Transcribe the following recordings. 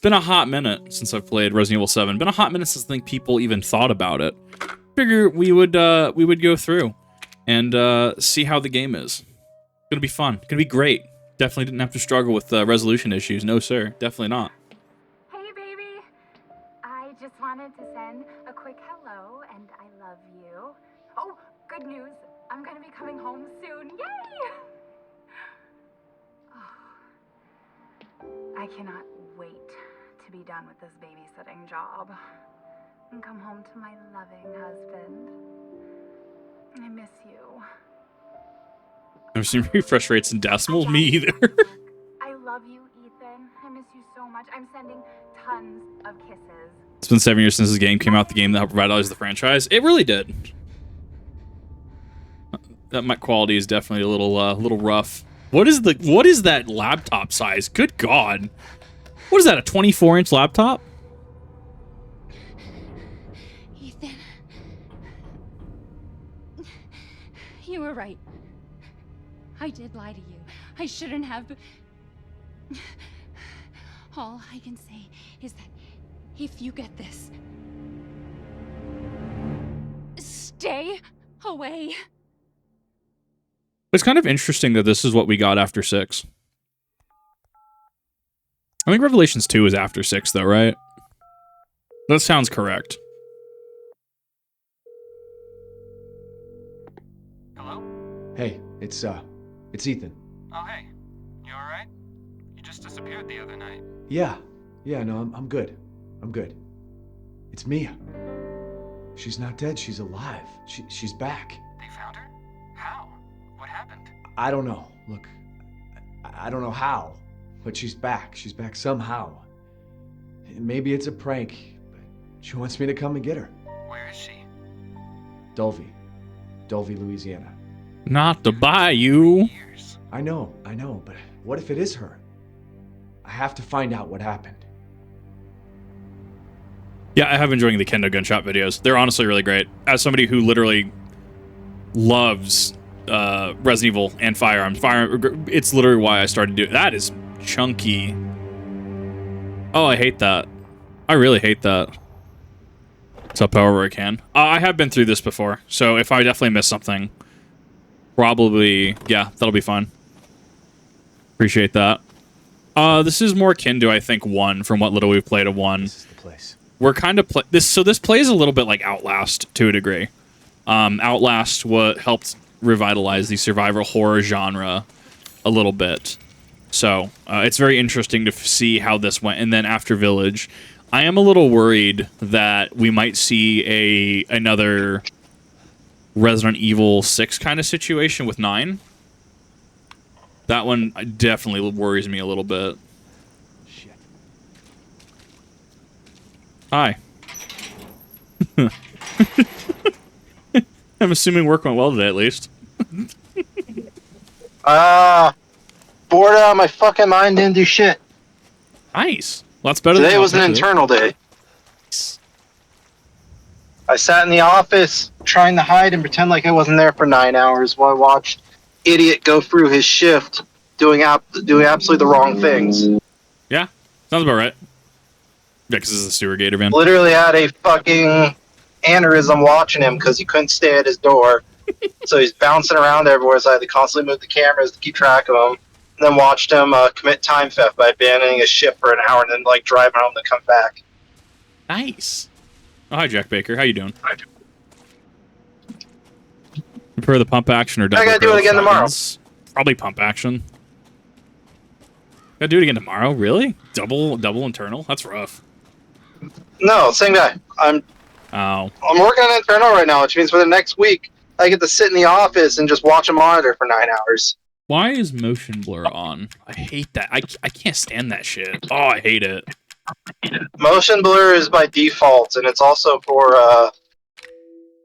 been a hot minute since I've played Resident Evil 7. Been a hot minute since I think people even thought about it. Figure we would go through and see how the game is. It's gonna be fun. It's gonna be great. Definitely didn't have to struggle with resolution issues. No, sir. Definitely not. Hey, baby. I just wanted to send a quick hello, and I love you. Oh, good news. I'm gonna be coming home soon. Yay! Oh, I cannot wait to be done with this babysitting job and come home to my loving husband. I miss you. I've seen refresh rates in decimals. Me either. I love you, Ethan. I miss you so much. I'm sending tons of kisses. It's been 7 years since this game came out. The game that helped revitalize the franchise. It really did. That mic quality is definitely a little rough. What is that laptop size? Good God. What is that? A 24-inch laptop? Ethan. You were right. I did lie to you. I shouldn't have. All I can say is that if you get this, stay away. It's kind of interesting that this is what we got after 6. I think Revelations 2 is after 6, though, right? That sounds correct. Hello? Hey, it's Ethan. Oh, hey. You alright? You just disappeared the other night. Yeah, no, I'm good. I'm good. It's Mia. She's not dead, she's alive. She's back. They found her? How? What happened? I don't know. Look, I don't know how, but she's back. She's back somehow. Maybe it's a prank, but she wants me to come and get her. Where is she? Dulvey, Louisiana. Not to buy you. Years. I know, but what if it is her? I have to find out what happened. Yeah, I have been enjoying the Kendo Gunshot videos. They're honestly really great. As somebody who literally loves Resident Evil and firearms, it's literally why I started doing. That is chunky. Oh, I hate that. I really hate that. It's up however I can. I have been through this before, so if I definitely miss something, probably, yeah, that'll be fun. Appreciate that. This is more akin to, I think, 1 from what little we've played of 1. This is the place. We're kind of this plays a little bit like Outlast to a degree. Outlast what helped revitalize the survival horror genre a little bit. So it's very interesting to see how this went. And then after Village, I am a little worried that we might see another Resident Evil 6 kind of situation with 9. That one definitely worries me a little bit. Shit. Hi. I'm assuming work went well today, at least. Bored out of my fucking mind, didn't do shit. Nice. Well, that's better. Today was an internal day. I sat in the office trying to hide and pretend like I wasn't there for 9 hours while I watched idiot go through his shift doing absolutely the wrong things. Yeah, sounds about right. Yeah, because this is a sewer gator van. Literally had a fucking aneurysm watching him because he couldn't stay at his door. So he's bouncing around everywhere, so I had to constantly move the cameras to keep track of him. And then watched him commit time theft by abandoning his shift for an hour and then like driving home to come back. Nice. Oh, hi, Jack Baker. How you doing? Prefer the pump action or double? I gotta do it again tomorrow. Probably pump action. Gotta do it again tomorrow? Really? Double internal? That's rough. No, same guy. I'm working on internal right now, which means for the next week I get to sit in the office and just watch a monitor for 9 hours. Why is motion blur on? I hate that. I can't stand that shit. Oh, I hate it. Motion blur is by default, and it's also for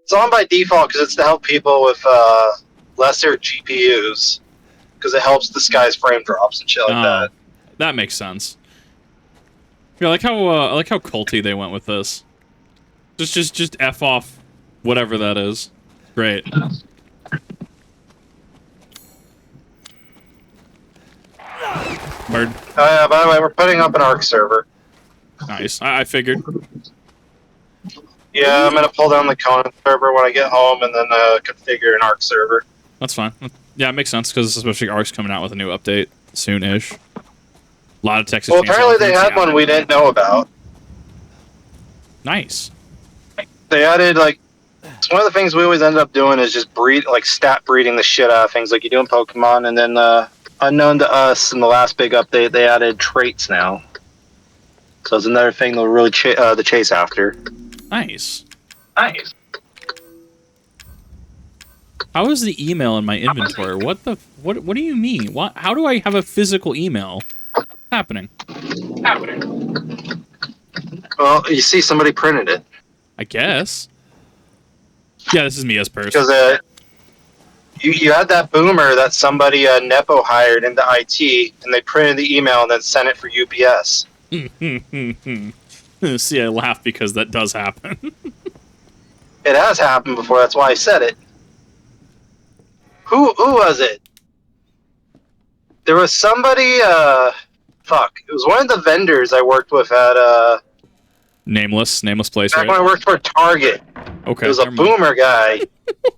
it's on by default because it's to help people with lesser GPUs because it helps disguise frame drops and shit like that. That makes sense. Yeah, I like how culty they went with this. Just F off whatever that is. Great. Bird. Oh yeah, by the way, we're putting up an ARC server. Nice. I figured. Yeah, I'm gonna pull down the Conan server when I get home, and then configure an Arc server. That's fine. Yeah, it makes sense because especially Ark's coming out with a new update soon-ish. A lot of Texas. Well, apparently they had one we didn't know about. Nice. They added like it's one of the things we always end up doing is just stat breeding the shit out of things like you do in Pokemon, and then unknown to us in the last big update they added traits now. So it's another thing they'll really to chase after. Nice. Nice. How is the email in my inventory? What do you mean? What? How do I have a physical email? What's happening? Well, you see somebody printed it. I guess. Yeah, this is Mia's purse. Because you had that boomer that somebody Nepo hired into IT, and they printed the email and then sent it for UPS. See, I laugh because that does happen. It has happened before, that's why I said it. Who was it? There was somebody, fuck. It was one of the vendors I worked with at, Nameless place, back right? when I worked for Target. Okay. It was a boomer guy,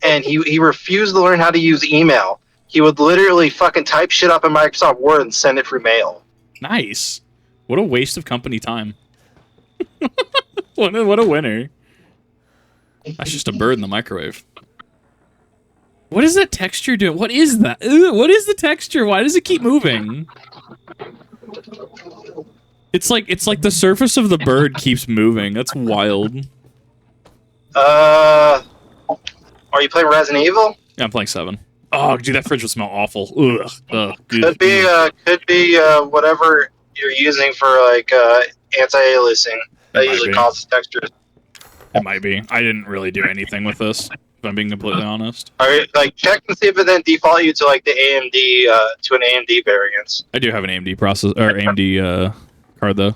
and he refused to learn how to use email. He would literally fucking type shit up in Microsoft Word and send it through mail. Nice. What a waste of company time. What a winner. That's just a bird in the microwave. What is that texture doing? What is that? What is the texture? Why does it keep moving? It's like the surface of the bird keeps moving. That's wild. Are you playing Resident Evil? Yeah, I'm playing 7. Oh, dude, that fridge would smell awful. Ugh. Could be whatever you're using for like anti-aliasing. That usually causes textures. It might be. I didn't really do anything with this, if I'm being completely honest. Alright, like check and see if it then default you to like the AMD to an AMD variant. I do have an AMD AMD card though.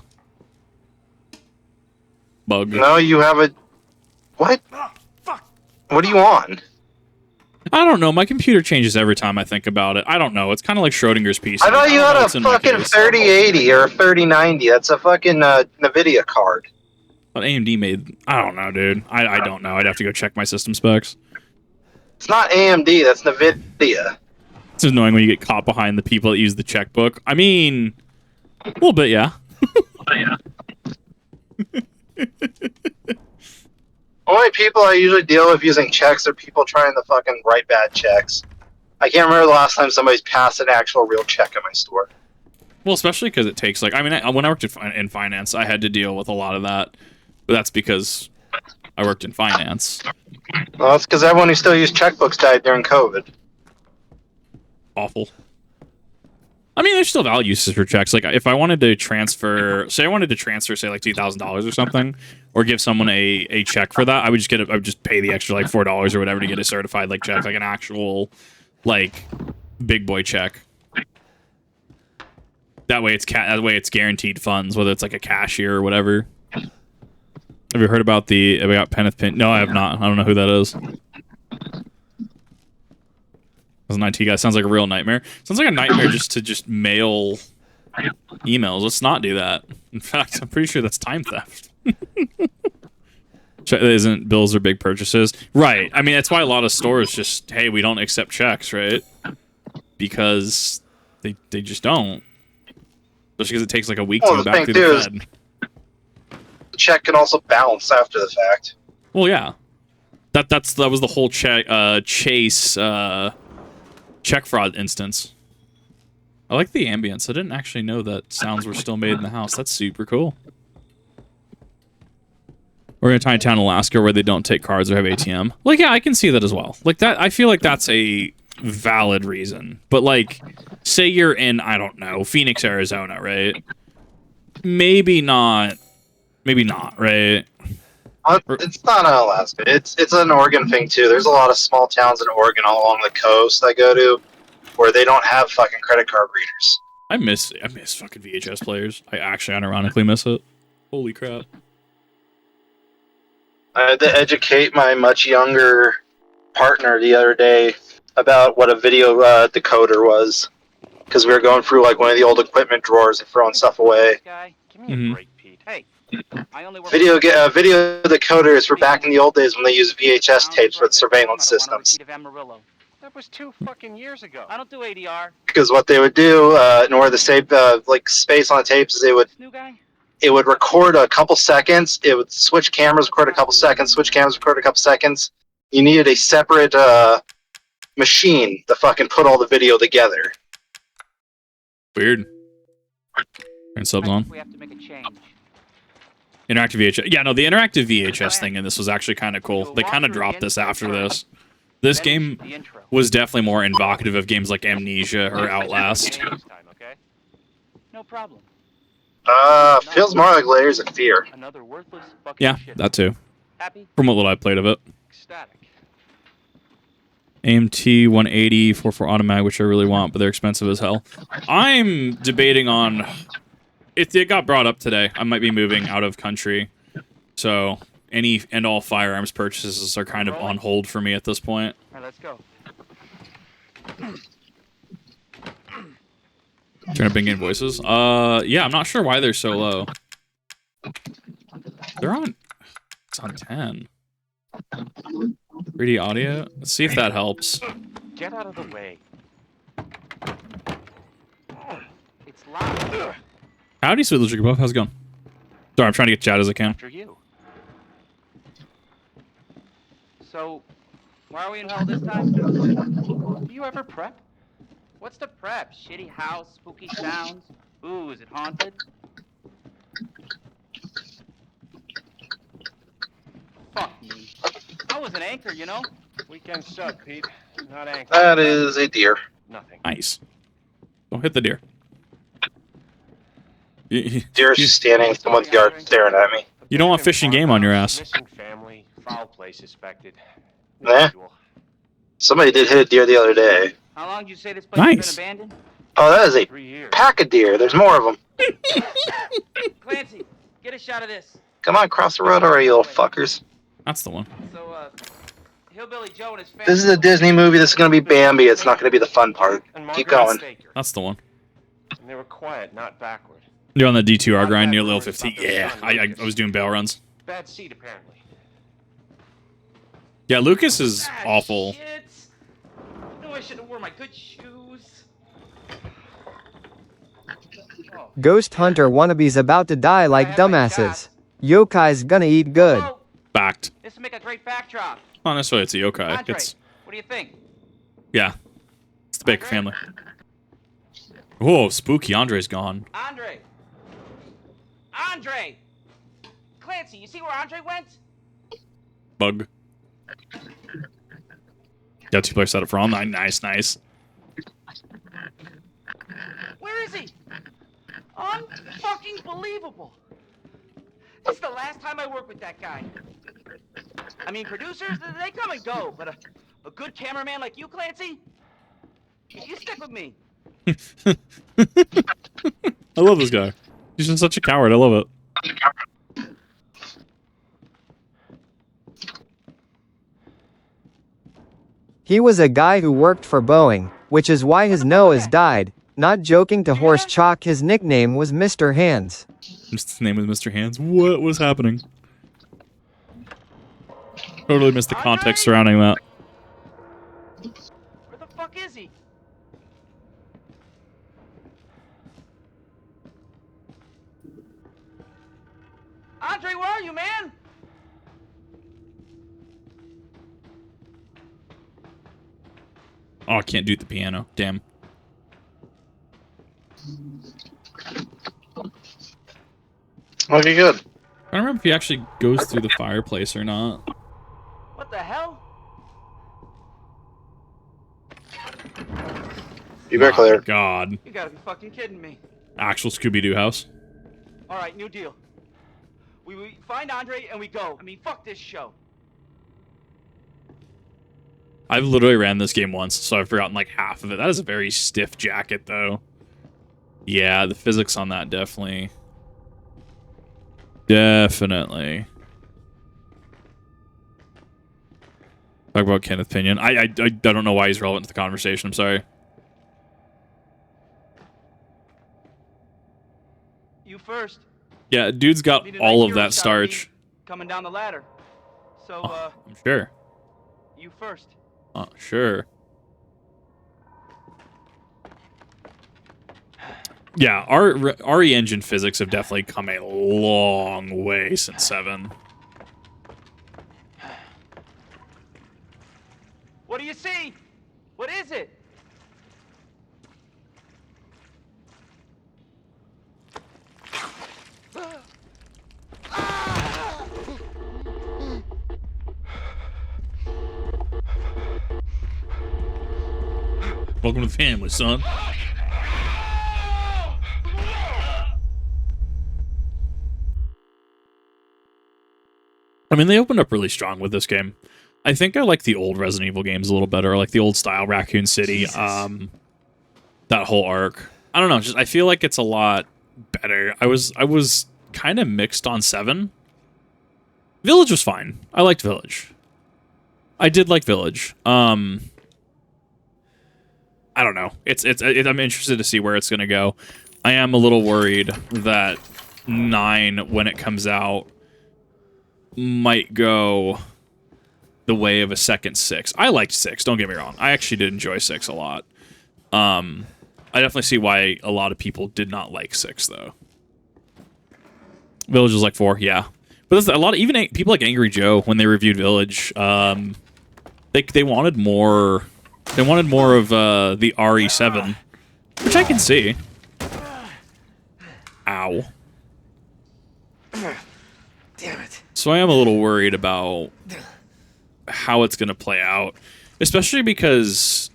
Bug. No, you have a what? Fuck. What are you on? I don't know. My computer changes every time I think about it. I don't know. It's kind of like Schrodinger's PC. I thought you don't know had what's a in my fucking case. 3080 or a 3090. That's a fucking NVIDIA card. But AMD made... I don't know, dude. I don't know. I'd have to go check my system specs. It's not AMD, that's NVIDIA. It's annoying when you get caught behind the people that use the checkbook. I mean... A little bit, yeah. Only people I usually deal with using checks are people trying to fucking write bad checks. I can't remember the last time somebody's passed an actual real check in my store. Well, especially because it takes, like... I mean, when I worked in finance, I had to deal with a lot of that. But that's because I worked in finance. Well, that's because everyone who still used checkbooks died during COVID. Awful. I mean, there's still value uses for checks. Like, if I wanted to transfer... Say I wanted to transfer, say, like, $2,000 or something, or give someone a check for that, I would just pay the extra, like, $4 or whatever to get a certified, like, check, like an actual, like, big boy check. That way it's guaranteed funds, whether it's, like, a cashier or whatever. Have you heard about Penneth Pin? No, I have not. I don't know who that is. As an IT guy, sounds like a real nightmare. Sounds like a nightmare just to mail emails. Let's not do that. In fact, I'm pretty sure that's time theft. Isn't bills or big purchases? Right. I mean, that's why a lot of stores just, hey, we don't accept checks, right? Because they just don't. Especially because it takes like a week to go back through the Fed. The check can also bounce after the fact. Well, yeah. That was the whole Chase check fraud instance. I like the ambience. I didn't actually know that sounds were still made in the house. That's super cool. We're in a tiny town in Alaska where they don't take cards or have ATM. Like, yeah, I can see that as well. Like, that, I feel like that's a valid reason. But, like, say you're in, I don't know, Phoenix, Arizona, right? Maybe not, right? It's not in Alaska. It's an Oregon thing too. There's a lot of small towns in Oregon along the coast I go to where they don't have fucking credit card readers. I miss fucking VHS players. I actually unironically miss it. Holy crap. I had to educate my much younger partner the other day about what a video decoder was, because we were going through like one of the old equipment drawers and throwing stuff away. Guy, give me a break, Pete. Hey, I only work Video decoders were back in the old days when they used VHS tapes with surveillance systems. That was 2 fucking years ago. I don't do ADR. Because what they would do in order to save like space on the tapes is This new guy? it would record a couple seconds. It would switch cameras, record a couple seconds, switch cameras, record a couple seconds. You needed a separate machine to fucking put all the video together. Weird. Turn subs on. We have to make a change. Interactive VHS. Yeah, no, the interactive VHS thing in this was actually kind of cool. They kind of dropped this after this. This game was definitely more evocative of games like Amnesia or Outlast. No problem. Feels more like Layers of Fear. Another worthless fucking Yeah, shit. that too. Happy? From what little I played of it. Ecstatic. AMT 180 44 automatic, which I really want, but they're expensive as hell. I'm debating on if it got brought up today. I might be moving out of country, so any and all firearms purchases are kind of on hold for me at this point. All right, let's go. Trying to bring in voices. Yeah, I'm not sure why they're so low. They're on. It's on 10. 3D audio. Let's see if that helps. Get out of the way. It's loud. Howdy, sweet little buff. How's it going? Sorry, I'm trying to get chat as I can. After you. So, why are we in hell this time? Do you ever prep? What's the prep? Shitty house, spooky sounds? Ooh, is it haunted? Fuck me. I was an anchor, you know? Weekend sub, Pete. Not anchor. That is a deer. Nothing. Nice. Don't hit the deer. Deer's just standing in someone's yard staring at me. You don't want fish and game on your ass. Missing family, foul play suspected. Eh? Usual. Somebody did hit a deer the other day. How long did you say this place Nice. has been abandoned? Oh, that is a 3 years. pack of deer. There's more of them. Clancy, get a shot of this. Come on, cross the road already, you little fuckers. That's the one. So, Hillbilly Joe and his family... This is a Disney movie. This is going to be Bambi. It's not going to be the fun part. And Keep Margaret going. Staker. That's the one. And they were quiet, not backward. You're on the D2R grind near level 15. Yeah, I was doing bail runs. Bad seed, apparently. Yeah, Lucas is Ah, awful. Shit. I knew I should have worn my good shoes. Oh. Ghost Hunter wannabes about to die like dumbasses. Yokai's gonna eat good. Oh, Backed. this would make a great backdrop. Not necessarily it's a yokai. Andre, It's, what do you think? yeah. It's the Baker family. Whoa, spooky. Andre's gone. Andre! Andre! Clancy, you see where Andre went? Bug. Got 2 player setup for all. Nice, nice. Where is he? Unfucking believable. This is the last time I work with that guy. I mean, producers, they come and go, but a good cameraman like you, Clancy, you stick with me. I love this guy. He's just such a coward. I love it. He was a guy who worked for Boeing, which is why his nose died. Not joking to horse chalk, his nickname was Mr. Hands. His name was Mr. Hands. What was happening? Totally missed the context surrounding that. Where the fuck is he? Andre, where are you, man? Oh, I can't do the piano. Damn. Okay, good. I don't remember if he actually goes through the fireplace or not. What the hell? You better clear. God. You gotta be fucking kidding me. Actual Scooby-Doo house. All right, new deal. We find Andre and we go. I mean, fuck this show. I've literally ran this game once, so I've forgotten like half of it. That is a very stiff jacket, though. Yeah, the physics on that definitely. Definitely. Talk about Kenneth Pinion. I don't know why he's relevant to the conversation. I'm sorry. You first. Yeah, dude's got Need a all nice of hero that shot of me starch. coming down the ladder. So, I'm sure. you first. Sure. Yeah, our RE engine physics have definitely come a long way since 7. What do you see? What is it? Welcome to the family, son. I mean, they opened up really strong with this game. I think I like the old Resident Evil games a little better. I like the old style Raccoon City, that whole arc. I don't know, just I feel like it's a lot better. I was kind of mixed on 7. Village was fine. I liked Village. I did like Village. I don't know. I'm interested to see where it's going to go. I am a little worried that 9, when it comes out, might go the way of a second 6. I liked 6, don't get me wrong. I actually did enjoy 6 a lot. I definitely see why a lot of people did not like 6, though. Village was like 4, yeah. But there's a lot of, even people like Angry Joe, when they reviewed Village, they wanted more. They wanted more of the RE7, which I can see. Ow. Damn it. So I am a little worried about how it's going to play out, especially because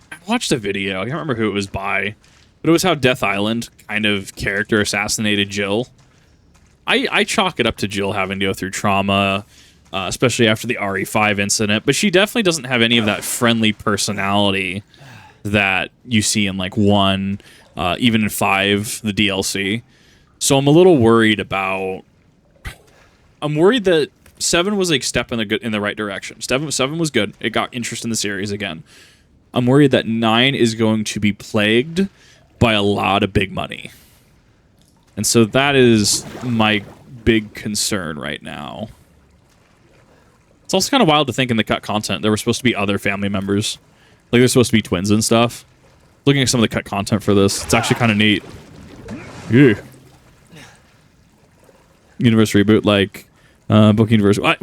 I watched a video. I can't remember who it was by, but it was how Death Island kind of character assassinated Jill. I chalk it up to Jill having to go through trauma, especially after the RE5 incident, but she definitely doesn't have any of that friendly personality that you see in like 1, even in 5, the DLC. So I'm a little worried about. I'm worried that 7 was a step in the right direction. 7 was good. It got interest in the series again. I'm worried that 9 is going to be plagued by a lot of big money. And so that is my big concern right now. It's also kind of wild to think in the cut content there were supposed to be other family members. Like they're supposed to be twins and stuff. Looking at some of the cut content for this, it's actually kind of neat. Yeah. Universe reboot, like Book Universe. I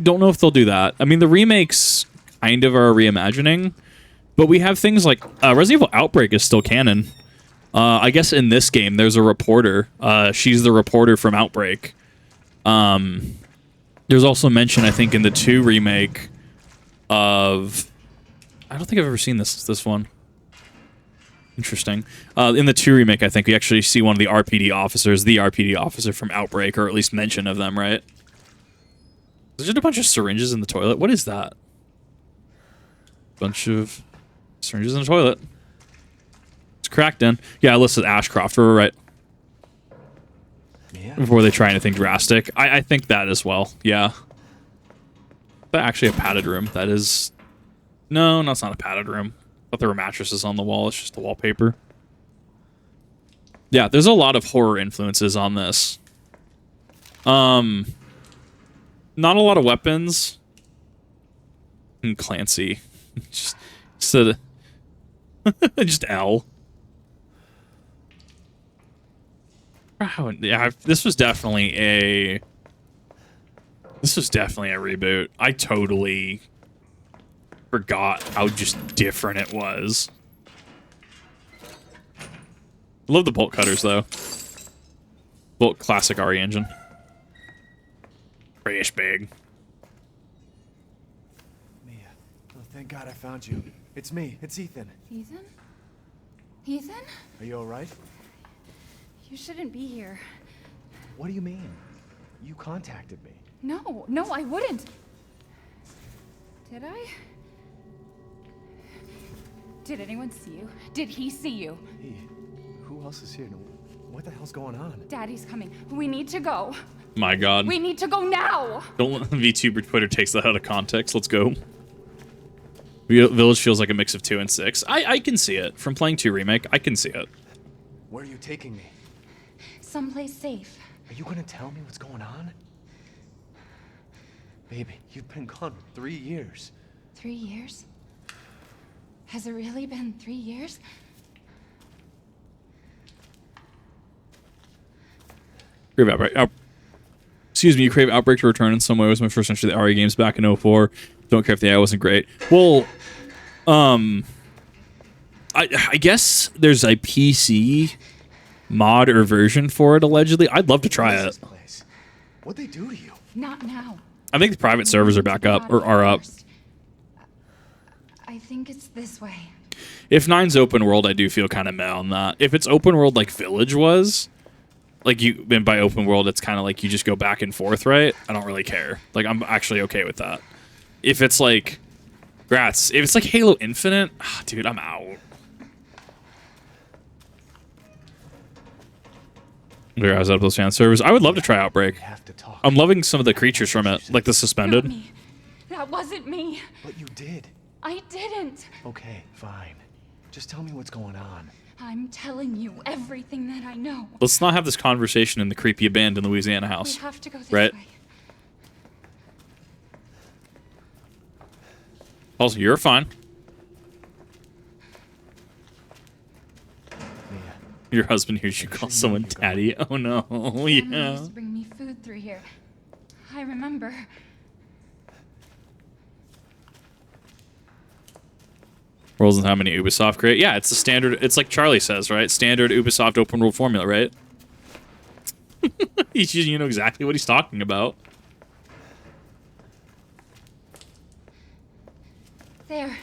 don't know if they'll do that. I mean, the remakes kind of are a reimagining, but we have things like Resident Evil Outbreak is still canon. I guess in this game, there's a reporter. She's the reporter from Outbreak. There's also mention, I think, in the 2 remake of... I don't think I've ever seen this one. Interesting. In the 2 remake, I think we actually see one of the RPD officer from Outbreak, or at least mention of them, right? There's just a bunch of syringes in the toilet. What is that? Bunch of syringes in the toilet. It's cracked in. Yeah, I listed Ashcroft, we're right. Yeah. Before they try anything drastic. I think that as well, yeah. But actually a padded room. That is... No, it's not a padded room. I thought there were mattresses on the wall. It's just the wallpaper. Yeah, there's a lot of horror influences on this. Not a lot of weapons. And Clancy. just L. Yeah, this was definitely a reboot. I totally forgot how just different it was. Love the bolt cutters though. Bolt classic RE engine. Grayish big. Mia, oh, thank God I found you. It's me. It's Ethan. Ethan? Ethan? Are you all right? You shouldn't be here. What do you mean? You contacted me. No, I wouldn't. Did I? Did anyone see you? Did he see you? Hey, who else is here? What the hell's going on? Daddy's coming. We need to go. My God. We need to go now. Don't let VTuber Twitter takes that out of context. Let's go. Village feels like a mix of 2 and 6. I can see it. From playing 2 Remake, I can see it. Where are you taking me? Someplace safe. Are you gonna tell me what's going on? Baby, you've been gone 3 years. 3 years? Has it really been 3 years? Crave Outbreak. Excuse me, you crave Outbreak to return in some way. It was my first entry to the RE games back in 04. Don't care if the AI wasn't great. Well, I guess there's a PC mod or version for it, allegedly. I'd love to try it. What'd they do to you? Not now. I think the private servers are back up, or are up. I think it's this way. If 9's open world, I do feel kind of meh on that. If it's open world like Village was, like and by open world, it's kind of like you just go back and forth, right? I don't really care. Like, I'm actually okay with that. If it's like, if it's like Halo Infinite, dude, I'm out. I was out of those fan servers. I would love to try Outbreak. I'm loving some of the creatures from it, like the suspended. Not me. That wasn't me. But you did. I didn't. Okay, fine. Just tell me what's going on. I'm telling you everything that I know. Let's not have this conversation in the creepy abandoned Louisiana house. We have to go this right? way. Also, you're fine. Your husband hears you call someone daddy. Oh no, Grandma yeah. used to bring me food through here. I remember. Rolls and how many Ubisoft create? Yeah, it's the standard. It's like Charlie says, right? Standard Ubisoft open world formula, right? You know exactly what he's talking about. There.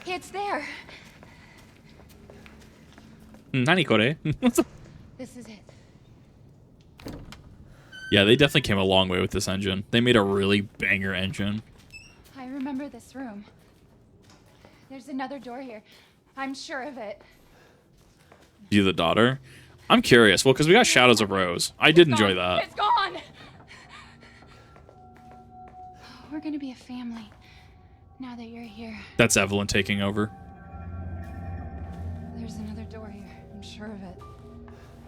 It's there. Nani kore? This is it. Yeah, they definitely came a long way with this engine. They made a really banger engine. I remember this room. There's another door here. I'm sure of it. You the daughter? I'm curious. Well, because we got Shadows of Rose. I did enjoy that. It's gone. We're gonna be a family now that you're here. That's Evelyn taking over. There's another door here. I'm sure of it.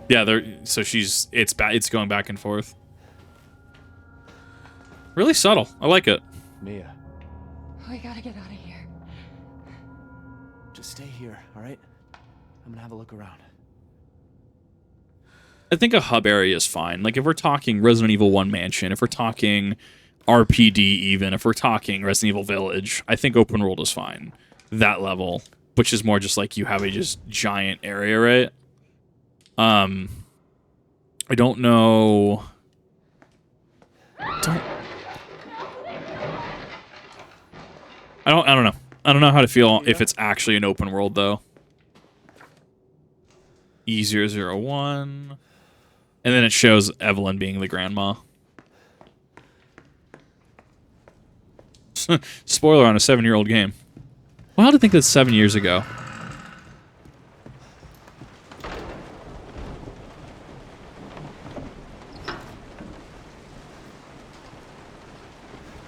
Yeah, so it's going back and forth. Really subtle. I like it. Mia, We gotta get out of here. just stay here, all right? I'm gonna have a look around. I think a hub area is fine. Like, if we're talking Resident Evil 1 Mansion, if we're talking RPD even, if we're talking Resident Evil Village, I think open world is fine. That level, which is more just like you have a just giant area, right? I don't know. I don't know. I don't know how to feel if it's actually an open world, though. E001. And then it shows Evelyn being the grandma. Spoiler on a 7-year-old game. Well, how to think that's 7 years ago?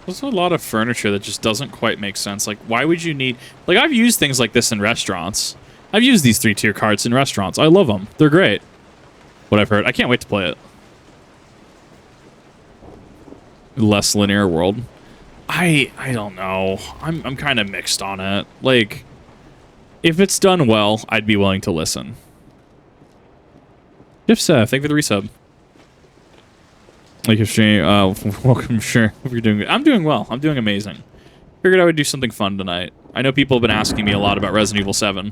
There's a lot of furniture that just doesn't quite make sense. Like, why would you need... Like, I've used things like this in restaurants. I've used these 3-tier carts in restaurants. I love them. They're great. What I've heard. I can't wait to play it. Less linear world. I don't know. I'm kind of mixed on it. Like, if it's done well, I'd be willing to listen. Jeff Seth, thank you for the resub. Like, if she, welcome, sure. If you're doing good. I'm doing well. I'm doing amazing. Figured I would do something fun tonight. I know people have been asking me a lot about Resident Evil 7.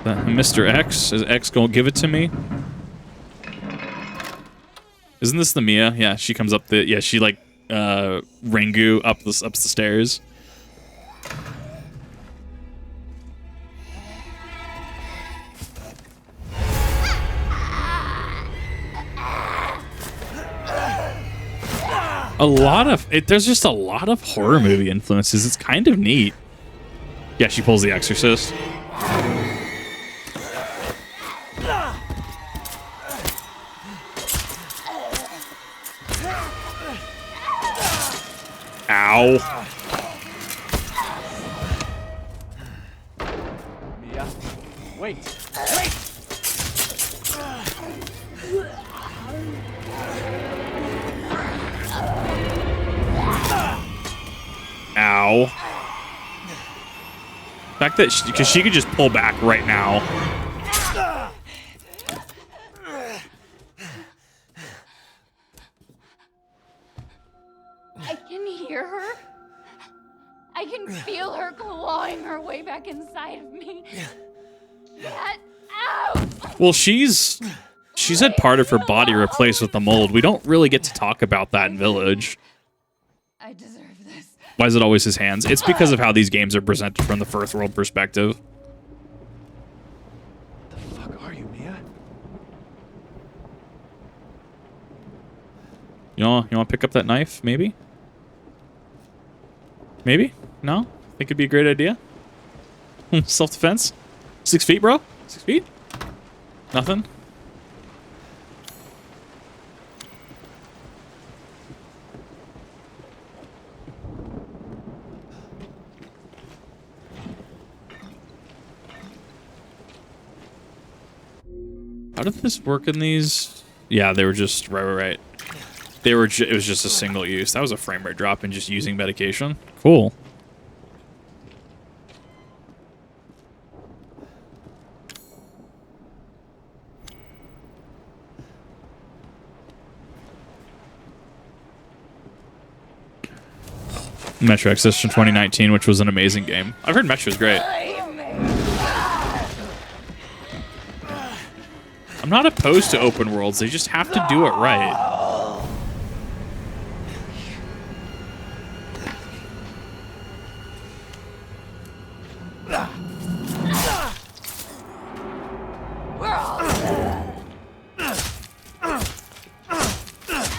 Mr. X? Is X gonna give it to me? Isn't this the Mia? Yeah, she comes up the... Yeah, she, like, Ringu up the stairs. A lot of... there's just a lot of horror movie influences. It's kind of neat. Yeah, she pulls The Exorcist. Ow. Mia, wait. Ow. The fact that because she could just pull back right now. I can hear her. I can feel her clawing her way back inside of me. Get out! Well, she's had part of her body replaced with the mold. We don't really get to talk about that in Village. I deserve this. Why is it always his hands? It's because of how these games are presented from the first world perspective. The fuck are you, Mia? You want to pick up that knife? Maybe? Maybe? No? Think it'd be a great idea? Self-defense? 6 feet, bro? 6 feet? Nothing? How did this work in these? Yeah, they were just right. They were. It was just a single use. That was a frame rate drop in just using medication. Cool. Metro Exodus 2019, which was an amazing game. I've heard Metro's great. I'm not opposed to open worlds. They just have to do it right.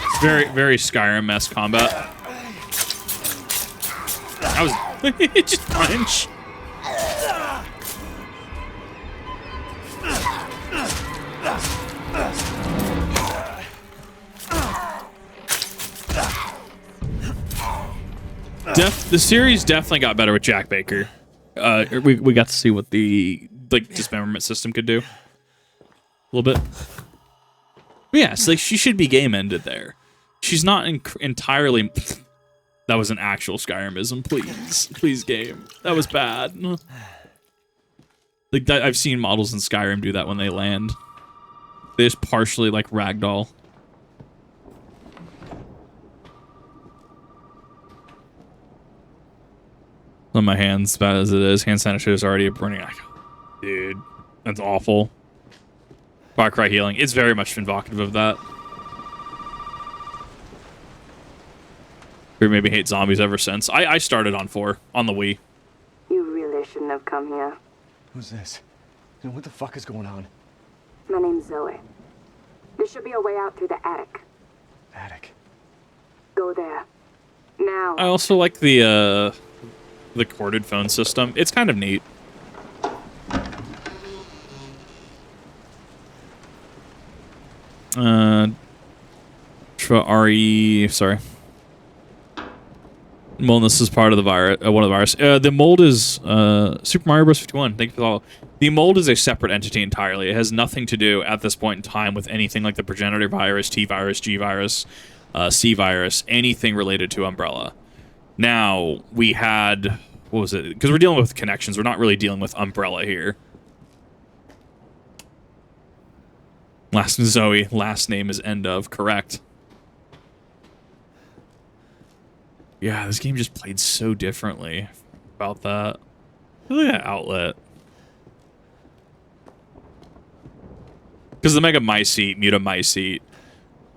It's very Skyrim-esque combat. I was it just punch. The series definitely got better with Jack Baker. We got to see what the dismemberment system could do a little bit. But yeah, it's like she should be game ended there. She's not entirely. That was an actual Skyrimism, please, game. That was bad. Like I've seen models in Skyrim do that when they land. They just partially like ragdoll. On my hands, bad as it is, hand sanitizer is already burning. Dude, that's awful. Far Cry healing. It's very much evocative of that. Or maybe hate zombies ever since. I started on 4 on the Wii. You really shouldn't have come here. Who's this? And what the fuck is going on? My name's Zoe. There should be a way out through the attic. Attic. Go there. Now. I also like the corded phone system. It's kind of neat. RE, sorry. Mold, this is part of the virus. One of the virus. The mold is Super Mario Bros. 51. Thank you for the follow. The mold is a separate entity entirely. It has nothing to do at this point in time with anything like the progenitor virus, T virus, G virus, C virus, anything related to Umbrella. Now we had what was it? Because we're dealing with connections. We're not really dealing with Umbrella here. Last Zoe. Last name is End of. Correct. Yeah, this game just played so differently about that. Look at that outlet. Because the Mega Mycete, Mutamycete,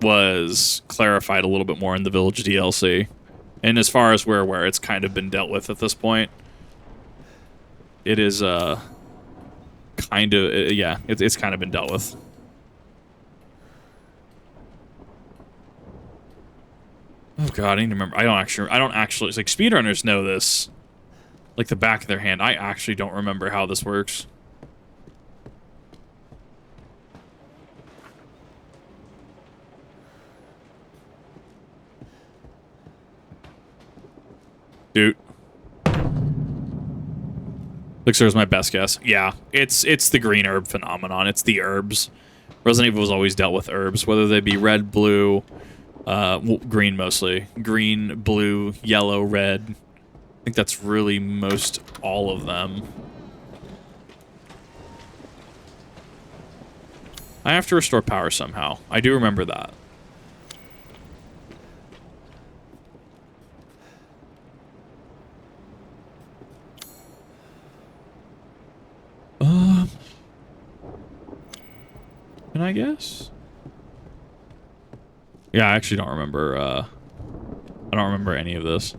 was clarified a little bit more in the Village DLC. And as far as we're aware, it's kind of been dealt with at this point. It is, kind of, yeah, it's kind of been dealt with. Oh god, I need to remember. I don't actually. It's like speedrunners know this, like the back of their hand. I actually don't remember how this works. Elixir is my best guess. Yeah, it's the green herb phenomenon. It's the herbs. Resident Evil has always dealt with herbs, whether they be red, blue, well, green mostly. Green, blue, yellow, red. I think that's really most all of them. I have to restore power somehow. I do remember that. Can I guess? Yeah, I actually don't remember, I don't remember any of this.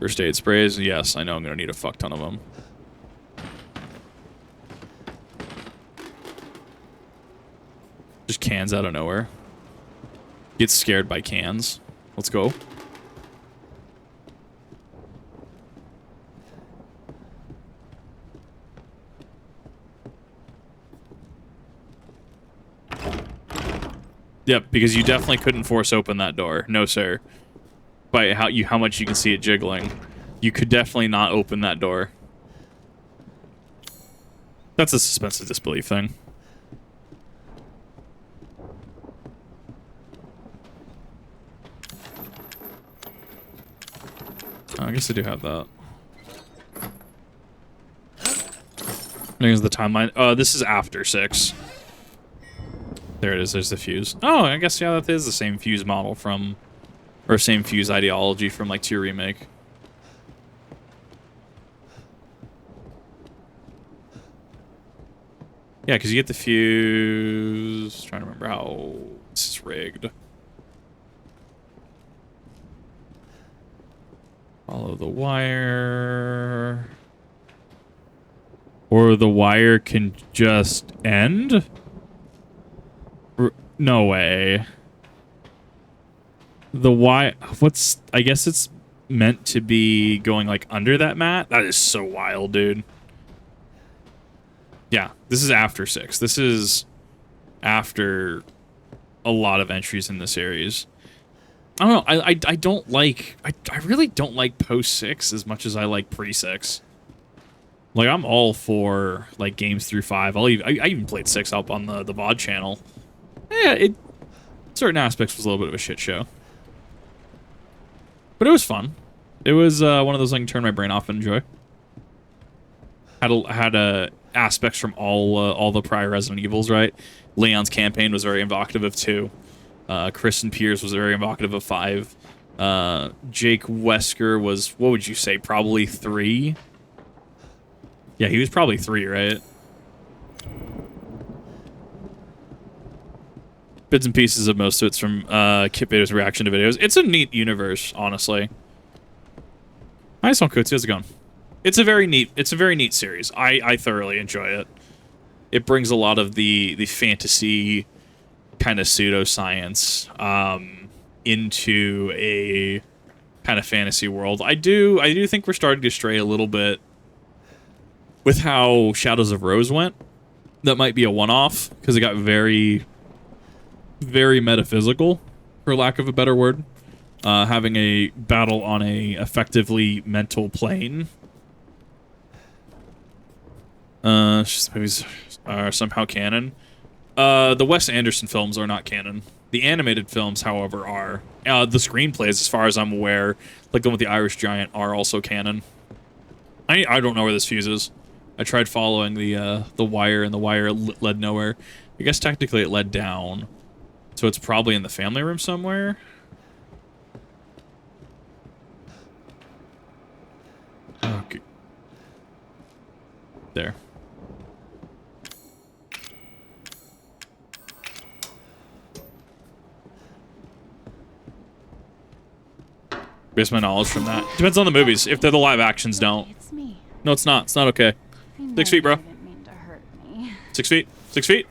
First aid sprays, yes, I know I'm gonna need a fuck ton of them. Just cans out of nowhere. Get scared by cans. Let's go. Yep, because you definitely couldn't force open that door. No, sir. By how much you can see it jiggling. You could definitely not open that door. That's a suspense of disbelief thing. Oh, I guess I do have that. There's the timeline. Oh, this is after 6. There it is. There's the fuse. Oh, I guess, yeah, that is the same fuse model from... Or same fuse ideology from, like, 2 Remake. Yeah, because you get the fuse... Trying to remember how this is rigged. Follow the wire... Or the wire can just end? No way. The wire... What's... I guess it's meant to be going, like, under that mat? That is so wild, dude. Yeah, this is after 6. This is after a lot of entries in the series. I don't know. I don't like... I really don't like post-6 as much as I like pre-6. Like, I'm all for, like, games through 5. I even played 6 up on the VOD channel. Yeah, certain aspects was a little bit of a shit show. But it was fun. It was one of those I can turn my brain off and enjoy. Had aspects from all the prior Resident Evils, right? Leon's campaign was very evocative of 2. Chris and Piers was very evocative of 5. Jake Wesker was, what would you say, probably 3? Yeah, he was probably 3, right? Bits and pieces of most of it's from Kit Bader's reaction to videos. It's a neat universe, honestly. Hi, Sonkutsu, how's it going? It's a very neat series. I thoroughly enjoy it. It brings a lot of the fantasy kind of pseudoscience into a kind of fantasy world. I do think we're starting to stray a little bit with how Shadows of Rose went. That might be a one-off because it got very, very metaphysical, for lack of a better word. Having a battle on a effectively mental plane. Movies are somehow canon. The Wes Anderson films are not canon. The animated films, however, are. The screenplays, as far as I'm aware, like the one with the Irish Giant, are also canon. I don't know where this fuse is. I tried following the wire, and the wire led nowhere. I guess technically it led down. So it's probably in the family room somewhere. Okay. There. Based my knowledge from that. Depends on the movies. If they're the live actions, don't. It's me. No, it's not. It's not okay. 6 feet, bro. I didn't mean to hurt me. 6 feet. 6 feet.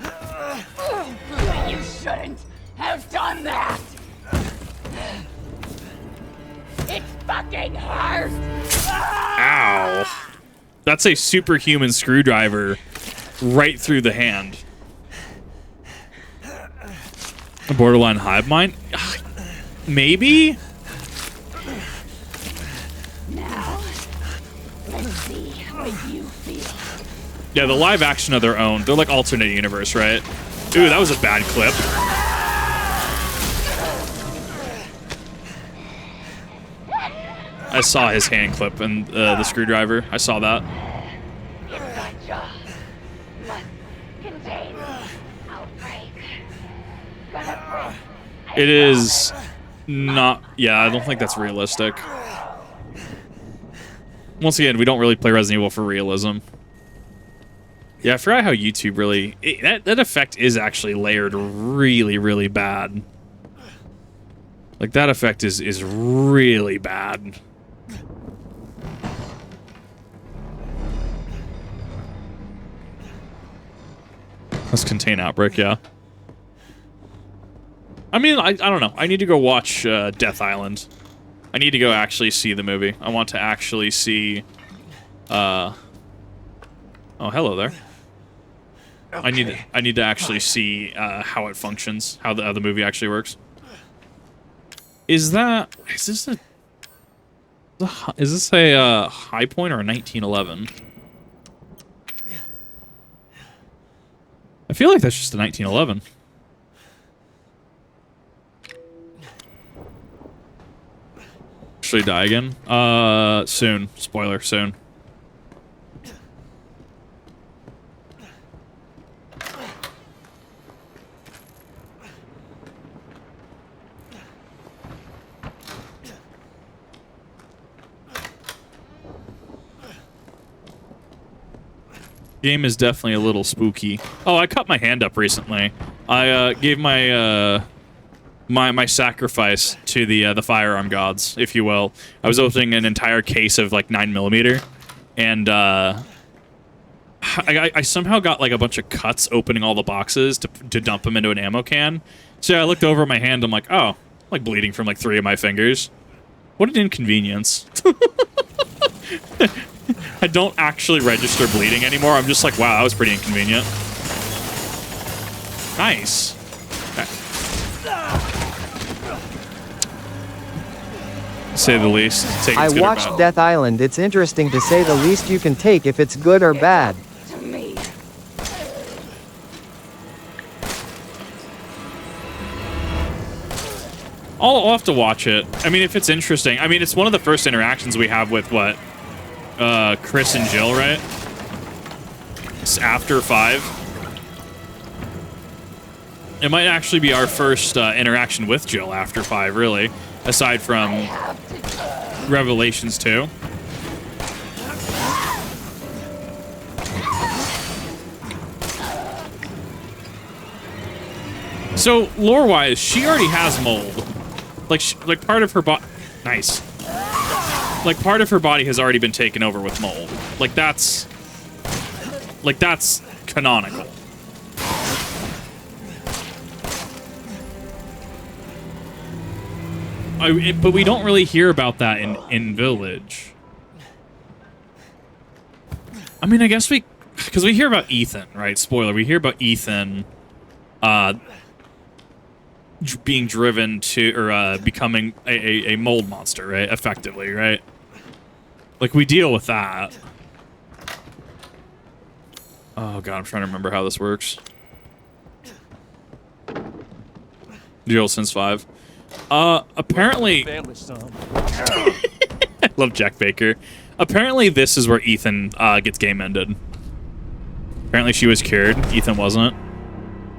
You shouldn't have done that. It fucking hurts. Ow. That's a superhuman screwdriver right through the hand. A borderline hive mind? Maybe? Now, Yeah, the live action of their own. They're like alternate universe, right? Ooh, that was a bad clip. I saw his hand clip and the screwdriver. I saw that. It is not... Yeah, I don't think that's realistic. Once again, we don't really play Resident Evil for realism. Yeah, I forgot how YouTube really... that effect is actually layered really, really bad. Like, that effect is really bad. Let's contain outbreak, yeah. I mean, I don't know. I need to go watch Death Island. I need to go actually see the movie. I want to actually see... Oh, hello there. Okay. I need to actually see how it functions, how the movie actually works. Is this a high point or a 1911? I feel like that's just a 1911. Actually die again? Soon. Spoiler, soon. Game is definitely a little spooky. Oh, I cut my hand up recently. I gave my my sacrifice to the firearm gods, if you will. I was opening an entire case of like 9mm, and I somehow got like a bunch of cuts opening all the boxes to dump them into an ammo can. So I looked over at my hand. I'm like, oh, I'm like bleeding from like 3 of my fingers. What an inconvenience. I don't actually register bleeding anymore. I'm just like, wow, that was pretty inconvenient. Nice. Okay. Say the least. Take I watched Death Island. It's interesting to say the least you can take if it's good or bad. I'll have to watch it. I mean, if it's interesting. I mean, it's one of the first interactions we have with what? Chris and Jill, right? It's after 5. It might actually be our first interaction with Jill after 5, really. Aside from Revelations 2. So, lore-wise, she already has mold. Like part of her body... Nice. Like, part of her body has already been taken over with mold. Like, that's canonical. But we don't really hear about that in Village. I mean, I guess because we hear about Ethan, right? Spoiler, we hear about Ethan being driven to, or becoming a mold monster, right? Effectively, right? Like, we deal with that. Oh, God, I'm trying to remember how this works. Jill since 5. Apparently... I love Jack Baker. Apparently, this is where Ethan gets game ended. Apparently, she was cured. Ethan wasn't.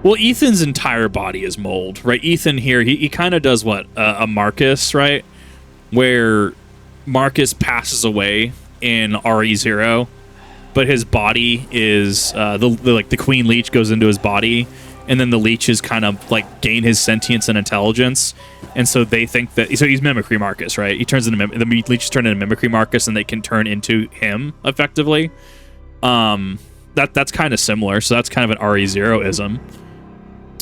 Well, Ethan's entire body is mold, right? Ethan here, he kind of does what? A Marcus, right? Where Marcus passes away in RE0, but his body is the Queen Leech goes into his body, and then the leeches kind of like gain his sentience and intelligence, and so they think that he's Mimicry Marcus, right? He turns into the leeches turn into Mimicry Marcus, and they can turn into him effectively. That's kind of similar, so that's kind of an RE0ism.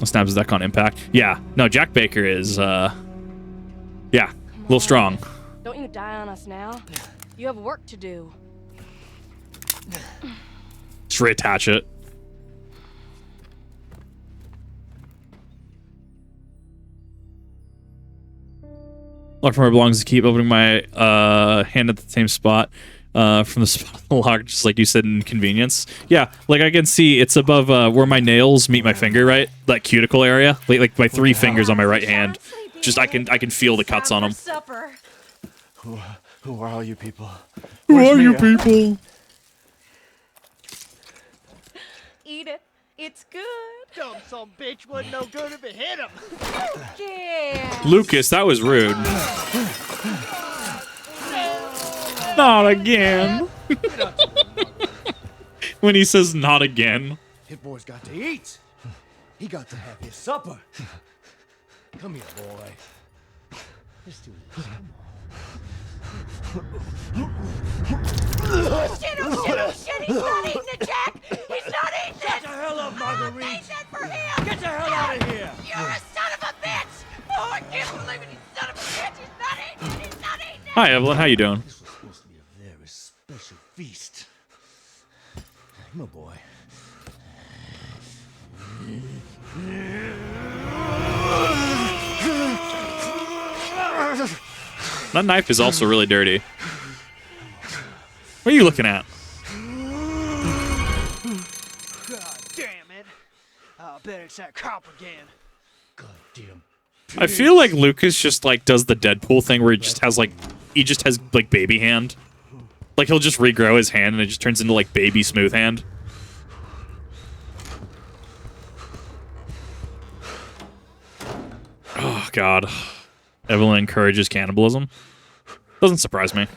Snaps deck on impact. Yeah, no, Jack Baker is yeah, a little strong. Don't you die on us now. You have work to do. Just reattach it. Look for my belongings to keep opening my hand at the same spot. from the spot on the lock, just like you said, inconvenience. Yeah, like I can see it's above where my nails meet my finger, right? That cuticle area, like my 3 fingers on my right hand. Just I can feel the cuts on them. Supper. Who are all you people? Who Where's are you Mia? people? Eat it. It's good. Dumb some bitch wasn't no good if it hit him. Yeah. Lucas, that was rude. Not again. When he says not again. Hit boy's got to eat. He got to have his supper. Come here, boy. Let's do this. Oh shit, oh shit, oh shit. He's not eating it, Jack. He's not eating it. Get the hell up, Marguerite. Made that for him. Get the hell out of here. You're a son of a bitch. Oh, I can't believe it. You son of a bitch. He's not eating it. He's not eating it. Hi, Evelyn. How you doing? This was supposed to be a very special feast. Come on, boy. That knife is also really dirty. What are you looking at? God damn it. I bet it's that cop again. God damn. I feel like Lucas just like does the Deadpool thing where he just has like baby hand. Like he'll just regrow his hand and it just turns into like baby smooth hand. Oh god. Evelyn encourages cannibalism. Doesn't surprise me.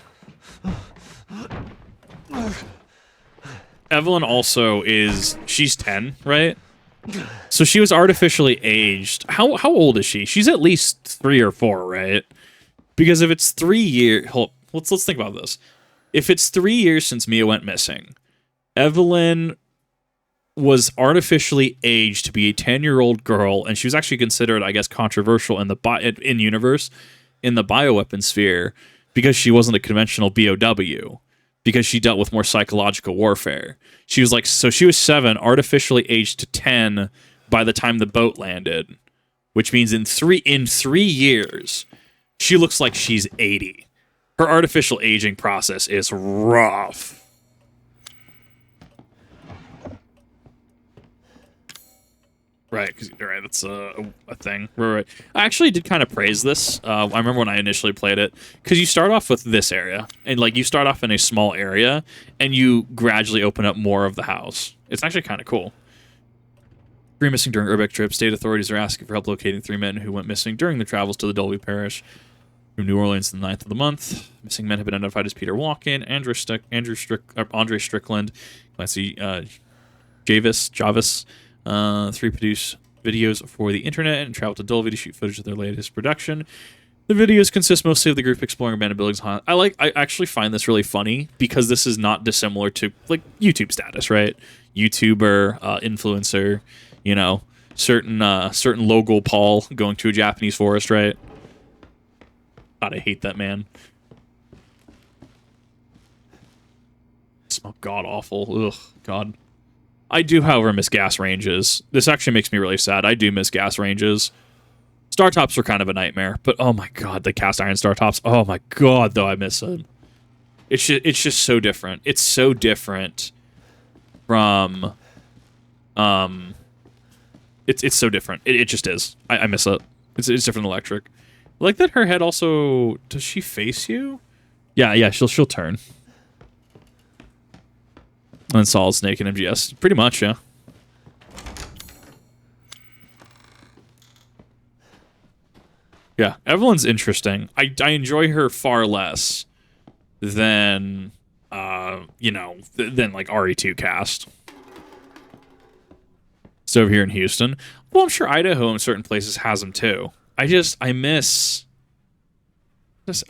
Evelyn also she's 10, right? So she was artificially aged. How old is she? She's at least 3 or 4, right? Because if it's 3 years, let's think about this. If it's 3 years since Mia went missing, Evelyn was artificially aged to be a 10-year-old girl, and she was actually considered, I guess, controversial in the in-universe, in the bioweapon sphere, because she wasn't a conventional BOW, because she dealt with more psychological warfare. She was like, so she was 7, artificially aged to 10 by the time the boat landed, which means in 3 years, she looks like she's 80. Her artificial aging process is rough. Right, that's a thing. Right. I actually did kind of praise this. I remember when I initially played it, because you start off with this area, and like you start off in a small area, and you gradually open up more of the house. It's actually kind of cool. 3 missing during Urbeck trip. State authorities are asking for help locating 3 men who went missing during the travels to the Dolby Parish from New Orleans the 9th of the month. Missing men have been identified as Peter Walken, Andre Strickland, Clancy Javis. 3 produce videos for the internet and travel to Dolby to shoot footage of their latest production. The videos consist mostly of the group exploring abandoned buildings. I actually find this really funny because this is not dissimilar to like YouTube status, right? YouTuber, influencer, you know, certain Logan Paul going to a Japanese forest, right? God, I hate that man. Smell god awful. Ugh, God. I do, however, miss gas ranges. This actually makes me really sad. I do miss gas ranges. Star tops were kind of a nightmare, but oh my god, the cast iron star tops. Oh my god, though I miss them. It's just so different. It's so different from, it's so different. It just is. I miss it. It's different than electric. I like that her head also. Does she face you? Yeah. She'll turn. And Solid Snake and MGS. Pretty much, yeah. Yeah, Evelyn's interesting. I enjoy her far less than, than like RE2 cast. It's over here in Houston. Well, I'm sure Idaho in certain places has them too. I miss...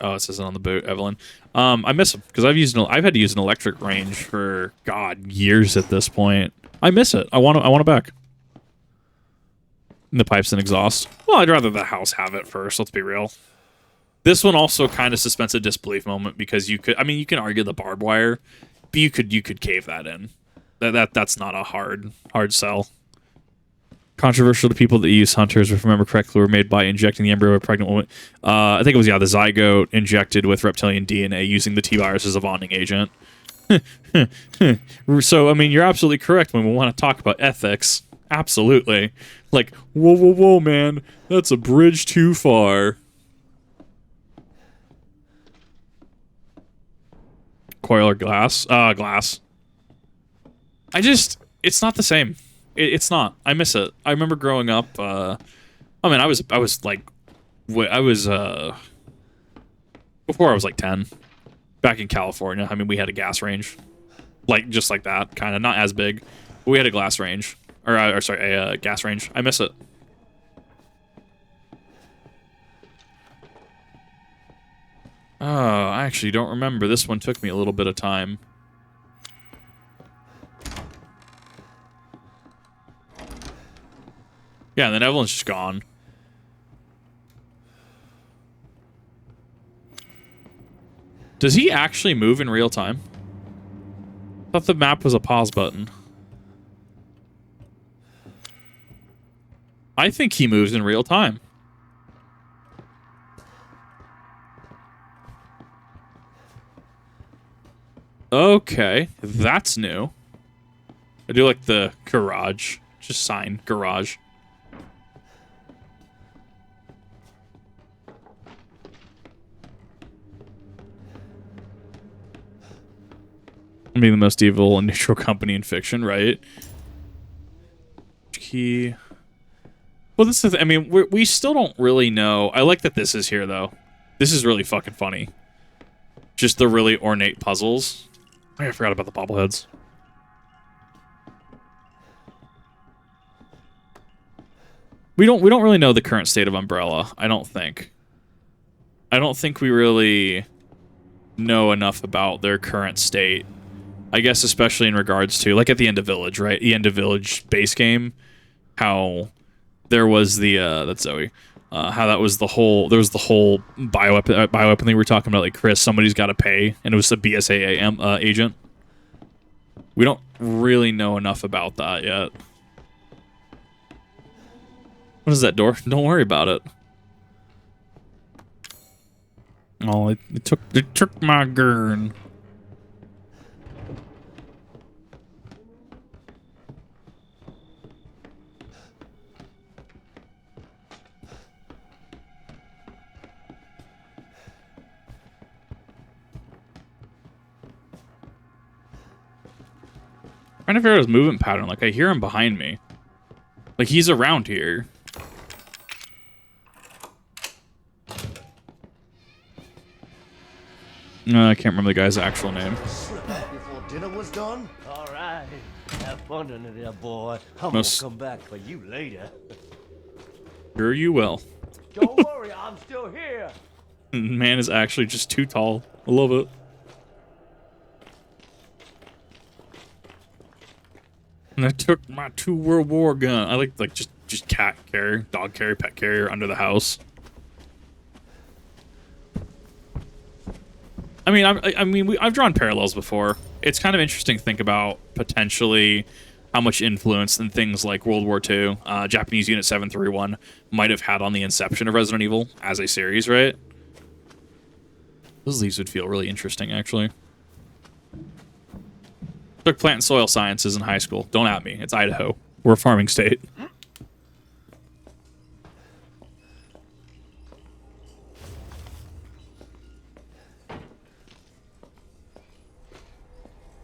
Oh, it says it on the boot, Evelyn. I miss them because I've had to use an electric range for years at this point. I miss it. I want it back. And the pipes and exhaust. Well, I'd rather the house have it first. Let's be real. This one also kind of suspends a disbelief moment because you can argue the barbed wire, but you could cave that in. That's not a hard sell. Controversial to people that use hunters, if I remember correctly, were made by injecting the embryo of a pregnant woman. I think it was, the zygote injected with reptilian DNA using the T-virus as a bonding agent. So, I mean, you're absolutely correct when we want to talk about ethics. Absolutely. Like, whoa, whoa, whoa, man. That's a bridge too far. Coil or glass? Glass. It's not the same. It's not. I miss it. I remember growing up, I mean, I was like, before I was like 10, back in California. I mean, we had a gas range. Like, just like that, kind of. Not as big, but we had a glass range. Or sorry, a gas range. I miss it. Oh, I actually don't remember. This one took me a little bit of time. Yeah, and then Evelyn's just gone. Does he actually move in real time? I thought the map was a pause button. I think he moves in real time. Okay, that's new. I do like the garage. Just sign garage. Being the most evil and neutral company in fiction, right? Key. Well, this is. I mean, we still don't really know. I like that this is here, though. This is really fucking funny. Just the really ornate puzzles. I forgot about the bobbleheads. We don't really know the current state of Umbrella. I don't think. I don't think we really know enough about their current state. I guess especially in regards to, like, at the end of Village, right? The end of Village base game, how there was the that's Zoe, how that was the whole, there was the whole bioweapon thing we were talking about, like, Chris, somebody's got to pay, and it was the BSAA agent. We don't really know enough about that yet. What is that door? Don't worry about it. Oh, it took my gurn. Trying to figure out his movement pattern. Like, I hear him behind me. Like, he's around here. No, I can't remember the guy's actual name. Before dinner was done? All right. Have fun under there, boy. I'm gonna come back for you later. Sure you will. Don't worry, I'm still here. Man is actually just too tall. I love it. And I took my 2 World War gun. I like just cat carrier, dog carrier, pet carrier under the house. I mean, I've drawn parallels before. It's kind of interesting to think about potentially how much influence and things like World War II, Japanese Unit 731 might have had on the inception of Resident Evil as a series, right? Those leaves would feel really interesting, actually. Took plant and soil sciences in high school. Don't at me. It's Idaho. We're a farming state.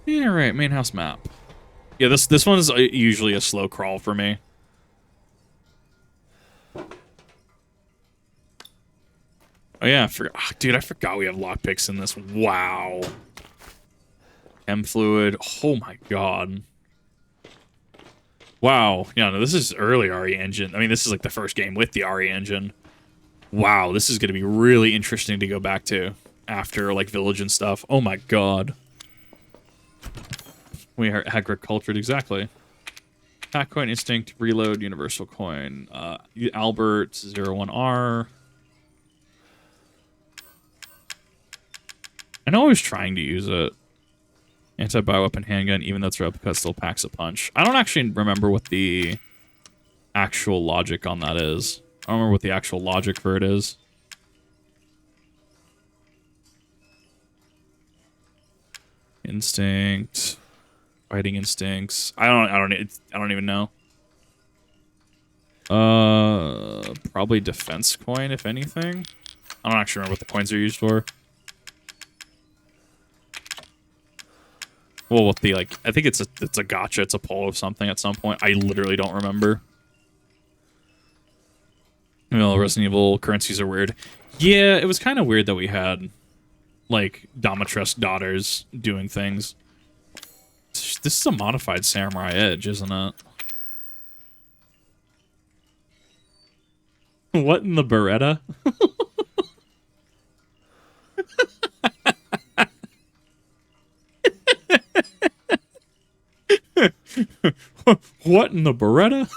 Yeah, right. Main house map. Yeah, this one is usually a slow crawl for me. Oh yeah, dude, I forgot we have lockpicks in this. Wow. M fluid. Oh my god. Wow. Yeah, no, this is early RE engine. I mean, this is like the first game with the RE engine. Wow, this is going to be really interesting to go back to after like Village and stuff. Oh my god. We are agricultured, exactly. Attack coin, instinct, reload, universal coin. Albert 01R. I know I was trying to use it. Anti-bioweapon handgun, even though it's replica, still packs a punch. I don't actually remember what the actual logic on that is. I don't remember what the actual logic for it is. Instinct, fighting instincts. I don't even know. Probably defense coin, if anything. I don't actually remember what the coins are used for. Well, with the, like, I think it's a gotcha. It's a pull of something at some point. I literally don't remember. Well, Resident Evil currencies are weird. Yeah, it was kind of weird that we had, like, Domitress daughters doing things. This is a modified Samurai Edge, isn't it? What in the Beretta? What in the Beretta?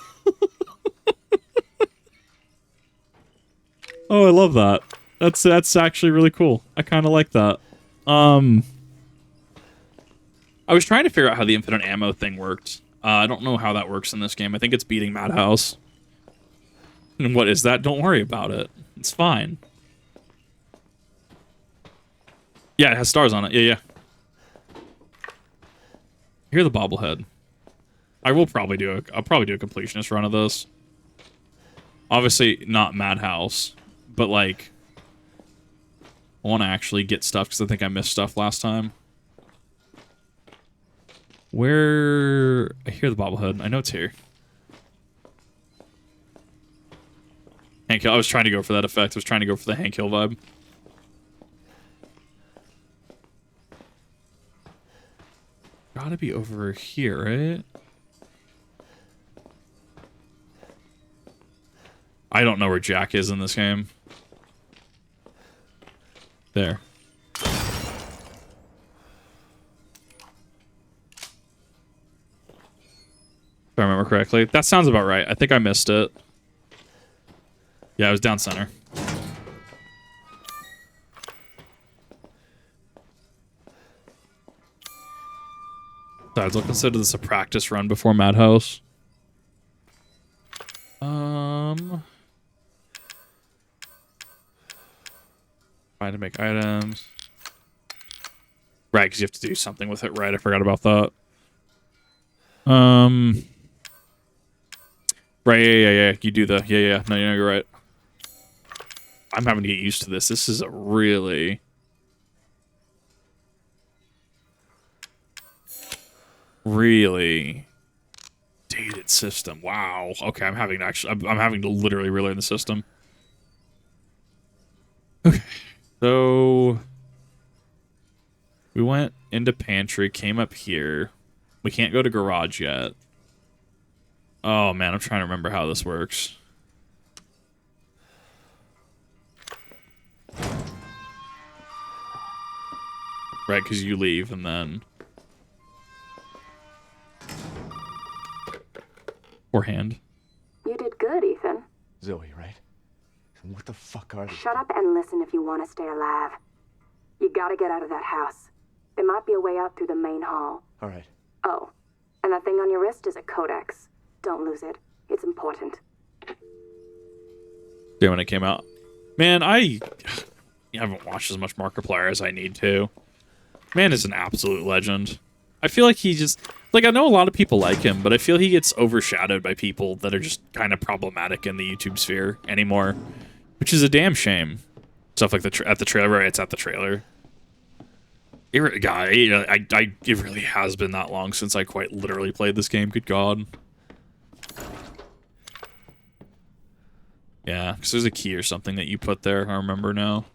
Oh, I love that. That's actually really cool. I kind of like that. I was trying to figure out how the infinite ammo thing worked. I don't know how that works in this game. I think it's beating Madhouse. And what is that? Don't worry about it. It's fine. Yeah, it has stars on it. Yeah. Hear the bobblehead. I'll probably do a completionist run of this. Obviously not Madhouse, but like I want to actually get stuff because I think I missed stuff last time. Where I hear the bobblehead. I know it's here. Hank Hill. I was trying to go for that effect. I was trying to go for the Hank Hill vibe. Gotta be over here, right? I don't know where Jack is in this game. There. If I remember correctly. That sounds about right. I think I missed it. Yeah, it was down center. Besides, I'll consider this a practice run before Madhouse. Trying to make items. Right, because you have to do something with it, right? I forgot about that. Right, yeah. You do the... Yeah. No, you're right. I'm having to get used to this. This is a really... really dated system. Wow. Okay, I'm having to literally relearn the system. Okay. So we went into pantry, came up here. We can't go to garage yet. Oh man, I'm trying to remember how this works. Right, because you leave and then... Forehand. You did good, Ethan. Zoe, right? And what the fuck are they? Shut up and listen if you want to stay alive. You gotta get out of that house. There might be a way out through the main hall. All right. Oh, and that thing on your wrist is a codex. Don't lose it. It's important. Yeah, when it came out. Man, I haven't watched as much Markiplier as I need to. Man is an absolute legend. I feel like he just... Like, I know a lot of people like him, but I feel he gets overshadowed by people that are just kind of problematic in the YouTube sphere anymore. Which is a damn shame. Stuff like at the trailer, right? It's at the trailer. It really has been that long since I quite literally played this game. Good God. Yeah, because there's a key or something that you put there. I remember now.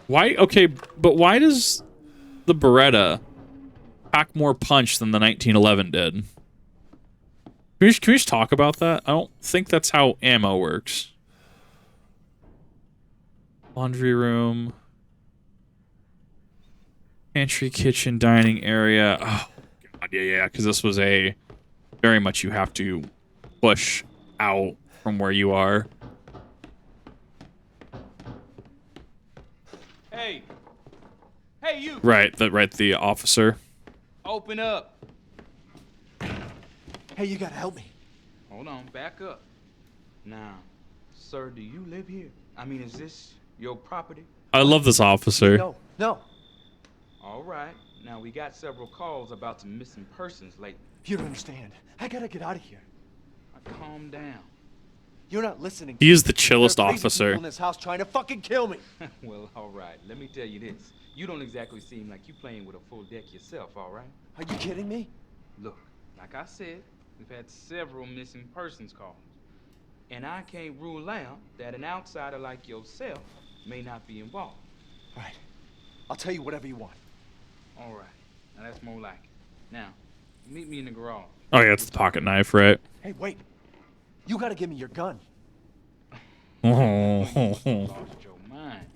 Why? Okay, but why does the Beretta pack more punch than the 1911 did? Can we just talk about that? I don't think that's how ammo works. Laundry room. Pantry, kitchen, dining area. Oh, God, yeah, because this was a... Very much you have to push out from where you are. Hey! Hey, you! Right, the officer. Open up! Hey, you gotta help me. Hold on, back up. Now, sir, do you live here? I mean, is this your property? I love this officer. No. All right. Now, we got several calls about some missing persons lately. You don't understand. I gotta get out of here. Calm down. You're not listening. He is the chillest There are crazy officer. people in this house trying to fucking kill me. Well, all right. Let me tell you this. You don't exactly seem like you playing with a full deck yourself, all right? Are you kidding me? Look, like I said, we've had several missing persons calls. And I can't rule out that an outsider like yourself may not be involved. All right. I'll tell you whatever you want. All right. Now that's more like it. Now, meet me in the garage. Oh yeah, it's the pocket knife, right? Hey, wait. You gotta give me your gun. Oh. Lost your mind.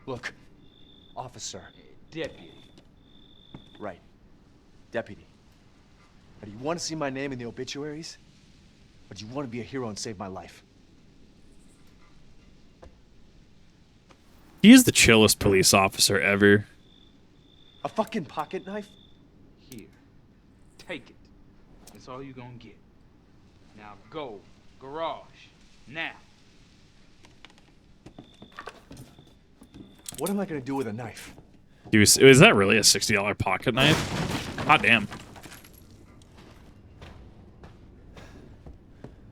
Look, officer. Deputy. Right. Deputy. Now, do you want to see my name in the obituaries? Or do you want to be a hero and save my life? He is the chillest police officer ever. A fucking pocket knife? Here. Take it. That's all you're gonna get. Now go. Garage. Now. What am I gonna do with a knife? Is that really a $60 pocket knife? Hot damn.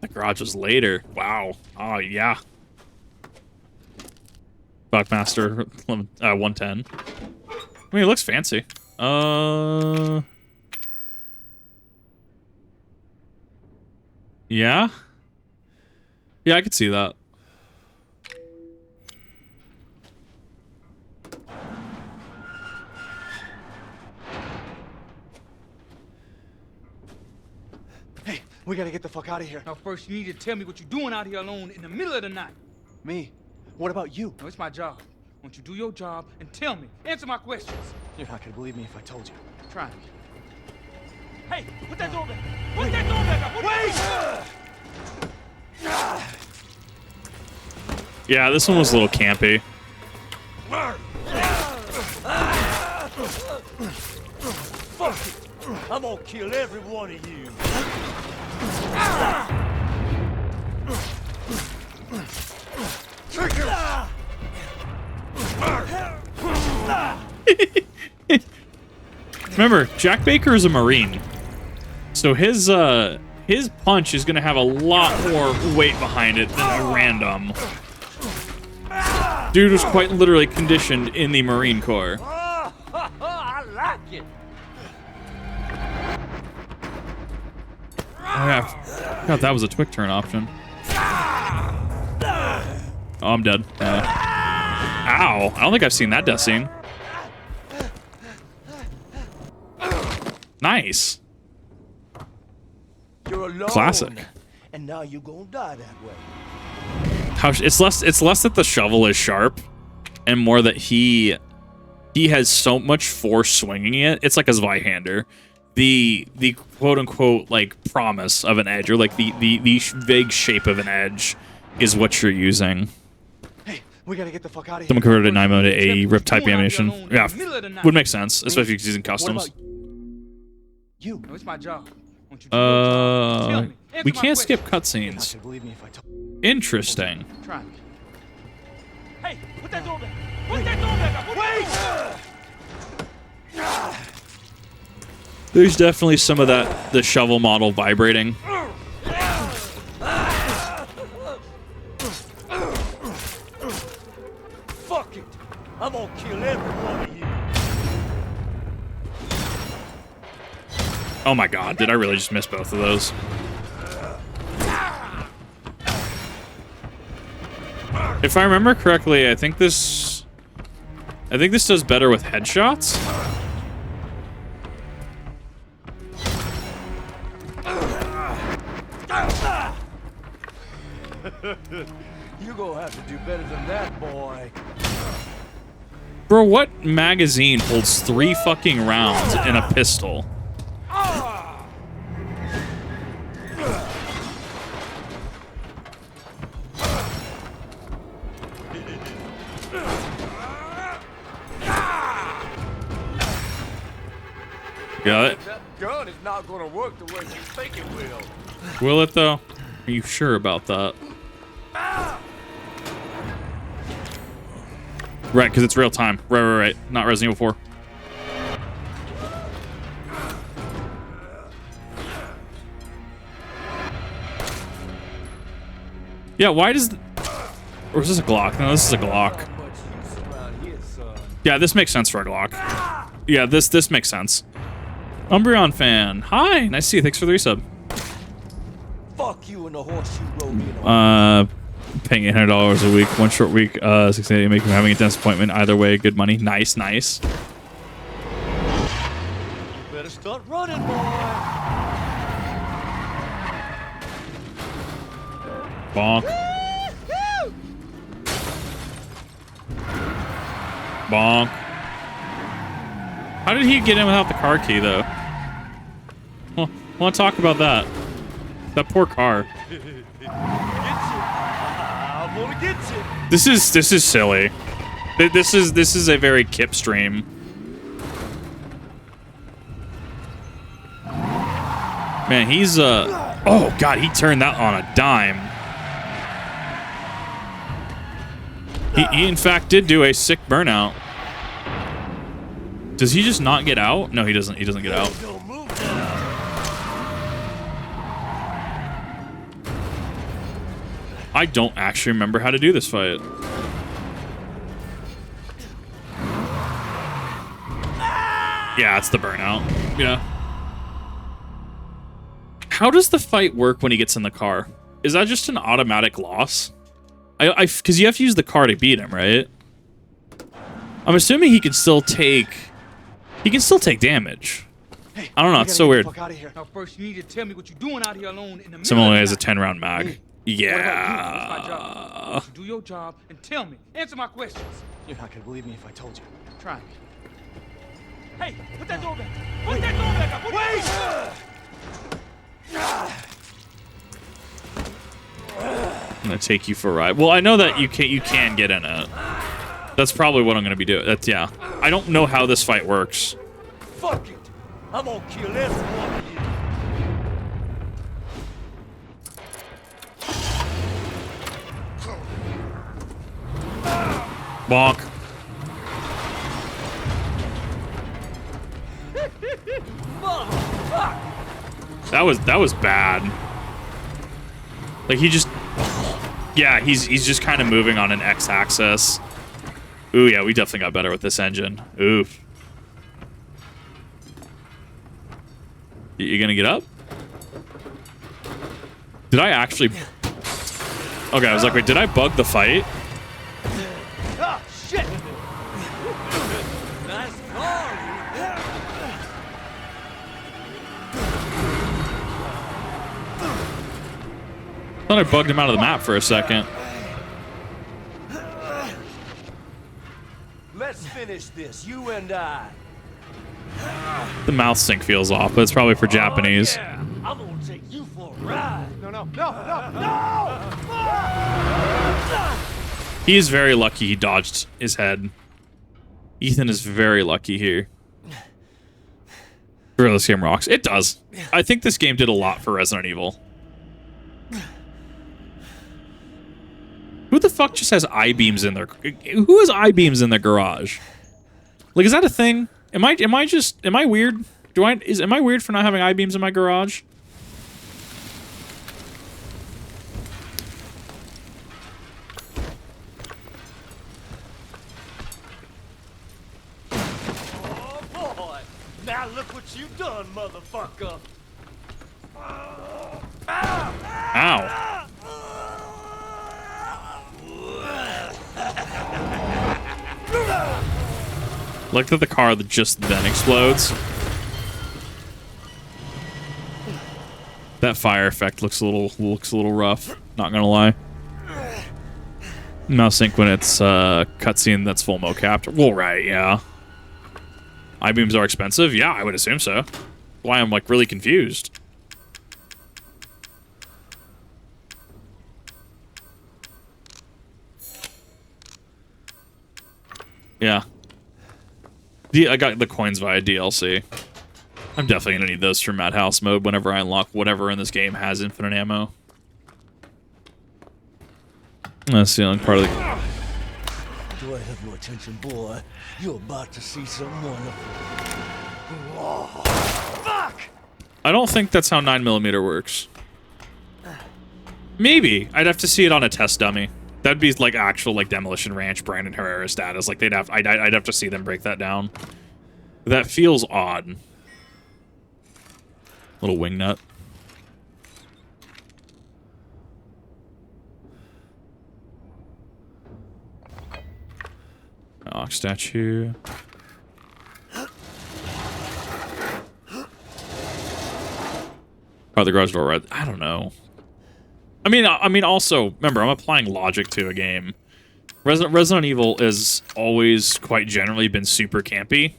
The garage was later. Wow. Oh yeah. Buckmaster 110. I mean, it looks fancy. Yeah. Yeah, I could see that. Hey, we gotta get the fuck out of here. Now first you need to tell me what you're doing out here alone in the middle of the night. Me? What about you? No, it's my job. Won't you do your job and tell me? Answer my questions. You're not gonna believe me if I told you. Try me. Hey, put that door back. Put that door back up. Yeah, this one was a little campy. Fuck it. I'm gonna kill every one of you. Remember, Jack Baker is a Marine, so his punch is gonna have a lot more weight behind it than a random. Dude was quite literally conditioned in the Marine Corps. I like it. Oh yeah, I thought that was a quick turn option. Oh, I'm dead. Ow! I don't think I've seen that death scene. Nice. You're alone. Classic. And now you're gonna die that way. It's less that the shovel is sharp, and more that he has so much force swinging it. It's like a Zweihander. The quote unquote like promise of an edge, or like the vague shape of an edge, is what you're using. Hey, we gotta get the fuck out of here. Someone converted a 9mm to a rip type ammunition. Yeah, would make sense, especially if he's using customs. You. No, it's my job. Won't you do your job? Tell me. Answer We my can't skip questions. cutscenes. Believe me if I told. Interesting. Try me. Hey, put that door back. Put that door back up. Wait! There's definitely some of that, the shovel model vibrating. Fuck it. I'm gonna kill every one of you. Oh my god, did I really just miss both of those? If I remember correctly, I think this does better with headshots. You're gonna have to do better than that, boy. Bro, what magazine holds 3 fucking rounds in a pistol? Yeah. That gun is not gonna work the way you think it will. Will it though? Are you sure about that? Right, because it's real time. Right. Not Resident Evil 4. Yeah, why does... Or is this a Glock? No, this is a Glock. Yeah, this makes sense for a Glock. Yeah, this makes sense. Umbreon fan. Hi, nice to see you. Thanks for the resub. Fuck you and the horse you rode in. Paying $800 a week, one short week, 680, making having a dentist appointment. Either way, good money. Nice. You better start running, boy. Bonk. Bonk. How did he get in without the car key, though? Well, I want to talk about that. That poor car. I'm gonna get you. This is silly. This is a very Kip stream. Man, he's oh god, he turned that on a dime. He in fact did do a sick burnout. Does he just not get out? No, he doesn't. He doesn't get out. I don't actually remember how to do this fight. Yeah, it's the burnout. Yeah. How does the fight work when he gets in the car? Is that just an automatic loss? Because you have to use the car to beat him, right? I'm assuming he can still take... He can still take damage. Hey, I don't know, it's so weird. Now first you need to tell me what you're doing out here alone in the middle Similarly of as a the night. 10-round mag. Hey, Yeah. What about you? It's my job. So do your job and tell me. Answer my questions. You're not gonna believe me if I told you. Try me. Hey, put that door back. Put that door back up. Wait! I'm gonna take you for a ride. Well, I know that you can get in it. That's probably what I'm gonna be doing. That's yeah. I don't know how this fight works. Fuck it. I'm gonna kill every one of you. Bonk. That was bad. Like he just, yeah, he's just kind of moving on an X-axis. Ooh, yeah, we definitely got better with this engine. Oof. You gonna get up? Did I actually? Okay, I was like, wait, did I bug the fight? Ah, shit! Nice car. Thought I bugged him out of the map for a second. Let's finish this, you and I. The mouth sync feels off, but it's probably for Japanese. Oh, yeah. I'm gonna take you for a ride. No! He is very lucky he dodged his head. Ethan is very lucky here. Really, this game rocks. It does. I think this game did a lot for Resident Evil. Who the fuck just has I-beams in their... Who has I-beams in their garage? Like, is that a thing? Am I weird? Am I weird for not having I-beams in my garage? Oh boy! Now look what you've done, motherfucker! Ow. Like that the car that just then explodes. That fire effect looks a little rough, not gonna lie. Mouse sync when it's cutscene that's full mocapped. Well, right, yeah. I-beams are expensive? Yeah, I would assume so. Why I'm like really confused. Yeah. I got the coins via DLC. I'm definitely gonna need those for Madhouse mode whenever I unlock whatever in this game has infinite ammo. That's the only part of the... Do I have your attention, boy? You're about to see some wonderful... Oh, fuck! I don't think that's how 9mm works. Maybe. I'd have to see it on a test dummy. That'd be like actual like Demolition Ranch, Brandon Herrera status. Like I'd have to see them break that down. That feels odd. Little wing nut. Ox statue. Oh, the garage door red. I don't know. I mean, also remember, I'm applying logic to a game. Resident Evil has always quite generally been super campy.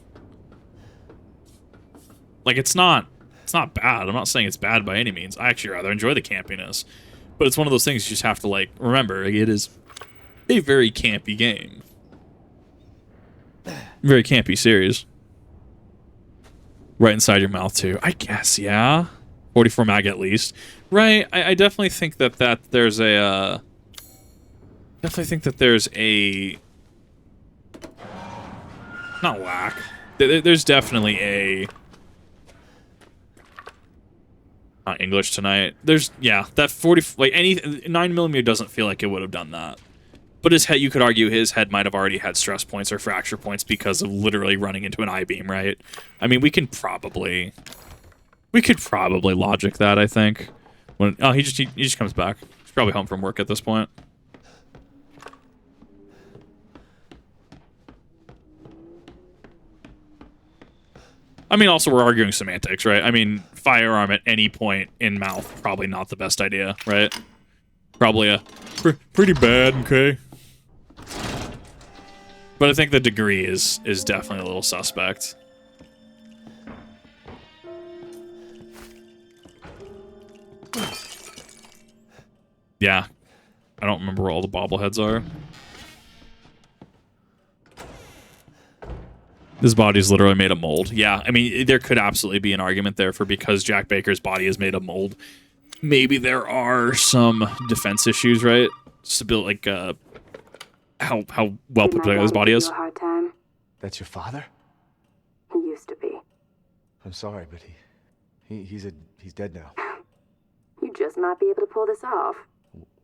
Like it's not bad. I'm not saying it's bad by any means. I actually rather enjoy the campiness, but it's one of those things you just have to like remember. It is a very campy game. Very campy series. Right inside your mouth too. I guess, yeah. 44 mag at least. Right. I definitely think that there's a not lack. There's definitely a not English tonight. There's that 40 like any 9mm doesn't feel like it would have done that. But his head, you could argue his head might have already had stress points or fracture points because of literally running into an I-beam, right? I mean, we could probably logic that, I think. When he just comes back. He's probably home from work at this point. I mean, also we're arguing semantics, right? I mean, firearm at any point in mouth, probably not the best idea, right? Probably a pretty bad, okay? But I think the degree is definitely a little suspect. Yeah. I don't remember where all the bobbleheads are. This body's literally made of mold. Yeah, I mean, there could absolutely be an argument there for because Jack Baker's body is made of mold. Maybe there are some defense issues, right? Stability, like, how well put together his body is. That's your father? He used to be. I'm sorry, but he's dead now. You just might be able to pull this off.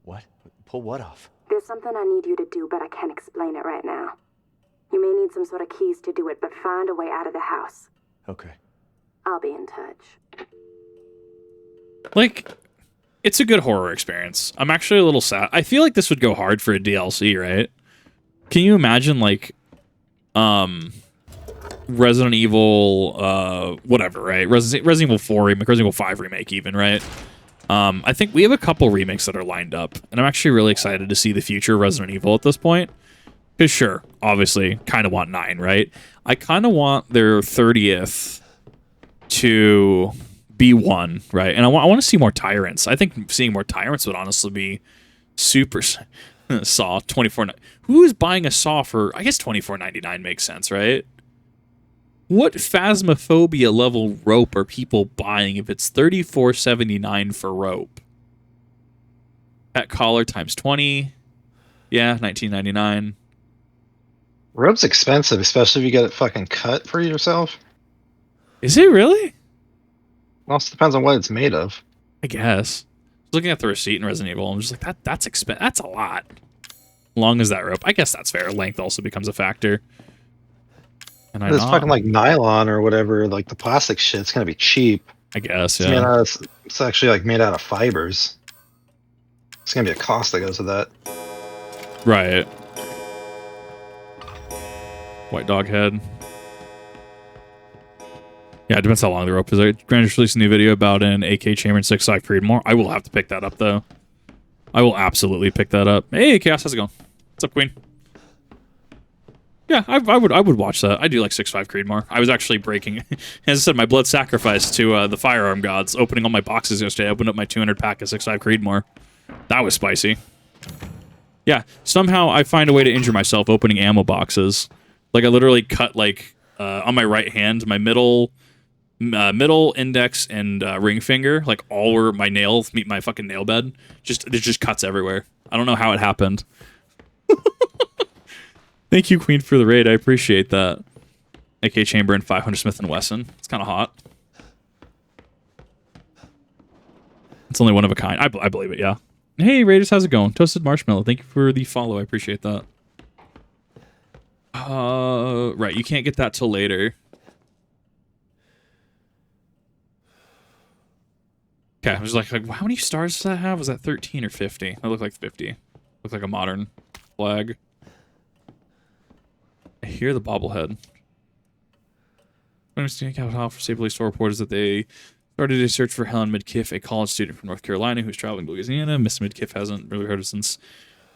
What? Pull what off? There's something I need you to do, but I can't explain it right now. You may need some sort of keys to do it, but find a way out of the house. Okay. I'll be in touch. Like, it's a good horror experience. I'm actually a little sad. I feel like this would go hard for a DLC, right? Can you imagine, like, Resident Evil, whatever, right? Resident Evil 4 remake, Resident Evil 5 remake even, right? I think we have a couple remakes that are lined up, and I'm actually really excited to see the future Resident Evil at this point. Because sure, obviously, kind of want 9, right? I kind of want their 30th to be 1, right? And I want to see more Tyrants. I think seeing more Tyrants would honestly be super... Saw, 24... Who is buying a Saw for... I guess $24.99 makes sense, right? What Phasmophobia level rope are people buying if it's $34.79 for rope? At collar times 20. Yeah, $19.99. Rope's expensive, especially if you get it fucking cut for yourself. Is it really? Also depends on what it's made of. I guess. Looking at the receipt in Resident Evil, I'm just like, that's expensive. That's a lot. Long as that rope. I guess that's fair. Length also becomes a factor. And it's fucking like nylon or whatever, like the plastic shit. It's gonna be cheap. I guess, yeah. It's actually like made out of fibers. It's gonna be a cost that goes with that. Right. White dog head. Yeah, it depends how long the rope is. Grand just released a new video about an AK chamber and 6.5 Creedmoor. I will have to pick that up, though. I will absolutely pick that up. Hey, Chaos, how's it going? What's up, Queen? Yeah, I would watch that. I do like 6.5 Creedmoor. I was actually breaking, as I said, my blood sacrifice to the firearm gods. Opening all my boxes yesterday, I opened up my 200 pack of 6.5 Creedmoor. That was spicy. Yeah, somehow I find a way to injure myself opening ammo boxes. Like, I literally cut, like, on my right hand, my middle Middle, index, and ring finger, like all where my nails meet my fucking nail bed. There's just cuts everywhere. I don't know how it happened. Thank you, Queen, for the raid. I appreciate that. AK Chamber and 500 Smith & Wesson. It's kind of hot. It's only one of a kind. I believe it, yeah. Hey, Raiders, how's it going? Toasted Marshmallow, thank you for the follow. I appreciate that. Right, you can't get that till later. Okay, I was like, how many stars does that have? Was that 13 or 50? That looked like 50. Looked like a modern flag. I hear the bobblehead. My understanding Capitol Hill for State Police report is that they started a search for Helen Midkiff, a college student from North Carolina who's traveling to Louisiana. Miss Midkiff hasn't really heard of since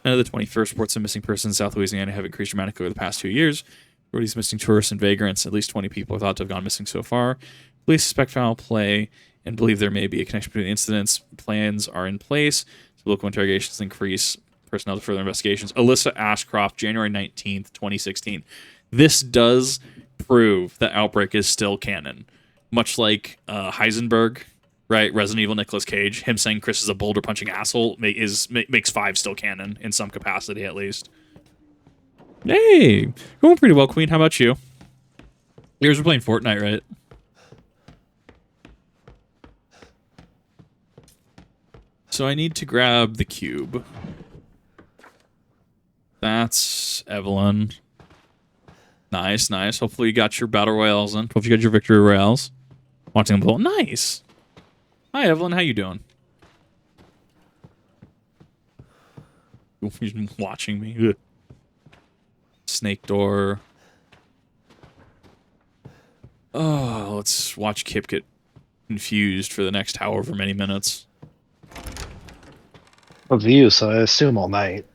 the 21st. Reports of missing persons in South Louisiana have increased dramatically over the past 2 years. These missing tourists and vagrants, at least 20 people are thought to have gone missing so far. Police suspect foul play and believe there may be a connection between the incidents. Plans are in place. So local interrogations increase personnel to further investigations. Alyssa Ashcroft, January 19th, 2016. This does prove that Outbreak is still canon. Much like Heisenberg, right? Resident Evil Nicolas Cage, him saying Chris is a boulder-punching asshole makes 5 still canon, in some capacity at least. Hey! Going pretty well, Queen. How about you? You guys were playing Fortnite, right? So I need to grab the cube. That's Evelyn. Nice, nice. Hopefully you got your battle royales in. Hopefully you got your victory royales. Watching them pull. Nice. Hi, Evelyn. How you doing? You're watching me. Ugh. Snake door. Oh, let's watch Kip get confused for the next however many minutes. Of you, so I assume all night.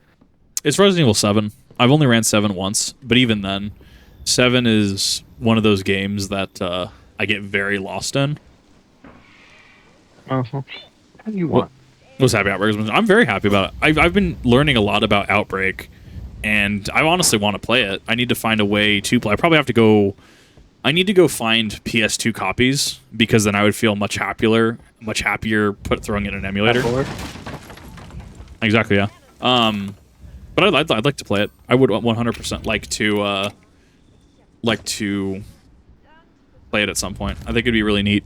It's Resident Evil 7. I've only ran 7 once, but even then, 7 is one of those games that I get very lost in. Uh-huh. What do you want? What's happy Outbreak? I'm very happy about it. I've been learning a lot about Outbreak, and I honestly want to play it. I need to find a way to play. I probably have to go... I need to go find PS2 copies, because then I would feel much happier throwing in an emulator. Exactly, yeah. But I'd like to play it. I would 100% like to play it at some point. I think it'd be really neat.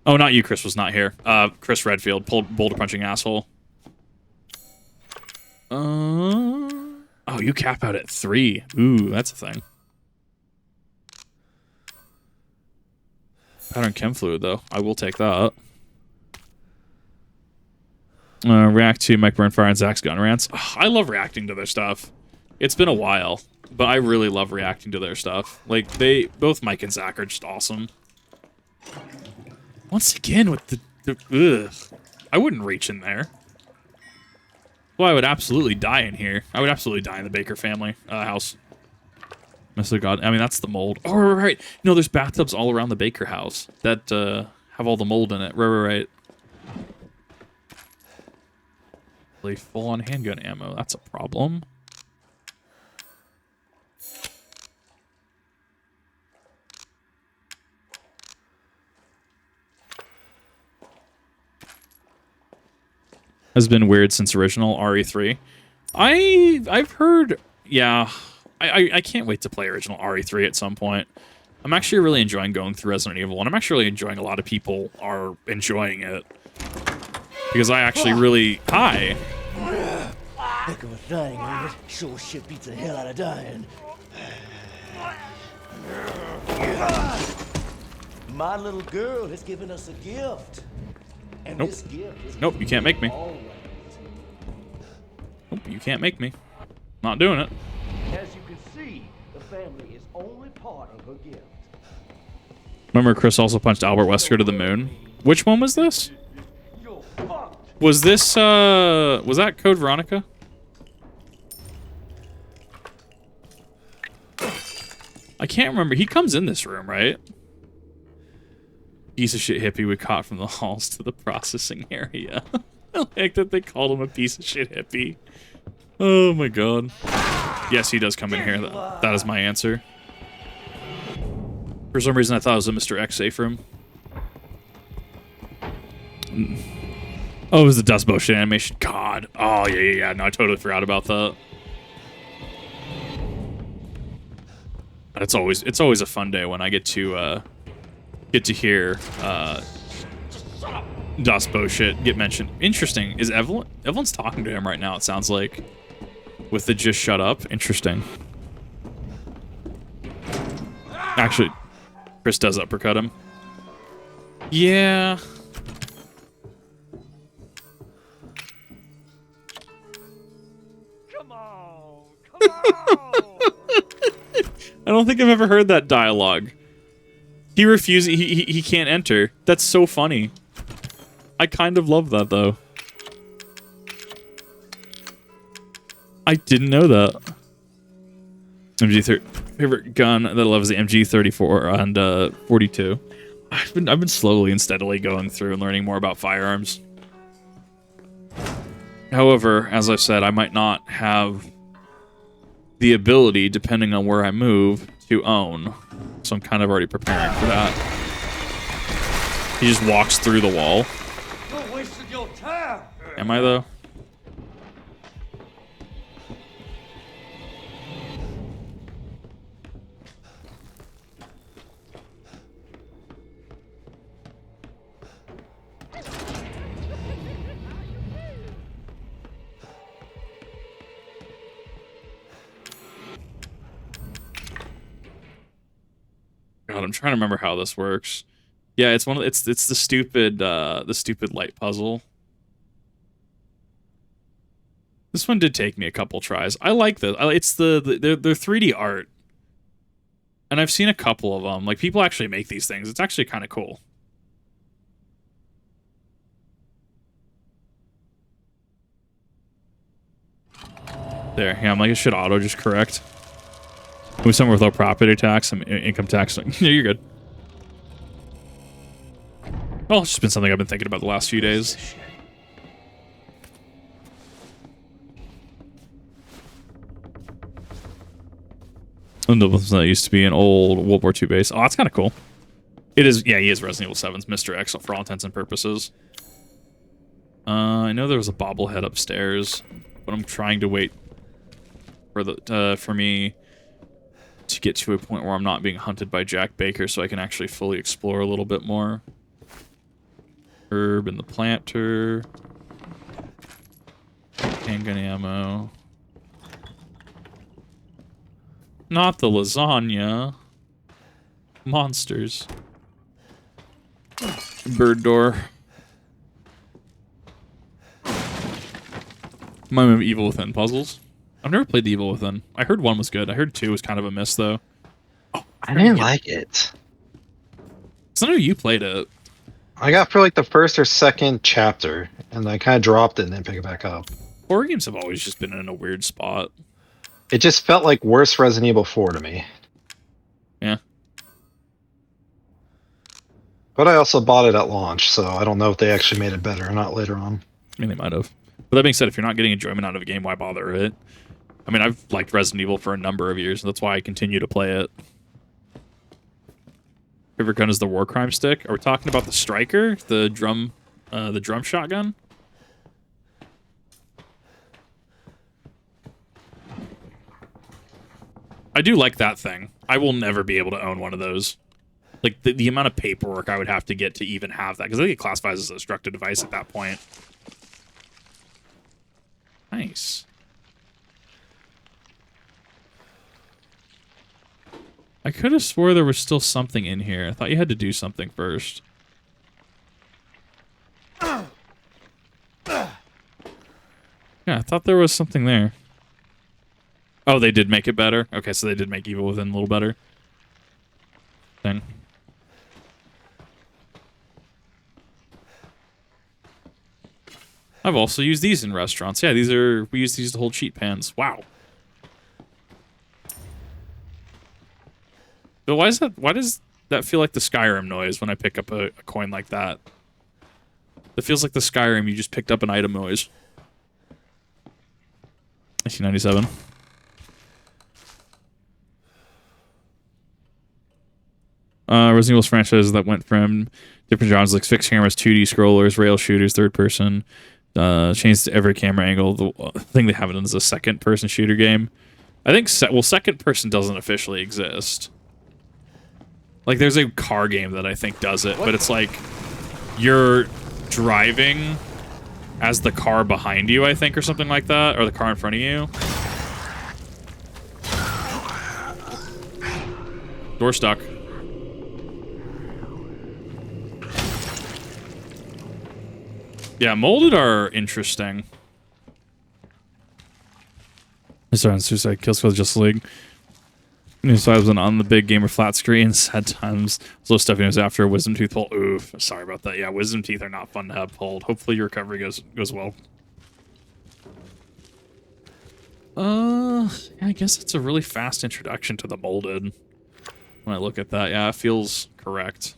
Oh, not you, Chris was not here. Chris Redfield, boulder punching asshole. Oh, you cap out at 3. Ooh, that's a thing. Pattern chem fluid, though. I will take that. React to Mike Burnfire and Zach's gun rants. Oh, I love reacting to their stuff. It's been a while, but I really love reacting to their stuff. Like, both Mike and Zach are just awesome. Once again, with the ugh. I wouldn't reach in there. Well, I would absolutely die in here. I would absolutely die in the Baker family house. Mr. God, I mean, that's the mold. Oh, right. No, there's bathtubs all around the Baker house that have all the mold in it. Right. Really full-on handgun ammo. That's a problem. Has been weird since original RE3. I've heard, yeah. I can't wait to play original RE3 at some point. I'm actually really enjoying going through Resident Evil, and I'm actually really enjoying a lot of people are enjoying it. Because I actually really... Hi! Heck of a thing, ain't it? Sure shit beats the hell out of dying. My little girl has given us a gift. And Nope. this gift is Nope, you can't make me. Nope, you can't make me. Not doing it. As you can see, the family is only part of her gift. Remember Chris also punched Albert Wesker to the moon? Which one was this? Was this, was that Code Veronica? I can't remember. He comes in this room, right? Piece of shit hippie we caught from the halls to the processing area. I like that they called him a piece of shit hippie. Oh my god. Yes, he does come in here. That is my answer. For some reason, I thought it was a Mr. X safe room. Oh, it was the dust motion animation. God. Oh, yeah. No, I totally forgot about that. It's always a fun day when I get to hear Dustbo shit get mentioned. Interesting. Is Evelyn's talking to him right now, it sounds like. With the just shut up. Interesting. Actually, Chris does uppercut him. Yeah. Come on. Come on. I don't think I've ever heard that dialogue. He refuses. He can't enter. That's so funny. I kind of love that though. I didn't know that. MG30 favorite gun that I love is the MG34 and 42. I've been slowly and steadily going through and learning more about firearms. However, as I've said, I might not have the ability, depending on where I move, to own. So I'm kind of already preparing for that. He just walks through the wall. You're wasting your time. Am I, though? God, I'm trying to remember how this works. Yeah, it's it's the stupid light puzzle. This one did take me a couple tries. I like this. It's they're 3D art, and I've seen a couple of them. Like people actually make these things. It's actually kind of cool. There, yeah, I'm like it should auto just correct. With somewhere without property tax and income tax. Yeah, you're good. Well, it's just been something I've been thinking about the last few days. And that used to be an old World War II base. Oh, that's kind of cool. It is, yeah, he is Resident Evil 7's Mr. X for all intents and purposes. I know there was a bobblehead upstairs, but I'm trying to wait for me to get to a point where I'm not being hunted by Jack Baker so I can actually fully explore a little bit more. Herb and the planter. Handgun ammo. Not the lasagna. Monsters. Bird door. Remind me of Evil Within puzzles. I've never played the Evil Within. I heard 1 was good. I heard 2 was kind of a miss, though. Oh, I didn't like it. So I know you played it. I got through like the first or second chapter, and I kind of dropped it and then pick it back up. Horror games have always just been in a weird spot. It just felt like worse Resident Evil 4 to me. Yeah. But I also bought it at launch, so I don't know if they actually made it better or not later on. I mean, they might have. But that being said, if you're not getting enjoyment out of a game, why bother it? I mean, I've liked Resident Evil for a number of years, and that's why I continue to play it. Favorite gun is the War Crime Stick. Are we talking about the Striker? The drum shotgun? I do like that thing. I will never be able to own one of those. Like, the amount of paperwork I would have to get to even have that, because I think it classifies as a destructive device at that point. Nice. I could have swore there was still something in here. I thought you had to do something first. Yeah, I thought there was something there. Oh, they did make it better? Okay, so they did make Evil Within a little better. Thing. I've also used these in restaurants. Yeah, we use these to hold sheet pans. Wow. So why does that feel like the Skyrim noise when I pick up a coin like that? It feels like the Skyrim you just picked up an item noise. 1997. Resident Evil's franchises that went from different genres like fixed cameras, 2D scrollers, rail shooters, third person, changed to every camera angle. The thing they haven't done is a second person shooter game. I think second person doesn't officially exist. Like there's a car game that I think does it, but it's like you're driving as the car behind you, I think, or something like that, or the car in front of you. Door stuck. Yeah, molded are interesting. Sorry, on Suicide Kill Squad Justice League. New size on the big gamer flat screen. Sad times. Slow stuff was after a wisdom tooth pull. Oof, sorry about that. Yeah, wisdom teeth are not fun to have pulled. Hopefully your recovery goes well. Yeah, I guess it's a really fast introduction to the molded. When I look at that, yeah, it feels correct.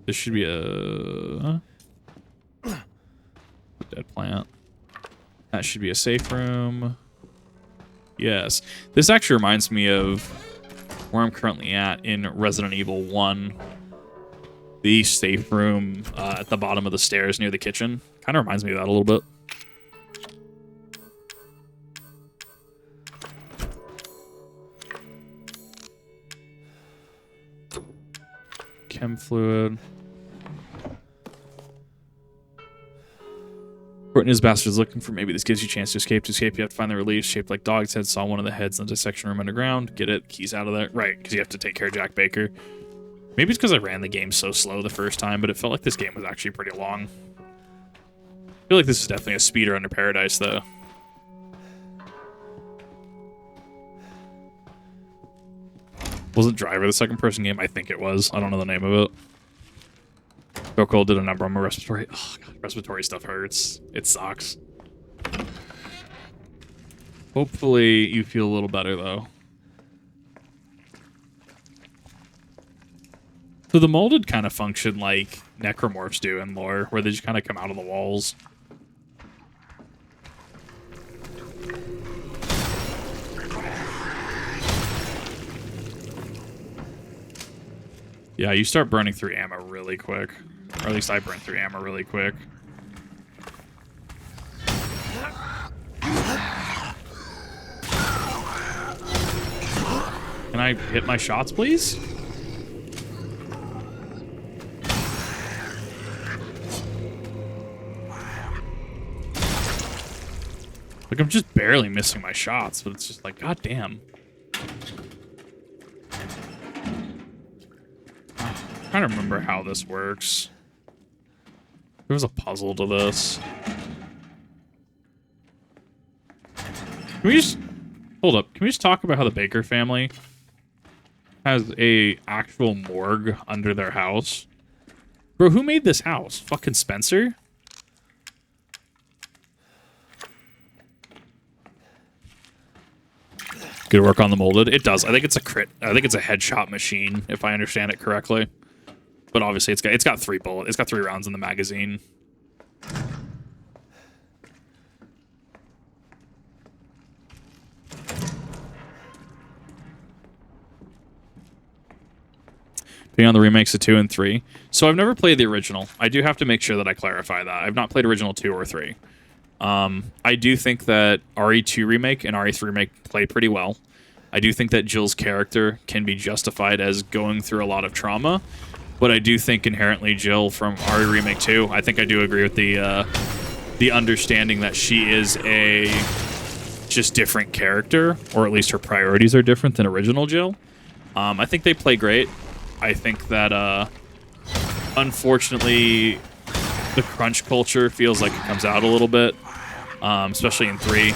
This should be a dead plant. That should be a safe room. Yes. This actually reminds me of where I'm currently at in Resident Evil 1. The safe room at the bottom of the stairs near the kitchen. Kind of reminds me of that a little bit. Chem fluid. Courtney's bastards looking for maybe this gives you a chance to escape. To escape, you have to find the relief shaped like dog's head. Saw one of the heads in the dissection room underground. Get it. Keys out of there. Right, because you have to take care of Jack Baker. Maybe it's because I ran the game so slow the first time, but it felt like this game was actually pretty long. I feel like this is definitely a speeder under Paradise, though. Wasn't Driver the second person game? I think it was. I don't know the name of it. Coco did a number on my respiratory. Oh, God, respiratory stuff hurts. It sucks. Hopefully you feel a little better, though. So the molded kind of function like necromorphs do in lore, where they just kind of come out of the walls. Yeah, you start burning through ammo really quick. Or at least I burn through ammo really quick. Can I hit my shots, please? Like, I'm just barely missing my shots, but it's just like, god damn. I'm trying to remember how this works. There was a puzzle to this. Can we just... Hold up. Can we just talk about how the Baker family has a actual morgue under their house? Bro, who made this house? Fucking Spencer? Good work on the molded. It does. I think it's a crit. I think it's a headshot machine, if I understand it correctly. But obviously, it's got 3 bullets. It's got 3 rounds in the magazine. Being on the remakes of 2 and 3. So I've never played the original. I do have to make sure that I clarify that. I've not played original 2 or 3. I do think that RE2 remake and RE3 remake play pretty well. I do think that Jill's character can be justified as going through a lot of trauma, but I do think inherently Jill from RE remake 2, I think I do agree with the understanding that she is a just different character, or at least her priorities are different than original Jill. I think they play great. I think that unfortunately the crunch culture feels like it comes out a little bit. Especially in 3,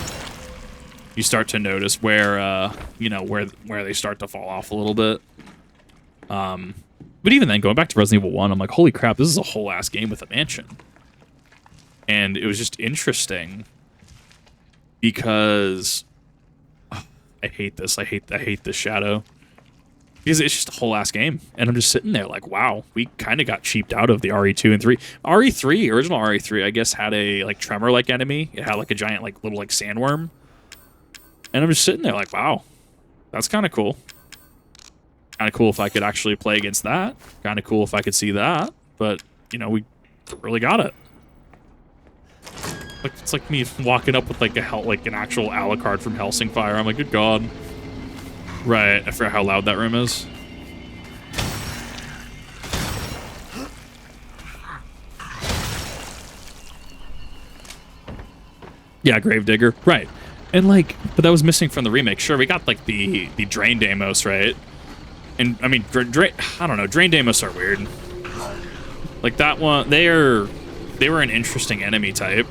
you start to notice where, you know, where they start to fall off a little bit. But even then, going back to Resident Evil 1, I'm like, holy crap, this is a whole ass game with a mansion. And it was just interesting because I hate this. I hate this shadow. Because it's just a whole ass game. And I'm just sitting there like, wow, we kind of got cheaped out of the RE2 and 3. RE3, original RE3, I guess, had a like tremor-like enemy. It had like a giant like little like sandworm. And I'm just sitting there like, wow, that's kind of cool. Kind of cool if I could actually play against that. Kind of cool if I could see that. But, you know, we really got it. Like, it's like me walking up with like an actual Alucard from Helsingfire. I'm like, good God. Right, I forgot how loud that room is. Yeah, Gravedigger. Right. And like, but that was missing from the remake. Sure, we got like the Drain Deimos, right? And I mean, I don't know, Drain Deimos are weird. Like that one, they were an interesting enemy type.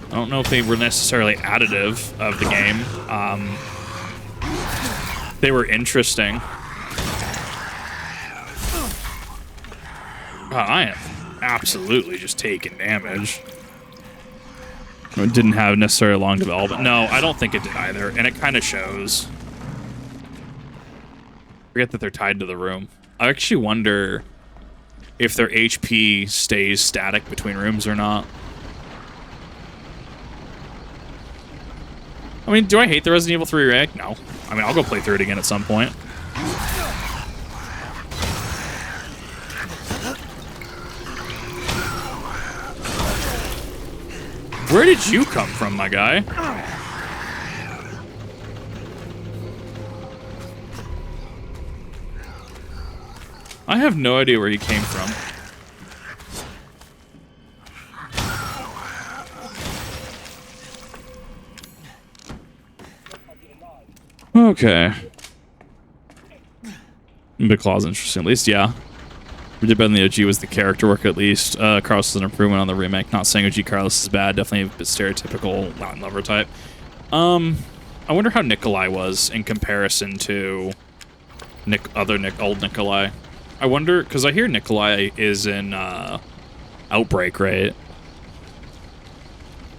I don't know if they were necessarily additive of the game. They were interesting. I am absolutely just taking damage. It didn't have necessarily long development. No, I don't think it did either, and it kind of shows. Forget that they're tied to the room. I actually wonder if their HP stays static between rooms or not. I mean, do I hate the Resident Evil 3 remake? No. I mean, I'll go play through it again at some point. Where did you come from, my guy? I have no idea where he came from. Okay. Big Claw's interesting, at least, yeah. We did better than the OG was the character work, at least. Carlos is an improvement on the remake. Not saying OG Carlos is bad. Definitely a stereotypical Latin lover type. I wonder how Nikolai was in comparison to old Nikolai. I wonder, because I hear Nikolai is in Outbreak, right?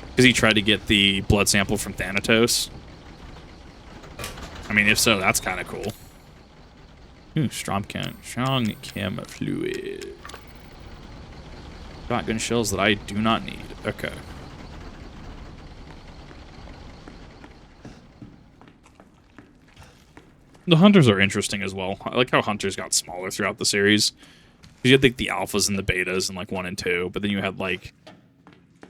Because he tried to get the blood sample from Thanatos. I mean, if so, that's kind of cool. Ooh, strong cam fluid. Shotgun shells that I do not need. Okay. The hunters are interesting as well. I like how hunters got smaller throughout the series. You had like the alphas and the betas in like 1 and 2, but then you had like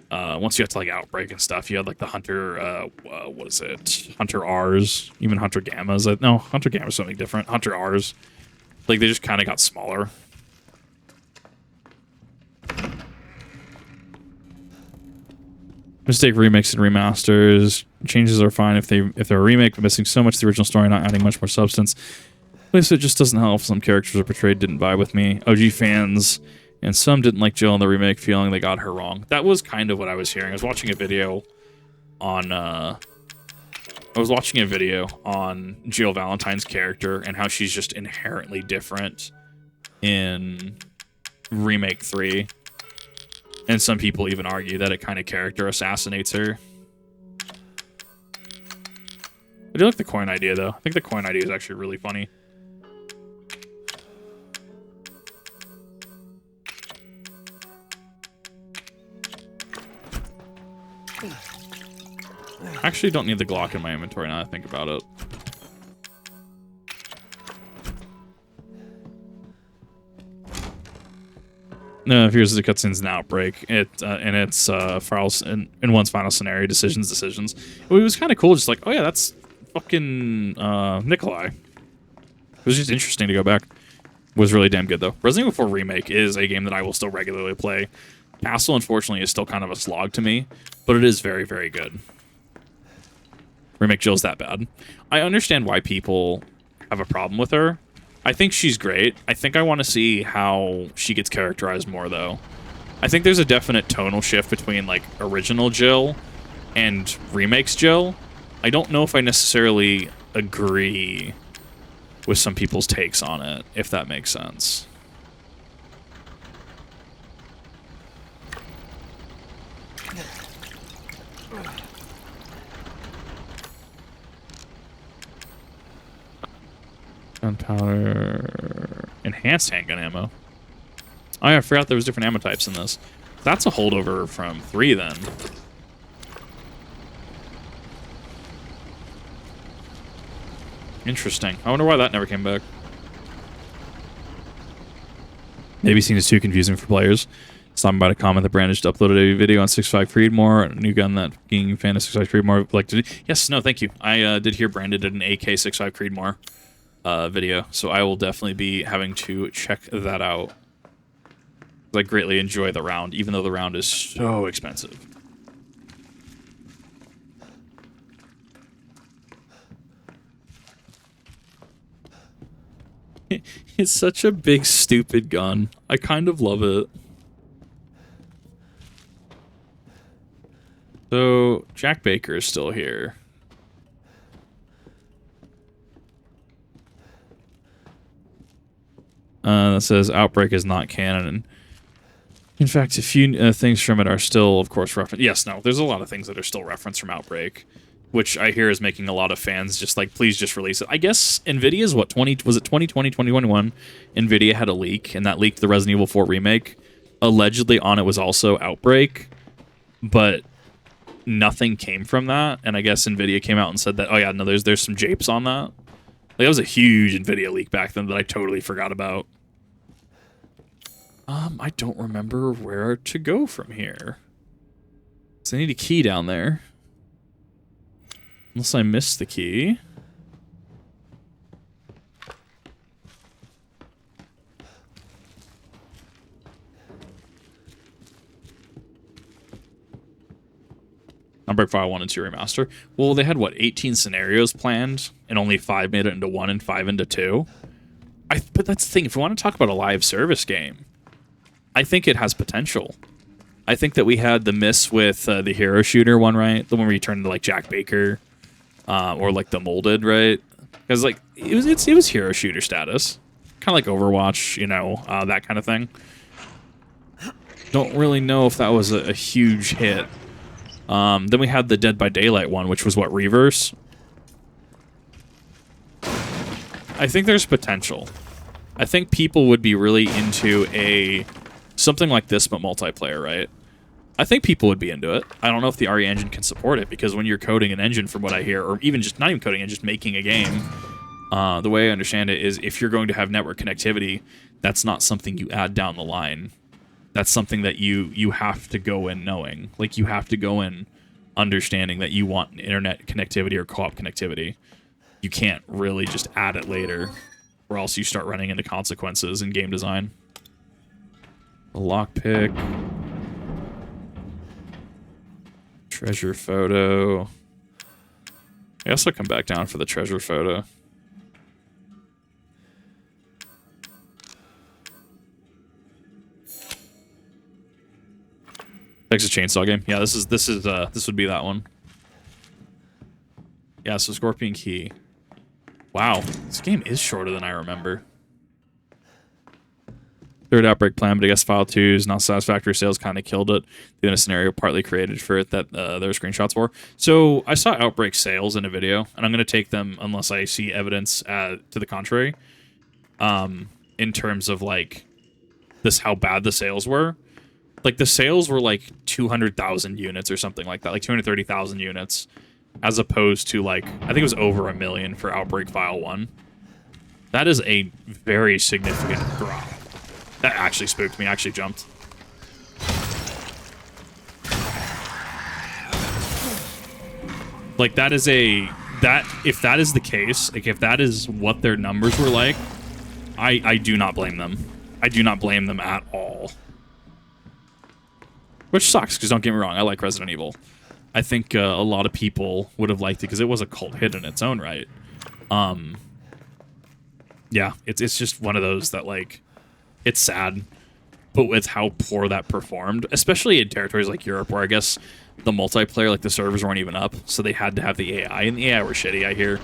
once you got to like Outbreak and stuff, you had like the hunter what is it? Hunter R's, even Hunter Gammas. No, Hunter Gamma's something different. Hunter R's. Like they just kind of got smaller. Mistake remakes and remasters. Changes are fine if they're a remake, but missing so much of the original story, not adding much more substance. At least it just doesn't help. Some characters are portrayed didn't vibe with me. OG fans and some didn't like Jill in the remake, feeling they got her wrong. That was kind of what I was hearing. I was watching a video on Jill Valentine's character and how she's just inherently different in Remake 3. And some people even argue that it kind of character assassinates her. I do like the coin idea, though. I think the coin idea is actually really funny. I actually don't need the Glock in my inventory now that I think about it. No, here's the cutscenes in Outbreak. It's files in one's final scenario, decisions. It was kind of cool, just like, oh yeah, that's fucking Nikolai. It was just interesting to go back. It was really damn good though. Resident Evil 4 Remake is a game that I will still regularly play. Castle, unfortunately, is still kind of a slog to me, but it is very, very good. Remake Jill's that bad. I understand why people have a problem with her. I think she's great. I think I want to see how she gets characterized more, though. I think there's a definite tonal shift between, like, original Jill and Remakes Jill. I don't know if I necessarily agree with some people's takes on it, if that makes sense. Gunpowder... Enhanced handgun ammo. Oh yeah, I forgot there was different ammo types in this. That's a holdover from 3 then. Interesting. I wonder why that never came back. Maybe seen as too confusing for players. Someone about a comment that Brandon just uploaded a video on 6.5 Creedmoor, a new gun that being fan of 6.5 Creedmoor like to do. Yes, no, thank you. I did hear Brandon did an AK 6.5 Creedmoor video, so I will definitely be having to check that out. I greatly enjoy the round, even though the round is so expensive. It's such a big, stupid gun. I kind of love it. So, Jack Baker is still here. That says Outbreak is not canon. In fact, a few things from it are still, of course, referenced. Yes, no, there's a lot of things that are still referenced from Outbreak, which I hear is making a lot of fans just like, please just release it. I guess NVIDIA's what, 2020, 2021? NVIDIA had a leak, and that leaked the Resident Evil 4 remake. Allegedly on it was also Outbreak, but nothing came from that, and I guess NVIDIA came out and said that, oh yeah, no, there's some japes on that. Like, that was a huge NVIDIA leak back then that I totally forgot about. I don't remember where to go from here. So I need a key down there. Unless I missed the key. Outbreak File 1 and 2 Remaster. Well, they had, what, 18 scenarios planned, and only 5 made it into 1 and 5 into 2? But that's the thing, if we want to talk about a live service game, I think it has potential. I think that we had the miss with the hero shooter one, right? The one where you turn into, like, Jack Baker, or, like, the Molded, right? Because, like, it was hero shooter status. Kind of like Overwatch, you know, that kind of thing. Don't really know if that was a huge hit. Then we had the Dead by Daylight one, which was what, Reverse? I think there's potential. I think people would be really into something like this, but multiplayer, right? I think people would be into it. I don't know if the RE engine can support it, because when you're coding an engine, from what I hear, or even just not even coding it, just making a game, the way I understand it is if you're going to have network connectivity, that's not something you add down the line. That's something that you have to go in knowing. Like, you have to go in understanding that you want internet connectivity or co-op connectivity. You can't really just add it later, or else you start running into consequences in game design. A lockpick. Treasure photo. I guess I'll come back down for the treasure photo. Texas Chainsaw game. Yeah, this would be that one. Yeah, so Scorpion Key. Wow, this game is shorter than I remember. Third Outbreak plan, but I guess File 2's not satisfactory sales kind of killed it. The other scenario partly created for it that there were screenshots for. So I saw Outbreak sales in a video, and I'm going to take them unless I see evidence to the contrary. In terms of like how bad the sales were. Like, the sales were like 200,000 units or something like that, like 230,000 units, as opposed to, like, I think it was over 1 million for Outbreak File 1. That is a very significant drop. That actually spooked me. I actually jumped. Like, if that is the case, like, if that is what their numbers were like, I do not blame them. I do not blame them at all. Which sucks, because don't get me wrong, I like Resident Evil. I think a lot of people would have liked it, because it was a cult hit in its own right. Yeah, it's just one of those that, like, it's sad, but with how poor that performed, especially in territories like Europe, where I guess the multiplayer, like, the servers weren't even up, so they had to have the AI, and the AI were shitty, I hear.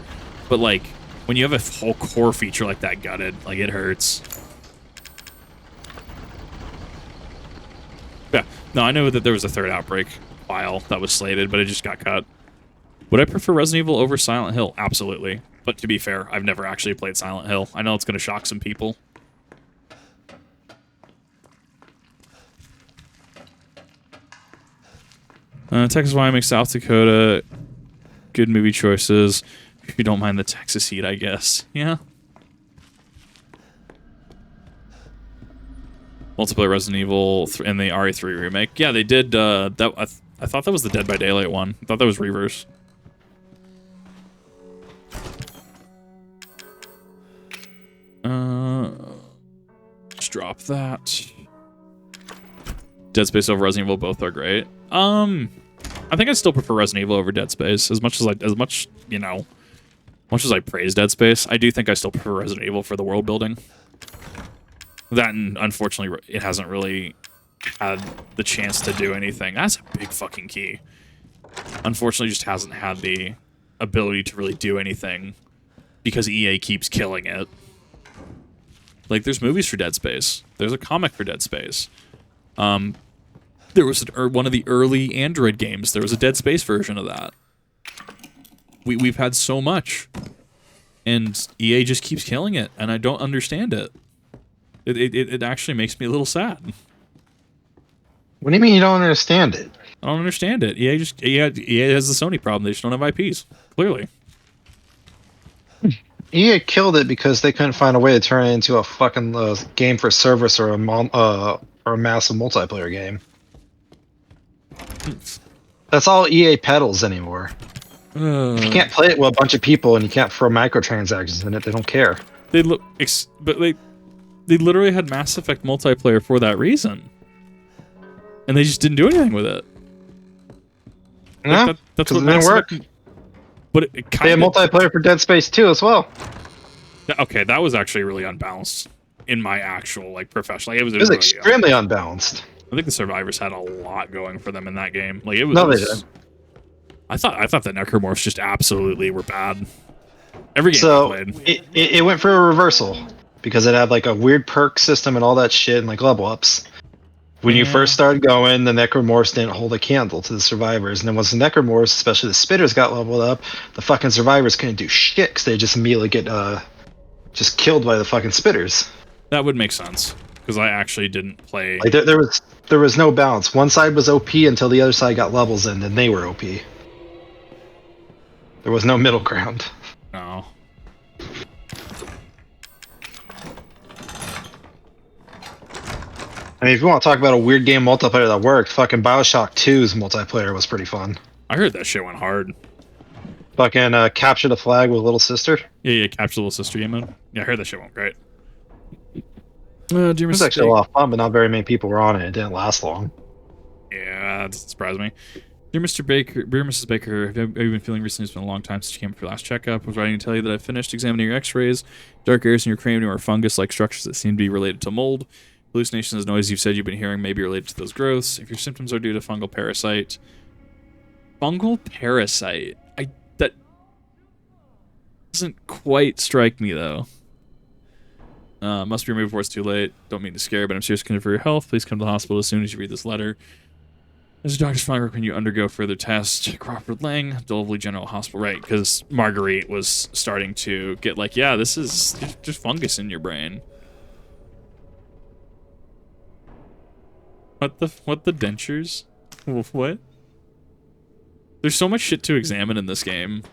But, like, when you have a whole core feature like that gutted, like, it hurts. Yeah. No, I know that there was a third Outbreak file that was slated, but it just got cut. Would I prefer Resident Evil over Silent Hill? Absolutely. But to be fair, I've never actually played Silent Hill. I know it's going to shock some people. Texas, Wyoming, South Dakota. Good movie choices. If you don't mind the Texas heat, I guess. Yeah. Multiplayer Resident Evil and the RE3 remake. Yeah, they did. I thought that was the Dead by Daylight one. I thought that was Reverse. Just drop that. Dead Space over Resident Evil, both are great. I think I still prefer Resident Evil over Dead Space. As much as I praise Dead Space, I do think I still prefer Resident Evil for the world building. That, and unfortunately, it hasn't really had the chance to do anything. That's a big fucking key. Unfortunately, just hasn't had the ability to really do anything because EA keeps killing it. Like, there's movies for Dead Space. There's a comic for Dead Space. There was one of the early Android games. There was a Dead Space version of that. We've had so much, and EA just keeps killing it, and I don't understand it. It actually makes me a little sad. What do you mean you don't understand it? I don't understand it. EA has the Sony problem. They just don't have IPs. Clearly. EA killed it because they couldn't find a way to turn it into a fucking game for service or a massive multiplayer game. That's all EA peddles anymore. If you can't play it with a bunch of people and you can't throw microtransactions in it, they don't care. But they literally had Mass Effect multiplayer for that reason, and they just didn't do anything with it. No, that's what it didn't work. But they had multiplayer for Dead Space 2 as well. Okay, that was actually really unbalanced in my actual professional. It was really extremely unbalanced. unbalanced. I think the Survivors had a lot going for them in that game. It was. No, they didn't. I thought the Necromorphs just absolutely were bad. Every game I played. It went for a reversal because it had a weird perk system and all that shit and level ups. When you first started going, the Necromorphs didn't hold a candle to the Survivors, and then once the Necromorphs, especially the Spitters, got leveled up, the fucking Survivors couldn't do shit because they just immediately get just killed by the fucking Spitters. That would make sense because I actually didn't play. There was no balance. One side was OP until the other side got levels in, and they were OP. There was no middle ground. No. I mean, if you want to talk about a weird game multiplayer that worked, fucking BioShock 2's multiplayer was pretty fun. I heard that shit went hard. Fucking capture the flag with Little Sister. Yeah, capture the Little Sister game mode. Yeah, I heard that shit went great. It was actually a lot of fun, but not very many people were on it. It didn't last long. Yeah, that doesn't surprise me. Dear Mr. Baker, dear Mrs. Baker, have you been feeling recently? It's been a long time since you came for your last checkup. I was writing to tell you that I finished examining your x-rays. Dark areas in your cranium are fungus-like structures that seem to be related to mold. Hallucinations and noise you've said you've been hearing may be related to those growths. If your symptoms are due to fungal parasite... Fungal parasite? That doesn't quite strike me, though. Must be removed before it's too late. Don't mean to scare, but I'm seriously concerned for your health. Please come to the hospital as soon as you read this letter. As a doctor's final when you undergo further tests. Crawford Lang, Dolvely General Hospital. Right, because Marguerite was starting to get yeah, this is just fungus in your brain. What the dentures? What? There's so much shit to examine in this game.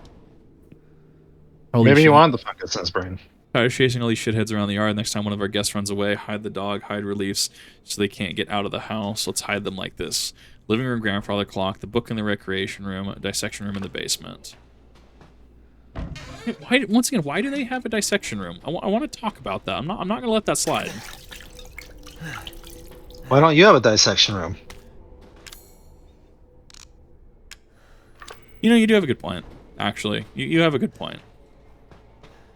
Maybe you wanted the fungus in his brain. Tired of chasing all these shitheads around the yard. Next time one of our guests runs away, hide the dog, hide reliefs, so they can't get out of the house. Let's hide them like this. Living room, grandfather clock, the book in the recreation room, a dissection room in the basement. Once again, why do they have a dissection room? I want to talk about that. I'm not going to let that slide. Why don't you have a dissection room? You do have a good point, actually. You have a good point.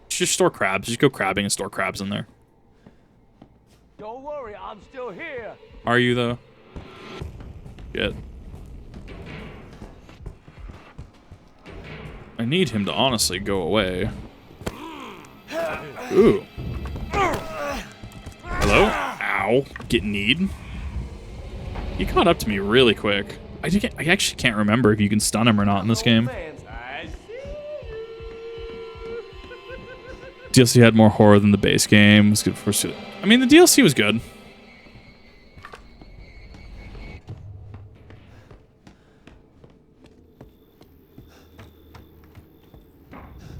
Just store crabs. Just go crabbing and store crabs in there. Don't worry, I'm still here. Are you, though? Shit. I need him to honestly go away. Ooh. Hello? Ow. Get kneed. He caught up to me really quick. I actually can't remember if you can stun him or not in this game. DLC had more horror than the base game. It was good for. I mean, the DLC was good.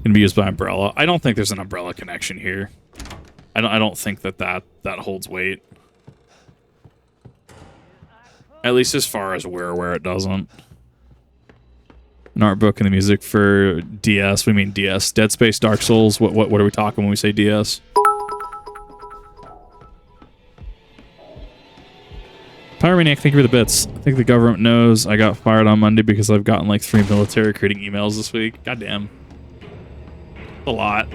Can be used by Umbrella. I don't think there's an Umbrella connection here. I don't think that holds weight. At least as far as we're aware, it doesn't. An art book and the music for DS. We mean DS. Dead Space, Dark Souls. What are we talking when we say DS? Pyromaniac, thank you for the bits. I think the government knows I got fired on Monday because I've gotten like 3 military recruiting emails this week. Goddamn. A lot.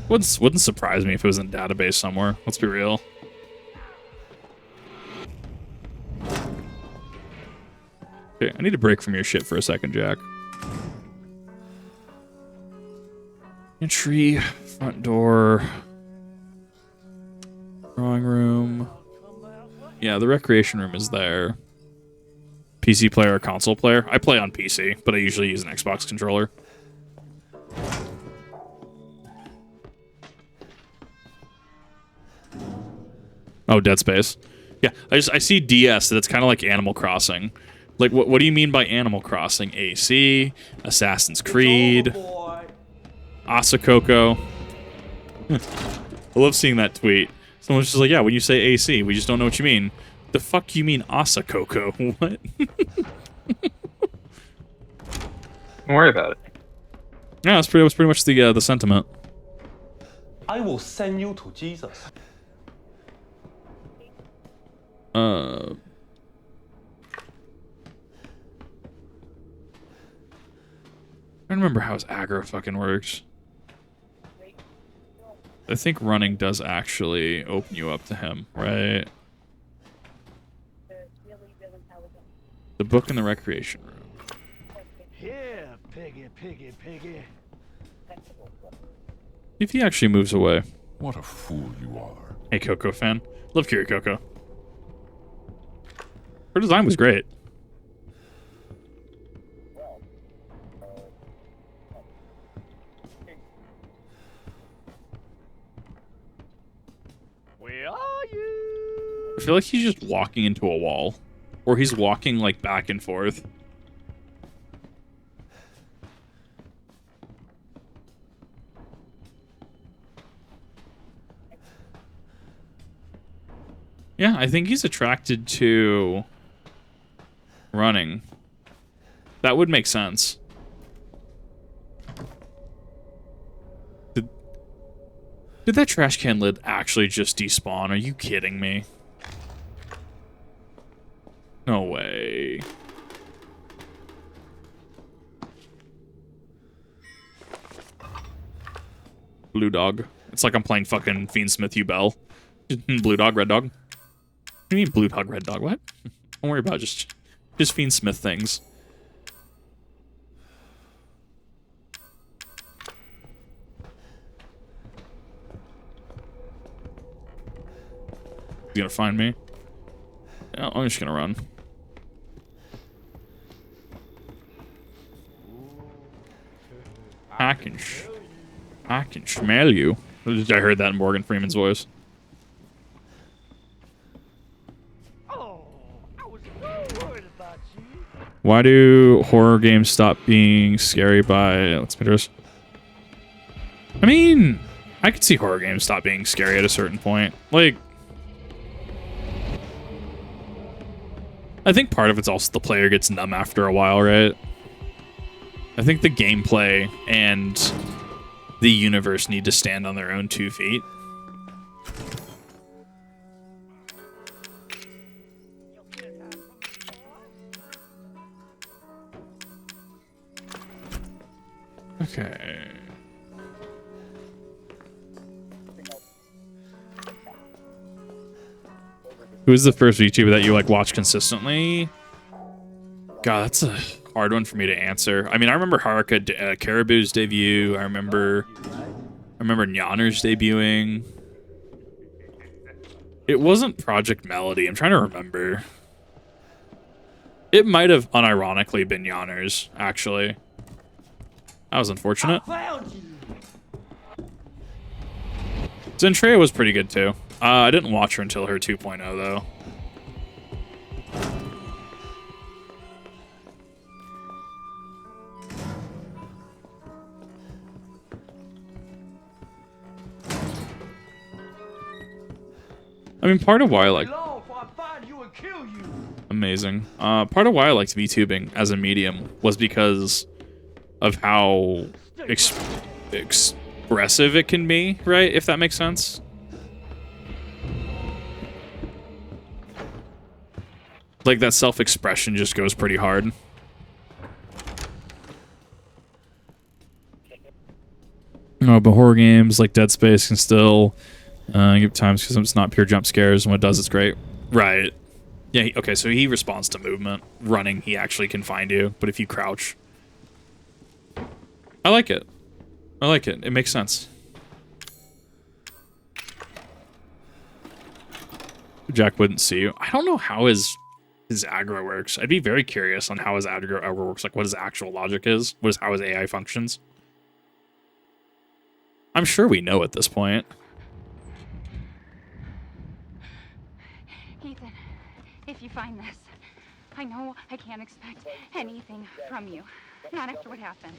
Wouldn't surprise me if it was in a database somewhere. Let's be real. Okay, I need a break from your shit for a second, Jack. Entry, front door, drawing room. Yeah, the recreation room is there. PC player or console player? I play on PC, but I usually use an Xbox controller. Oh, Dead Space. Yeah, I see DS. That's kind of like Animal Crossing. Like, what do you mean by Animal Crossing? AC, Assassin's Creed, Asakoko. I love seeing that tweet. Someone's just like, yeah, when you say AC, we just don't know what you mean. The fuck you mean Asakoko? What? Don't worry about it. Yeah, that was pretty much the sentiment. I will send you to Jesus. I don't remember how his aggro fucking works. I think running does actually open you up to him, right? The book in the recreation room. Here, piggy, piggy, piggy. If he actually moves away. What a fool you are. Hey, Coco fan. Love Kiri Coco. Her design was great. Where are you? I feel like he's just walking into a wall. Or he's walking, like, back and forth. Yeah, I think he's attracted to running. That would make sense. Did that trash can lid actually just despawn? Are you kidding me? No way. Blue dog. It's like I'm playing fucking Fiendsmith U Bell. Blue dog, red dog. What do you mean blue dog, red dog? What? Don't worry about it. Just Fiendsmith things. You gonna find me? Yeah, I'm just gonna run. I can smell you. I heard that in Morgan Freeman's voice. Why do horror games stop being scary by... Let's be honest. I mean, I could see horror games stop being scary at a certain point. Like, I think part of it's also the player gets numb after a while, right? I think the gameplay and the universe need to stand on their own 2 feet. Okay. Who's the first YouTuber that you like watch consistently? God, that's a hard one for me to answer. I mean, I remember Haruka Caribou's debut. I remember Nyaner's debuting. It wasn't Project Melody. I'm trying to remember. It might have unironically been Nyaner's, actually. That was unfortunate. Zentrea was pretty good too. I didn't watch her until her 2.0 though. I mean, part of why I like... Amazing. Part of why I liked VTubing as a medium was because of how expressive it can be, right? If that makes sense. Like, that self-expression just goes pretty hard. No, but horror games like Dead Space can still give times because it's not pure jump scares, and when it does, it's great. Right. Yeah, okay, so he responds to movement. Running, he actually can find you, but if you crouch... I like it. I like it. It makes sense. Jack wouldn't see you. I don't know how his aggro works. I'd be very curious on how his aggro ever works, like what his actual logic is, how his AI functions. I'm sure we know at this point. Ethan, if you find this, I know I can't expect anything from you. Not after what happened.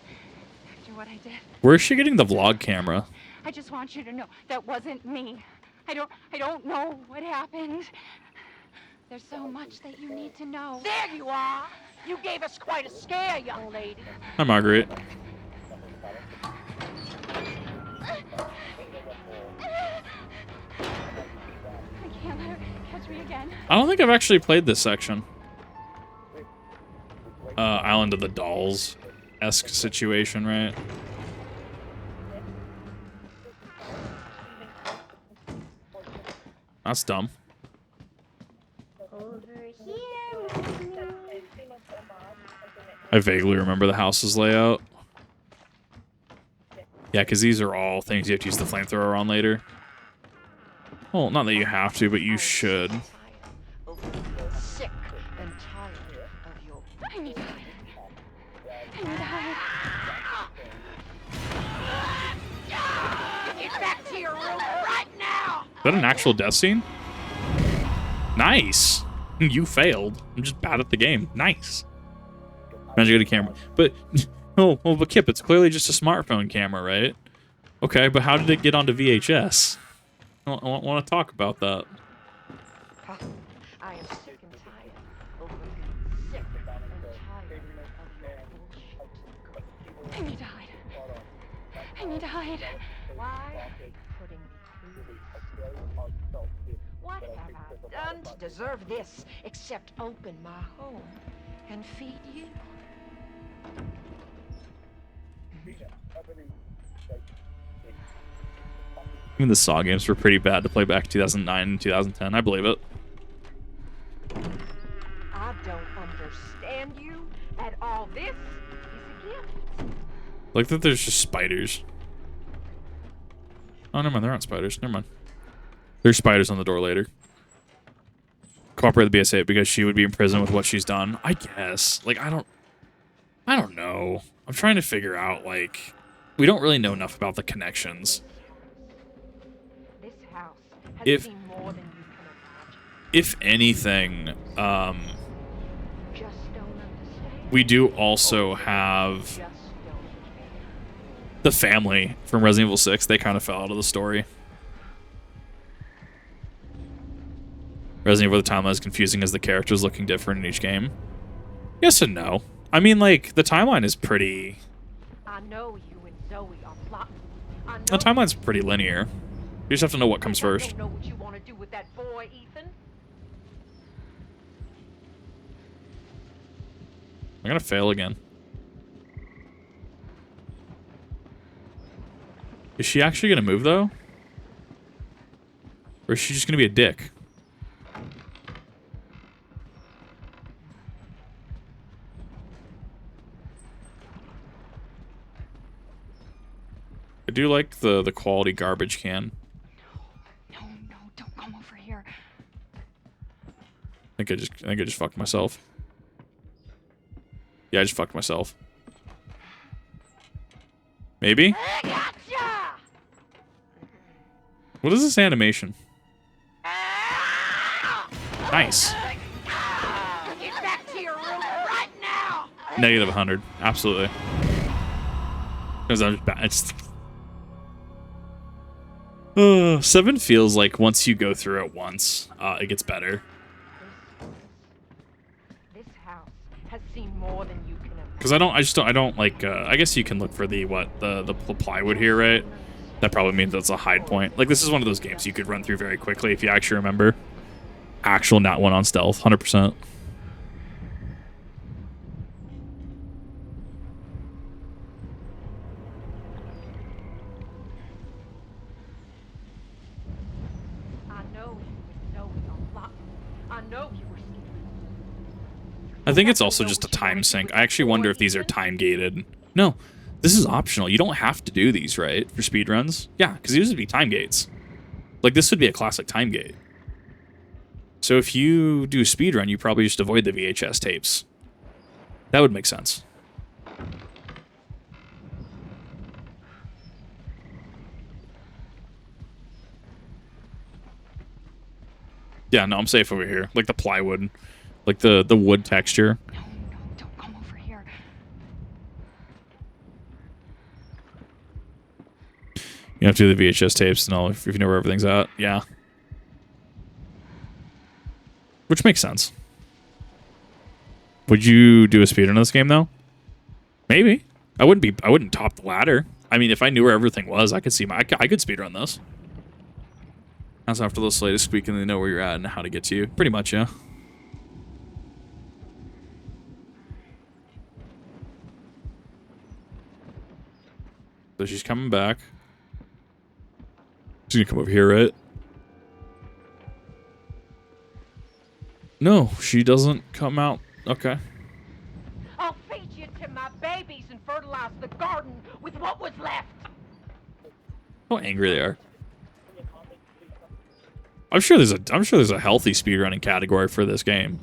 After what I did. Where is she getting the vlog camera? I just want you to know that wasn't me. I don't know what happened. There's so much that you need to know. There you are. You gave us quite a scare, young lady. Hi, Margaret. I can't let her catch me again. I don't think I've actually played this section. Island of the Dolls-esque situation, right? That's dumb. I vaguely remember the house's layout. Yeah, because these are all things you have to use the flamethrower on later. Well, not that you have to, but you should. Sick and tired of your... I need to hide. I need to hide. Get back to your room right now! Is that an actual death scene? Nice! You failed. I'm just bad at the game. Nice. Imagine getting a camera. But, but Kip, it's clearly just a smartphone camera, right? Okay, but how did it get onto VHS? I want to talk about that. I am sick and tired of being sick and tired of your bullshit. I need to hide. I need to hide. Why are they putting me through this? What have I done to deserve this except open my home and feed you? Even the Saw games were pretty bad to play back 2009 and 2010. I believe it. I don't understand you at all. This is a gift. Like that there's just spiders. Oh, never mind. There aren't spiders. Never mind. There's spiders on the door later. Cooperate with the BSA because she would be in prison with what she's done. I guess. Like, I don't know. I'm trying to figure out, like... We don't really know enough about the connections. This house has seen more than you can imagine. If anything, Just don't understand. we do also have the family from Resident Evil 6. They kind of fell out of the story. Resident Evil, the timeline is confusing as the characters looking different in each game. Yes and no. I mean, like, the timeline is pretty... I know you and Zoe are plotting. The timeline's pretty linear. You just have to know what comes first. I don't know what you want to do with that boy, Ethan. I'm gonna fail again. Is she actually gonna move, though? Or is she just gonna be a dick? I do like the quality garbage can. No, don't come over here. I think I just fucked myself. Yeah, I just fucked myself. Maybe? What is this animation? Nice. Get back to your room right now. Negative 100. Absolutely. Because I'm just bad. 7 feels like once you go through it once, it gets better. This house has seen more than you can imagine. Because I don't like, I guess you can look for the plywood here, right? That probably means that's a hide point. Like, this is one of those games you could run through very quickly if you actually remember. Actual nat 1 on stealth, 100%. I think it's also just a time sink. I actually wonder if these are time gated. No, this is optional. You don't have to do these, right, for speedruns? Yeah, because these would be time gates. Like, this would be a classic time gate. So if you do a speedrun, you probably just avoid the VHS tapes. That would make sense. Yeah, no, I'm safe over here. Like the plywood. Like the wood texture. No, don't come over here. You have to do the VHS tapes and all if you know where everything's at. Yeah. Which makes sense. Would you do a speedrun of this game though? Maybe. I wouldn't top the ladder. I mean, if I knew where everything was, I could speedrun this. That's after the slate is squeaking, they know where you're at and how to get to you. Pretty much, yeah. So she's coming back. She's gonna come over here, right? No, she doesn't come out. Okay. I'll feed you to my babies and fertilize the garden with what was left. How angry they are. I'm sure there's a healthy speedrunning category for this game.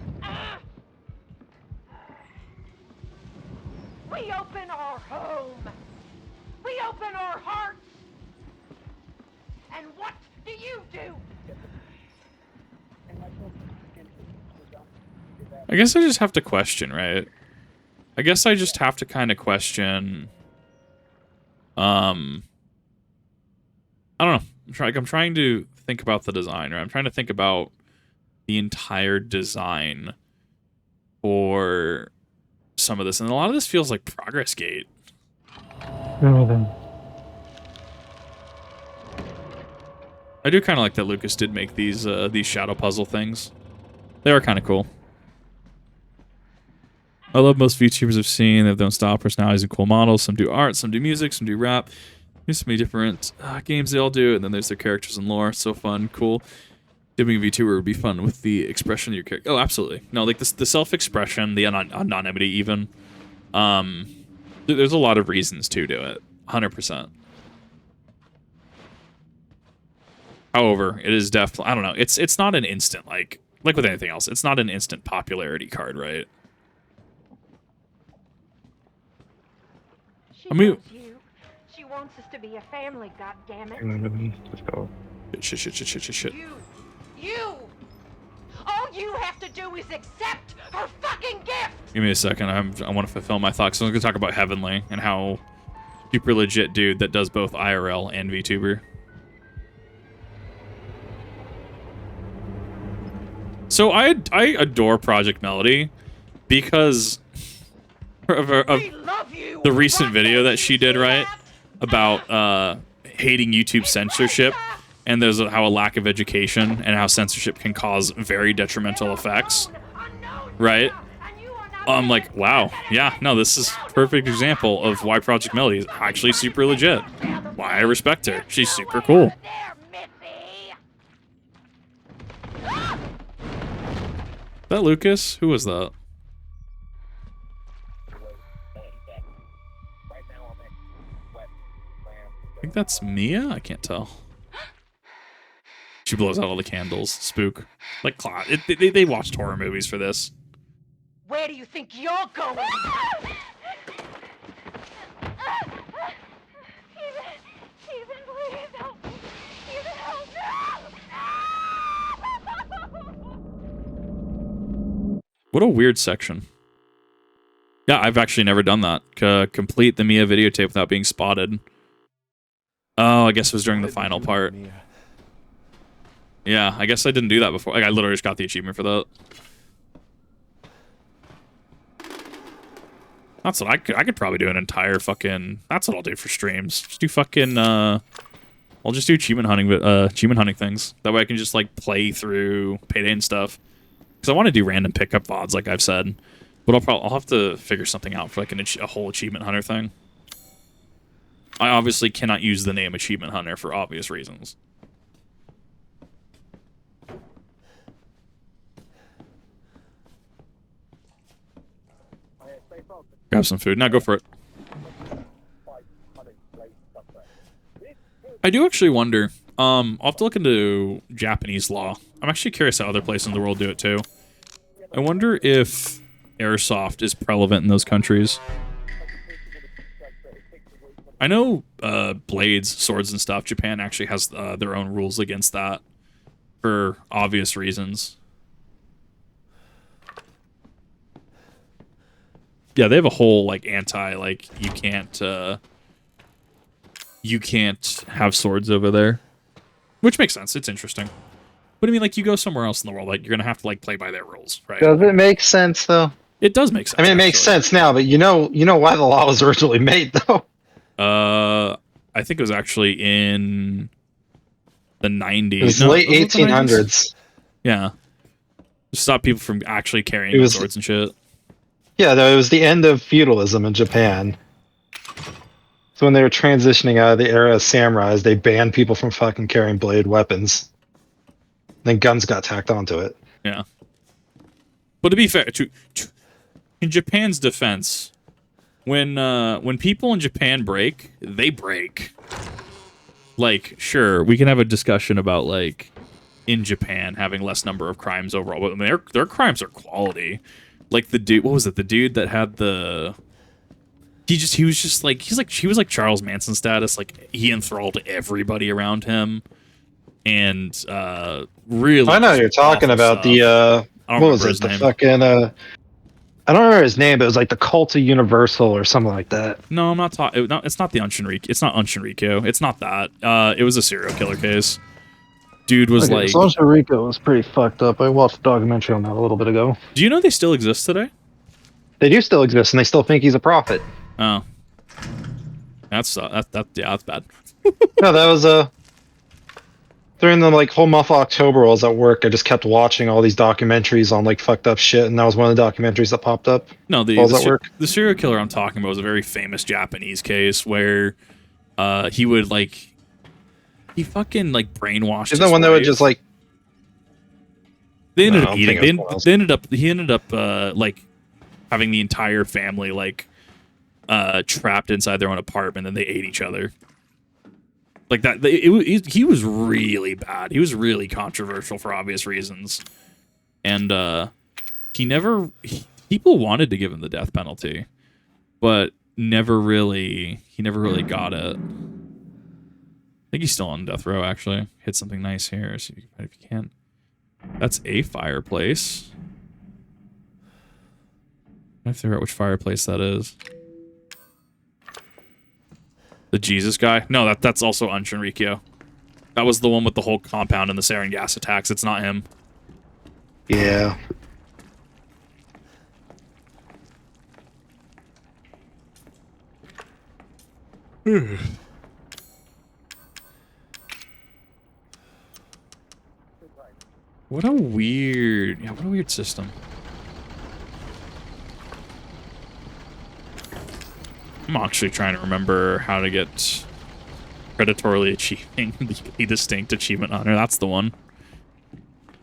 We open our home. We open our hearts. And what do you do? I guess I just have to question, right? I guess I just have to kind of question. I don't know. I'm trying to think about the design, right? I'm trying to think about the entire design for some of this, and a lot of this feels like Progress Gate. I do kind of like that Lucas did make these shadow puzzle things. They are kind of cool. I love most VTubers I've seen. They have their own style, personalities, and cool models. Some do art, some do music, some do rap. There's so many different games they all do, and then there's their characters and lore. So fun, cool. Doing a VTuber would be fun with the expression of your character. Oh, absolutely. No, like the self-expression, the anonymity even. There's a lot of reasons to do it. 100%. However, it is definitely, I don't know, it's not an instant, like with anything else, it's not an instant popularity card, right? She loves you. She wants us to be a family, goddammit. Let's go. Shit. You! All you have to do is accept her fucking gift! Give me a second, I want to fulfill my thoughts. So I'm going to talk about Heavenly and how super legit dude that does both IRL and VTuber. So I adore Project Melody because of the recent video that she did, right? About hating YouTube censorship, and there's how a lack of education and how censorship can cause very detrimental effects, right? I'm like, wow, yeah, no, this is a perfect example of why Project Melody is actually super legit. Why I respect her. She's super cool. Is that Lucas? Who was that? I think that's Mia? I can't tell. She blows out all the candles. Spook. Like, they watched horror movies for this. Where do you think you're going? Steven, please help me. Steven, help me. What a weird section. Yeah, I've actually never done that. Complete the Mia videotape without being spotted. Oh, I guess it was during the final part. Yeah, I guess I didn't do that before. Like, I literally just got the achievement for that. That's what I could probably do an entire fucking... That's what I'll do for streams. Just do fucking, I'll just do achievement hunting things. That way I can just, like, play through Payday and stuff. Because I want to do random pickup VODs, like I've said. But I'll have to figure something out for, like, a whole achievement hunter thing. I obviously cannot use the name Achievement Hunter for obvious reasons. Grab some food. Now go for it. I do actually wonder. I'll have to look into Japanese law. I'm actually curious how other places in the world do it too. I wonder if airsoft is prevalent in those countries. I know blades, swords, and stuff. Japan actually has their own rules against that for obvious reasons. Yeah, they have a whole like anti like you can't have swords over there, which makes sense. It's interesting, but I mean, like you go somewhere else in the world, like you're gonna have to like play by their rules, right? Does it make sense though? It does make sense. I mean, it makes sense now, but you know why the law was originally made though. I think it was actually in the 90s. It was late 1800s. Yeah, to stop people from actually carrying swords and shit. Yeah, though it was the end of feudalism in Japan. So when they were transitioning out of the era of samurais, they banned people from fucking carrying blade weapons. Then guns got tacked onto it. Yeah. But to be fair, in Japan's defense, when people in Japan break, they break. Like, sure, we can have a discussion about like in Japan having less number of crimes overall, but their crimes are quality. Like the dude, what was it? The dude that had the... He was like Charles Manson status. Like, he enthralled everybody around him. And, really... I know you're talking about stuff. what was it? The fucking, I don't remember his name, but it was like the Cult of Universal or something like that. No, I'm not talking... It's not the Unshinrikyo. It's not Unshinrikyo. It's not that. It was a serial killer case. Dude was like... Unshinrikyo was pretty fucked up. I watched a documentary on that a little bit ago. Do you know they still exist today? They do still exist, and they still think he's a prophet. Oh. That's bad. No, that was during the like whole month of October, I was at work. I just kept watching all these documentaries on like fucked up shit, and that was one of the documentaries that popped up. No, the serial killer I'm talking about was a very famous Japanese case where he would like... He fucking like brainwashed. Isn't that one that would just like? They ended up eating. He ended up like having the entire family like trapped inside their own apartment, and they ate each other. Like that. He was really bad. He was really controversial for obvious reasons, and people wanted to give him the death penalty, but he never really got it. I think he's still on death row, actually. Hit something nice here, see if you can. That's a fireplace. I have to figure out which fireplace that is. The Jesus guy? No, that's also Unshinrikyo. That was the one with the whole compound and the sarin gas attacks. It's not him. Yeah. What a weird system. I'm actually trying to remember how to get predatorily achieving the distinct achievement honor. That's the one.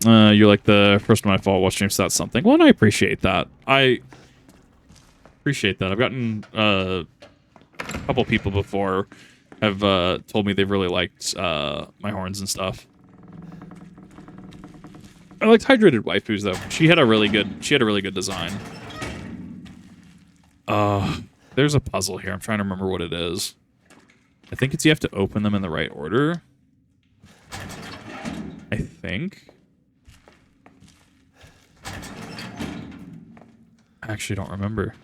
You're like the first one I follow watch streams. That's something. Well, and I appreciate that. I've gotten a couple people before have told me they've really liked my horns and stuff. I liked hydrated waifus though. She had a really good design. There's a puzzle here. I'm trying to remember what it is. I think it's you have to open them in the right order. I think. I actually don't remember.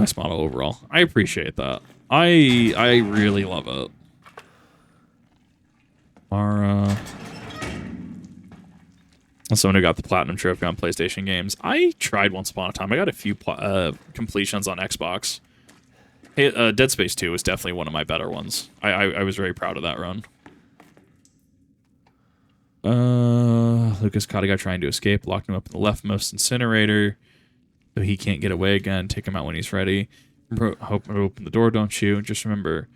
nice model overall. I appreciate that. I really love it. Mara. Someone who got the platinum trophy on PlayStation games. I tried once upon a time. I got a few completions on Xbox. Hey, Dead Space 2 was definitely one of my better ones. I was very proud of that run. Lucas caught a guy trying to escape, locked him up in the leftmost incinerator, so he can't get away again. Take him out when he's ready. Hope to open the door, don't you? Just remember,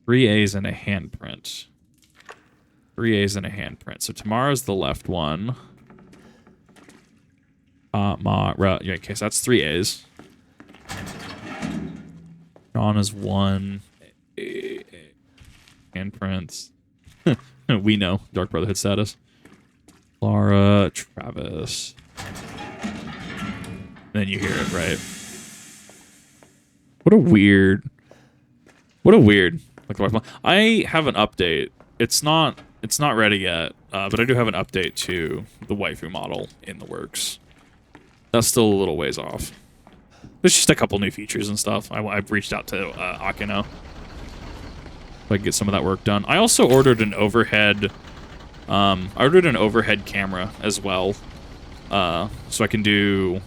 3 A's and a handprint. 3 A's and a handprint. So tomorrow's the left one. Yeah, okay, so that's 3 A's. Sean is 1. Handprints. We know. Dark Brotherhood status. Laura, Travis. Then you hear it, right? What a weird... I have an update. It's not ready yet, but I do have an update to the waifu model in the works. That's still a little ways off. There's just a couple new features and stuff. I've reached out to Akino. If I can get some of that work done. I also ordered an overhead... camera as well. So I can do...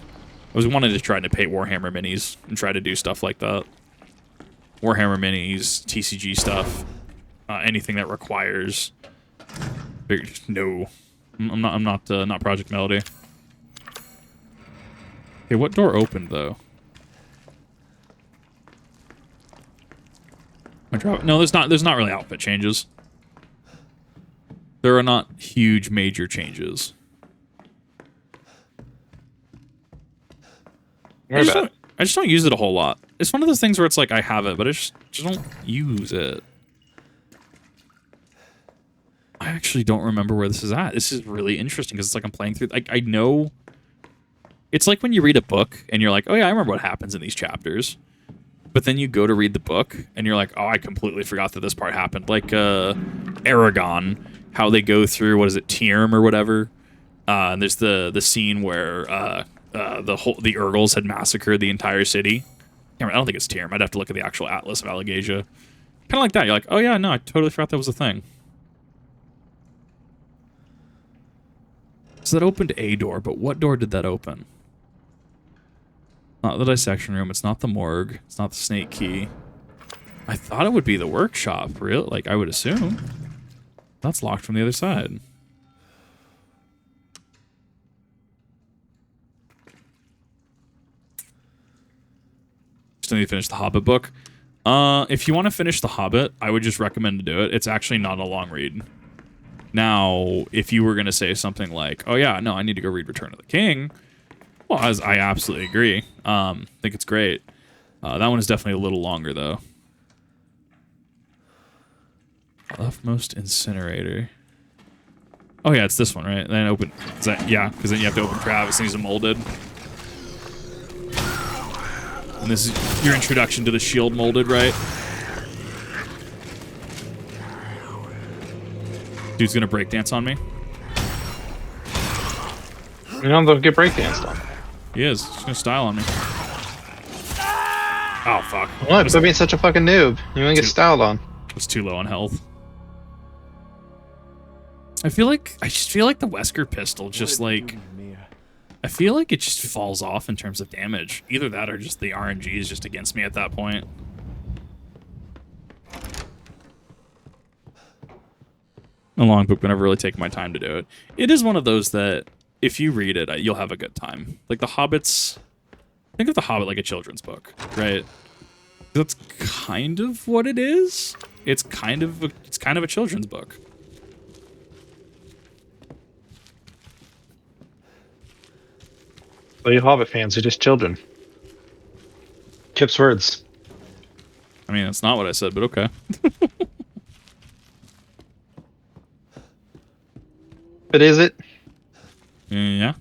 I was wanting to try to paint Warhammer minis and try to do stuff like that. Warhammer minis, TCG stuff, anything that requires... No. I'm not Project Melody. Okay, what door opened, though? No, there's not really outfit changes. There are not huge major changes. I just don't use it a whole lot. It's one of those things where it's like I have it, but I just don't use it. I actually don't remember where this is at. This is really interesting because it's like I'm playing through... I know... It's like when you read a book and you're like, oh yeah, I remember what happens in these chapters. But then you go to read the book and you're like, oh, I completely forgot that this part happened. Like Aragon, how they go through, what is it, Tyrm or whatever. And there's the scene where the Urgles had massacred the entire city. I don't think it's Tyrm. I'd have to look at the actual Atlas of Allegasia. Kind of like that. You're like, oh yeah, no, I totally forgot that was a thing. So that opened a door, but what door did that open? Not the dissection room. It's not the morgue. It's not the snake key. I thought it would be the workshop, really. Like, I would assume. That's locked from the other side. Still need to finish the Hobbit book. If you want to finish the Hobbit, I would just recommend to do it. It's actually not a long read. Now, if you were going to say something like, oh yeah, no, I need to go read Return of the King... Well, I absolutely agree. I think it's great. That one is definitely a little longer, though. Leftmost incinerator. Oh, yeah, it's this one, right? Then open... yeah, because then you have to open Travis and he's molded. And this is your introduction to the shield molded, right? Dude's gonna breakdance on me. You know, they'll get breakdanced on. He is. He's gonna style on me. Oh, fuck. What? Quit being such a fucking noob. You wanna get styled on. It's too low on health. I just feel like the Wesker pistol just like... I feel like it just falls off in terms of damage. Either that or just the RNG is just against me at that point. A long book, but never really taken my time to do it. It is one of those that... If you read it, you'll have a good time. Like the Hobbits, think of the Hobbit like a children's book, right? That's kind of what it is. It's kind of a children's book. Well, you Hobbit fans are just children. Kip's words. I mean, that's not what I said, but okay. But is it? Yeah.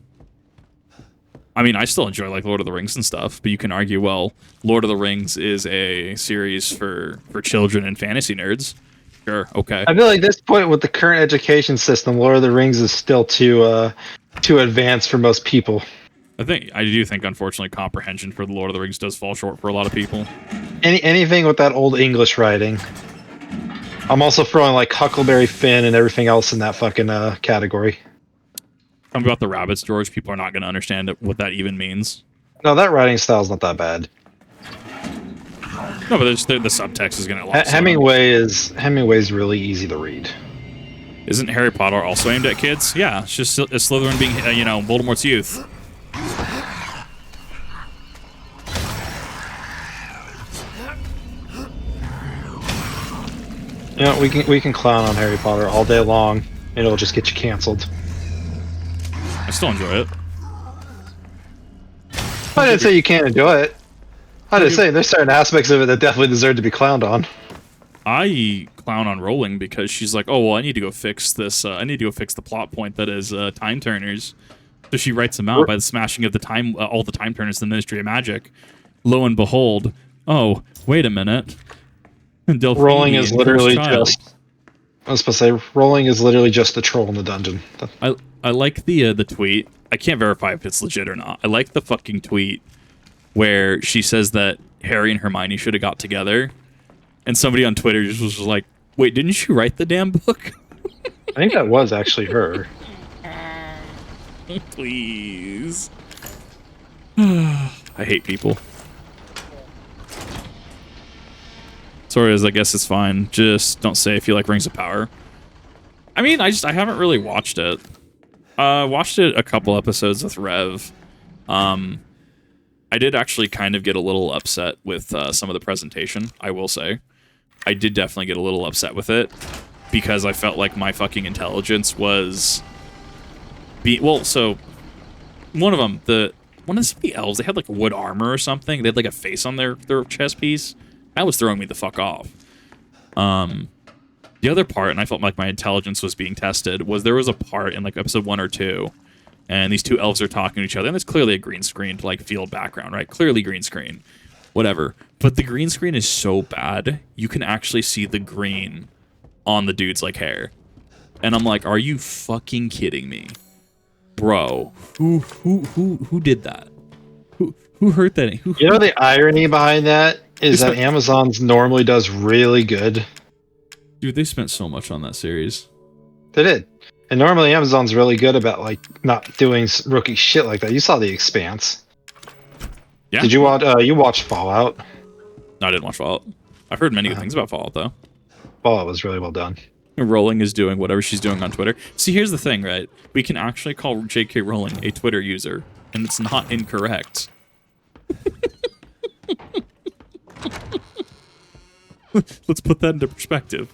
I mean, I still enjoy like Lord of the Rings and stuff, but you can argue, well, Lord of the Rings is a series for children and fantasy nerds. Sure, okay. I feel like at this point with the current education system, Lord of the Rings is still too advanced for most people. I do think, unfortunately, comprehension for the Lord of the Rings does fall short for a lot of people. Anything with that old English writing. I'm also throwing like Huckleberry Finn and everything else in that fucking category. Talking about the rabbits, George, people are not going to understand what that even means. No, that writing style's not that bad. No, but the subtext is going to Hemingway's really easy to read. Isn't Harry Potter also aimed at kids? Yeah, it's just Slytherin being, Voldemort's youth. You know, we can clown on Harry Potter all day long, and it'll just get you canceled. I still enjoy it. I didn't say you can't enjoy it. I didn't say there's certain aspects of it that definitely deserve to be clowned on. I clown on Rowling because she's like, oh, well, I need to go fix this. I need to go fix the plot point that is time turners. So she writes them out by the smashing of all the time turners in the Ministry of Magic. Lo and behold, oh, wait a minute. Rowling is literally just. I was supposed to say, Rowling is literally just the troll in the dungeon. I like the tweet. I can't verify if it's legit or not. I like the fucking tweet where she says that Harry and Hermione should have got together, and somebody on Twitter just was like, "Wait, didn't you write the damn book?" I think that was actually her. Please. I hate people. Sorry, I guess it's fine. Just don't say if you like Rings of Power. I mean, I haven't really watched it. Watched it a couple episodes with Rev. I did actually kind of get a little upset with some of the presentation, I will say. I did definitely get a little upset with it because I felt like my fucking intelligence was so one of them, one of the elves, they had like wood armor or something. They had like a face on their chest piece. That was throwing me the fuck off. The other part, and I felt like my intelligence was being tested, was there was a part in like episode 1 or 2, and these two elves are talking to each other, and it's clearly a green screen to like field background, right? Clearly green screen, whatever. But the green screen is so bad, you can actually see the green on the dude's like hair, and I'm like, are you fucking kidding me, bro? Who did that? Who hurt that? You know the irony behind that is that Amazon's normally does really good. Dude, they spent so much on that series. They did. And normally Amazon's really good about like not doing rookie shit like that. You saw The Expanse. Yeah. Did you watch you watched Fallout? No, I didn't watch Fallout. I've heard many good things about Fallout though. Fallout was really well done. Rowling is doing whatever she's doing on Twitter. See, here's the thing, right? We can actually call J.K. Rowling a Twitter user, and it's not incorrect. Let's put that into perspective.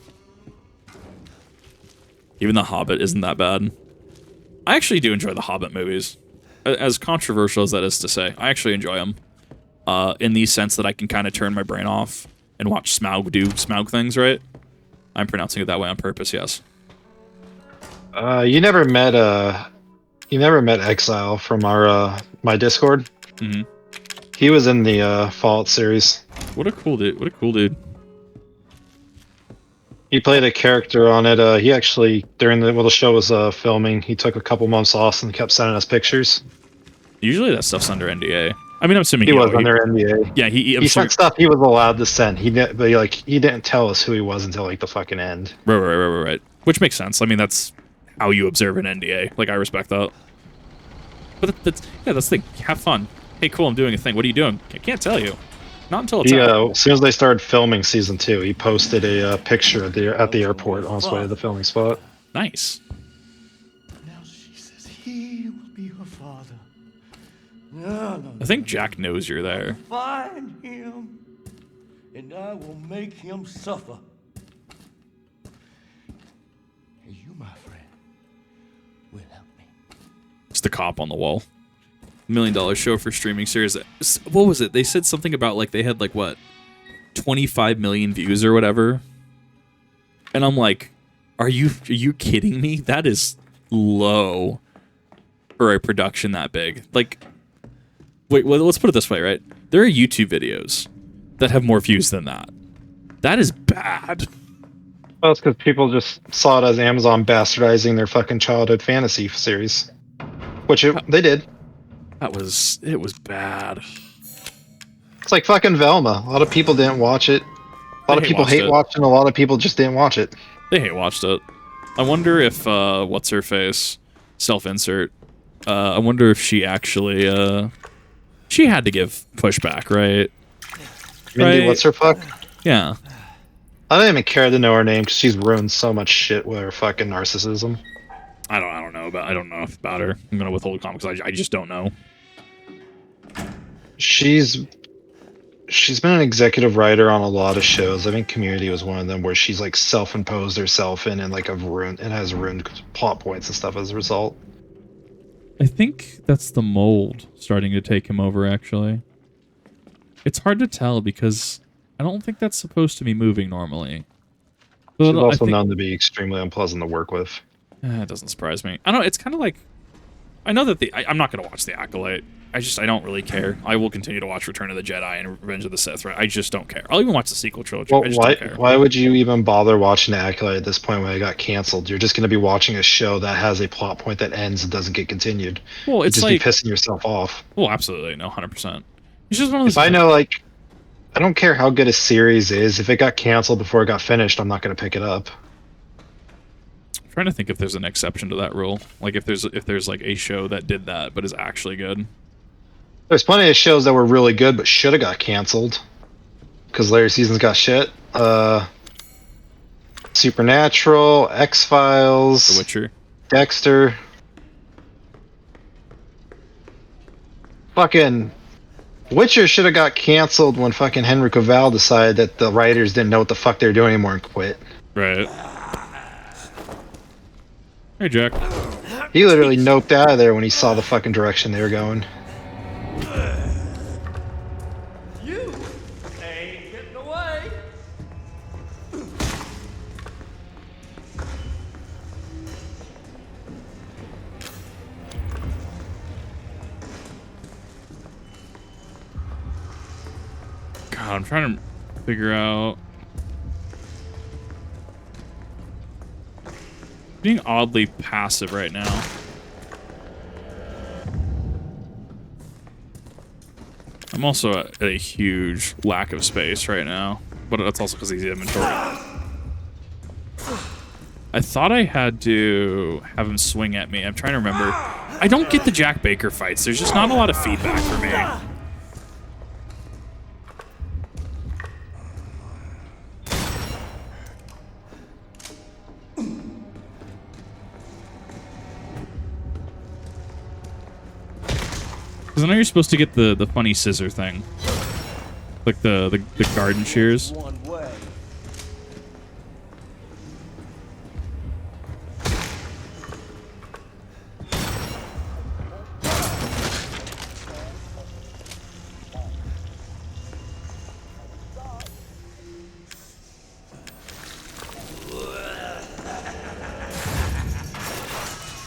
Even The Hobbit isn't that bad. I actually do enjoy the Hobbit movies. As controversial as that is to say, I actually enjoy them. In the sense that I can kind of turn my brain off and watch Smaug do Smaug things, right? I'm pronouncing it that way on purpose, yes. You never met Exile from our my Discord. Mm-hmm. He was in the Fallout series. What a cool dude. He played a character on it. He actually, during while the show was filming, he took a couple months off and kept sending us pictures. Usually that stuff's under NDA. I mean, I'm assuming he was under NDA. Yeah, he sent stuff he was allowed to send. He didn't tell us who he was until like the fucking end. Right. Which makes sense. I mean, that's how you observe an NDA. Like, I respect that. But that's the thing. Have fun. Hey, cool, I'm doing a thing. What are you doing? I can't tell you. Not until it's out. As soon as they started filming season 2, he posted a picture at the airport on his way to the filming spot. Nice. Now she says he will be her father. I think Jack knows you're there. Find him, and I will make him suffer. And you, my friend, will help me. It's the cop on the wall. $1 million show for streaming series. What was it? They said something about like they had like what 25 million views or whatever. And I'm like, are you kidding me? That is low for a production that big. Like, wait, well, let's put it this way, right? There are YouTube videos that have more views than that. That is bad. Well, it's because people just saw it as Amazon bastardizing their fucking childhood fantasy series, which they did. It was bad. It's like fucking Velma. A lot of people didn't watch it. A lot of people hate watching. A lot of people just didn't watch it. They hate watched it. I wonder if what's her face, self-insert. I wonder if she actually she had to give pushback, right? Mindy, what's her fuck? Yeah. I don't even care to know her name because she's ruined so much shit with her fucking narcissism. I don't know about her. I'm gonna withhold comment because I just don't know. She's been an executive writer on a lot of shows. I think Community was one of them where she's like self-imposed herself in and like has ruined plot points and stuff as a result. I think that's the mold starting to take him over, actually. It's hard to tell because I don't think that's supposed to be moving normally. She's also known to be extremely unpleasant to work with. It doesn't surprise me. I don't know, it's kind of like... I know that I'm not going to watch The Acolyte. I don't really care. I will continue to watch Return of the Jedi and Revenge of the Sith, right? I just don't care. I'll even watch the sequel trilogy. Well, I just don't care. Why would you even bother watching The Acolyte at this point when it got canceled? You're just going to be watching a show that has a plot point that ends and doesn't get continued. Well, it's just like... be pissing yourself off. Well, absolutely. No, 100%. It's just one of those... If I know, like... I don't care how good a series is. If it got canceled before it got finished, I'm not going to pick it up. I'm trying to think if there's an exception to that rule. Like, if there's like a show that did that but is actually good. There's plenty of shows that were really good but should have got canceled because later seasons got shit. Supernatural, X-Files, The Witcher, Dexter. Fucking Witcher should have got canceled when fucking Henry Cavill decided that the writers didn't know what the fuck they were doing anymore and quit. Right. Hey, Jack. He literally noped out of there when he saw the fucking direction they were going. You ain't getting away. God, I'm trying to figure out... Being oddly passive right now. I'm also at a huge lack of space right now, but that's also because he's inventory. I thought I had to have him swing at me. I'm trying to remember. I don't get the Jack Baker fights. There's just not a lot of feedback for me. Because I know you're supposed to get the funny scissor thing. Like the garden shears.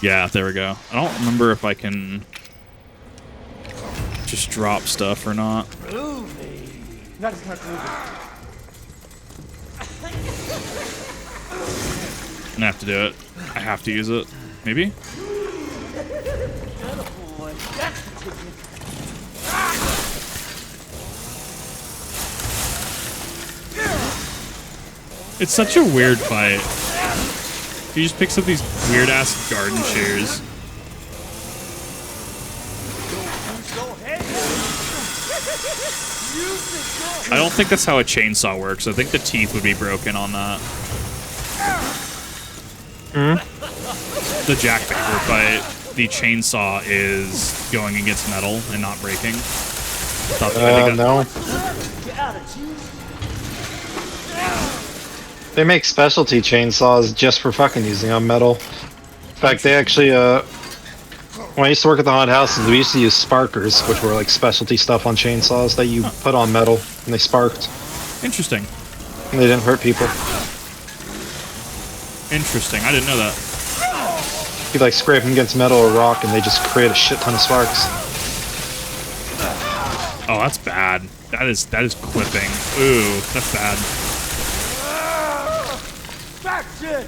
Yeah, there we go. I don't remember if I can just drop stuff or not. Not as much moving. I'm gonna have to do it. I have to use it. Maybe? It's such a weird fight. He just picks up these weird-ass garden shears. I don't think that's how a chainsaw works. I think the teeth would be broken on that. The Jack Baker fight, the chainsaw is going against metal and not breaking. No. They make specialty chainsaws just for fucking using on metal. In fact, they actually, when I used to work at the haunted houses, we used to use sparkers, which were like specialty stuff on chainsaws that you put on metal, and they sparked. Interesting. And they didn't hurt people. Interesting. I didn't know that. You like scrape them against metal or rock, and they just create a shit ton of sparks. Oh, that's bad. That is clipping. Ooh, that's bad. That's it.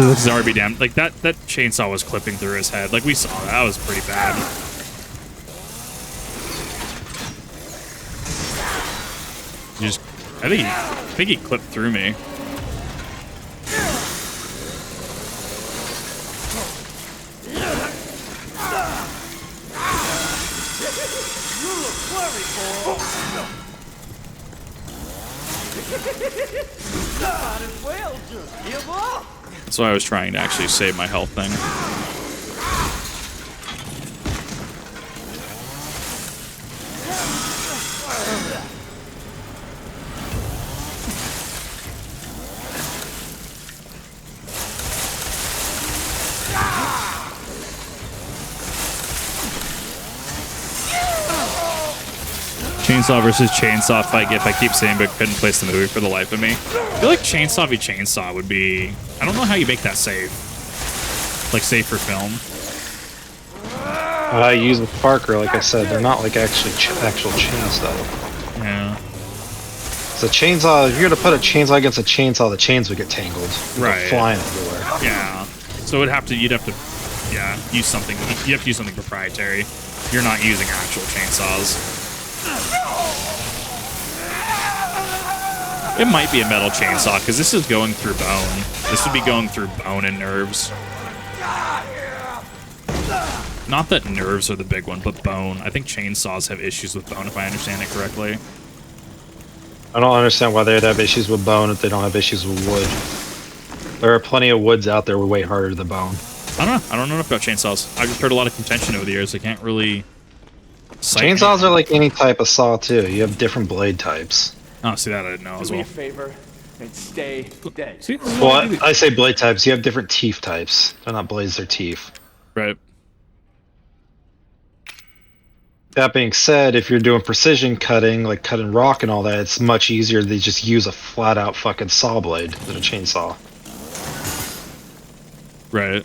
This is RB damn. Like that chainsaw was clipping through his head. Like we saw that. That was pretty bad. I think he clipped through me. That's why I was trying to actually save my health thing. Chainsaw versus Chainsaw fight GIF. I keep saying, but couldn't place the movie for the life of me. I feel like Chainsaw v Chainsaw would be... I don't know how you make that safe. Like, safe for film. I use with Parker, like I said, they're not like actual chainsaw. Yeah. So chainsaw, if you're gonna put a chainsaw against a chainsaw, the chains would get tangled. Right. Flying everywhere. Yeah. So you'd have to, yeah, use something. You have to use something proprietary. You're not using actual chainsaws. It might be a metal chainsaw, because this is going through bone. This would be going through bone and nerves. Not that nerves are the big one, but bone. I think chainsaws have issues with bone, if I understand it correctly. I don't understand why they'd have issues with bone if they don't have issues with wood. There are plenty of woods out there way harder than bone. I don't know. I don't know enough about chainsaws. I've just heard a lot of contention over the years. I can't really... Chainsaws are like any type of saw, too. You have different blade types. Oh, see, that I didn't know as well. Do me a favor and stay dead. See, well, I say blade types. You have different teeth types. They're not blades, they're teeth. Right. That being said, if you're doing precision cutting, like cutting rock and all that, it's much easier to just use a flat-out fucking saw blade than a chainsaw. Right.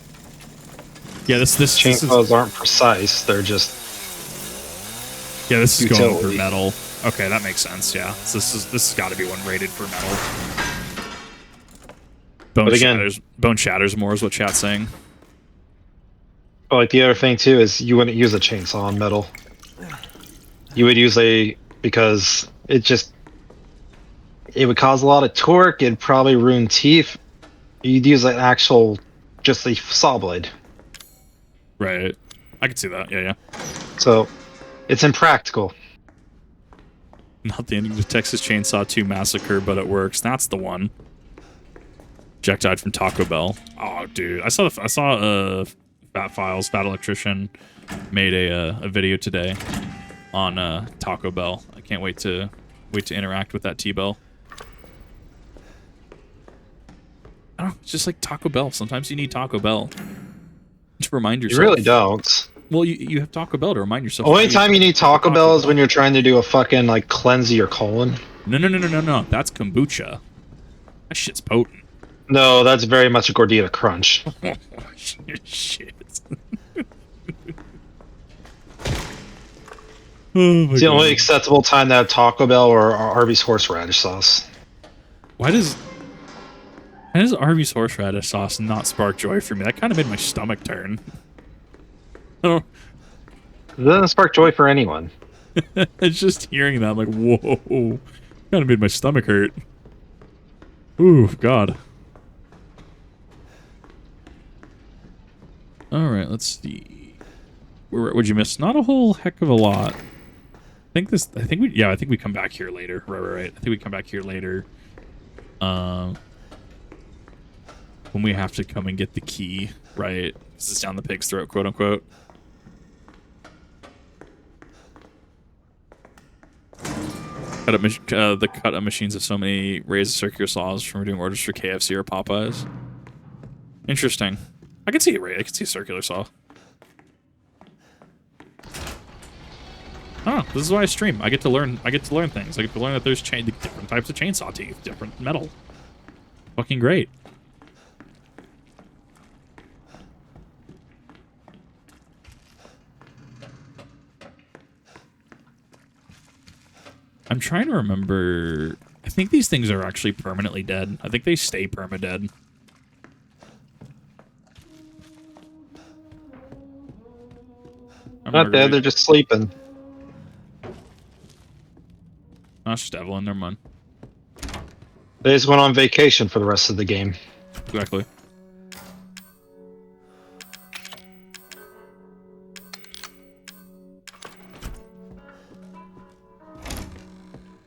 Yeah, this chainsaws aren't precise. They're just... Yeah, this is utility. going for metal. Okay, that makes sense. Yeah, so this has got to be one rated for metal. Bone shatters more is what chat's saying. Oh, like the other thing too is you wouldn't use a chainsaw on metal. You would use because it would cause a lot of torque. It'd probably ruin teeth. You'd use an actual, just a saw blade. Right. I could see that. Yeah, yeah. So, it's impractical. Not the ending to Texas Chainsaw 2 Massacre, but it works. That's the one. Jack died from Taco Bell. Oh, dude. I saw Fat Files, Fat Electrician made a video today on Taco Bell. I can't wait to interact with that T-Bell. I don't know. It's just like Taco Bell. Sometimes you need Taco Bell to remind yourself. You really don't. Well, you have Taco Bell to remind yourself. Only time you need Taco Bell is when you're trying to do a fucking, like, cleanse your colon. No. That's kombucha. That shit's potent. No, that's very much a Gordita Crunch. Shit. It's the only acceptable time to have Taco Bell or Arby's horseradish sauce. Why does Arby's horseradish sauce not spark joy for me? That kind of made my stomach turn. It doesn't spark joy for anyone. It's just hearing that, I'm like, whoa. Kind of made my stomach hurt. Ooh, God. Alright, let's see. What'd you miss? Not a whole heck of a lot. I think we come back here later. Right. I think we come back here later. When we have to come and get the key, right? This is down the pig's throat, quote unquote. The cut-up machines have so many raised circular saws from doing orders for KFC or Popeyes. Interesting. I can see it, right? I can see a circular saw. Oh, this is why I stream. I get to learn things. I get to learn that there's different types of chainsaw teeth, different metal. Fucking great. I'm trying to remember. I think these things are actually permanently dead. I think they stay perma-dead. Not dead, they're just sleeping. Oh, it's just Evelyn, never mind. They just went on vacation for the rest of the game. Exactly.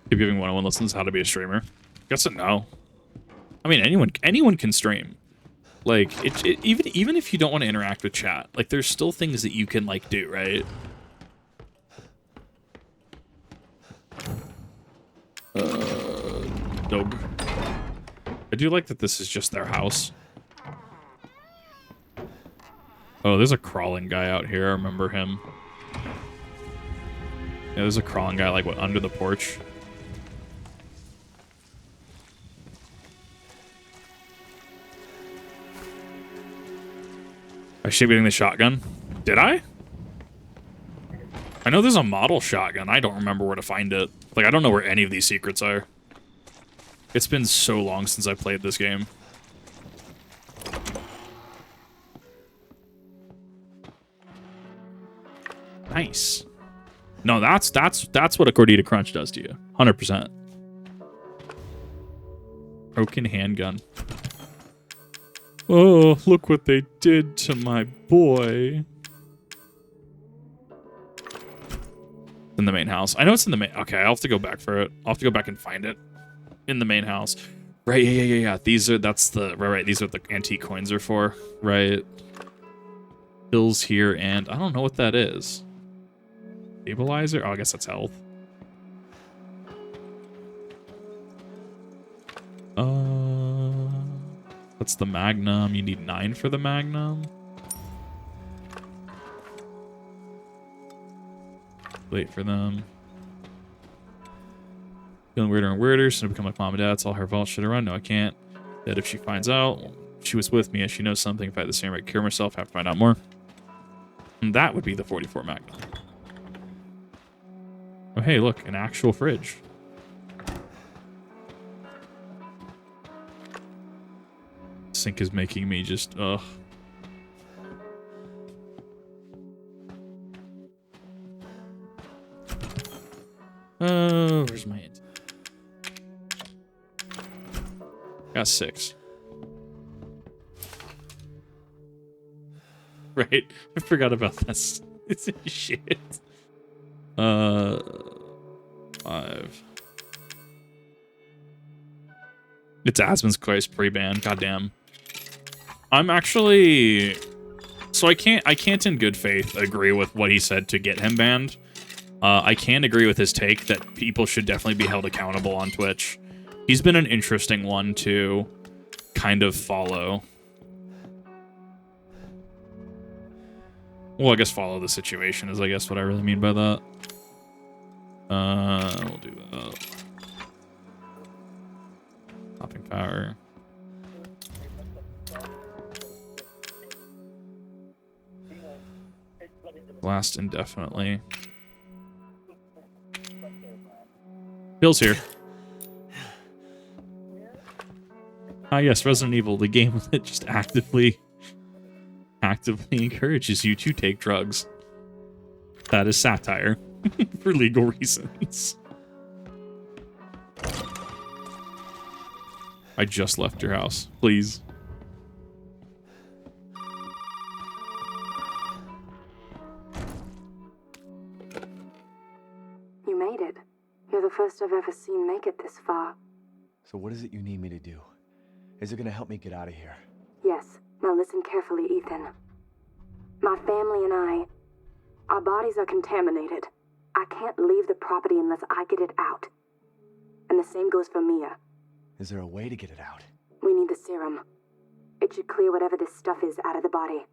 Keep giving 101 lessons how to be a streamer. Guess it no. I mean, anyone can stream. Like, even if you don't want to interact with chat, like, there's still things that you can, like, do, right? Dog. I do like that this is just their house. Oh, there's a crawling guy out here. I remember him. Yeah, there's a crawling guy, like, what, under the porch? I should be getting the shotgun. Did I? I know there's a model shotgun. I don't remember where to find it. Like, I don't know where any of these secrets are. It's been so long since I played this game. Nice. No, that's what a Gordita Crunch does to you. 100%. Broken handgun. Oh, look what they did to my boy. In the main house. I know it's in the main... Okay, I'll have to go back for it. I'll have to go back and find it. In the main house. Right, yeah. These are... That's the... Right. These are what the antique coins are for. Right. Pills here, and... I don't know what that is. Stabilizer? Oh, I guess that's health. That's the Magnum. You need 9 for the Magnum. Wait for them. Feeling weirder and weirder. Should I become like mom and dad? It's all her fault. Should I run? No, I can't. That if she finds out, she was with me and she knows something. If I had the same right, cure myself, have to find out more. And that would be the 44 Magnum. Oh, hey, look, an actual fridge. Sink is making me just, ugh. Where's my hint? Got 6. Right? I forgot about this. It's shit. 5. It's Aspen's Christ pre-ban. Goddamn. I'm actually... So I can't in good faith agree with what he said to get him banned. I can agree with his take that people should definitely be held accountable on Twitch. He's been an interesting one to kind of follow. Well, I guess follow the situation is, I guess, what I really mean by that. We'll do that. Hopping power. Last indefinitely. Bill's here. Ah, yes, Resident Evil, the game that just actively encourages you to take drugs. That is satire for legal reasons. I just left your house. Please. You made it. You're the first I've ever seen make it this far. So what is it you need me to do? Is it gonna help me get out of here? Yes. Now listen carefully, Ethan. My family and our bodies are contaminated. I can't leave the property unless I get it out. And the same goes for Mia. Is there a way to get it out? We need the serum. It should clear whatever this stuff is out of the body.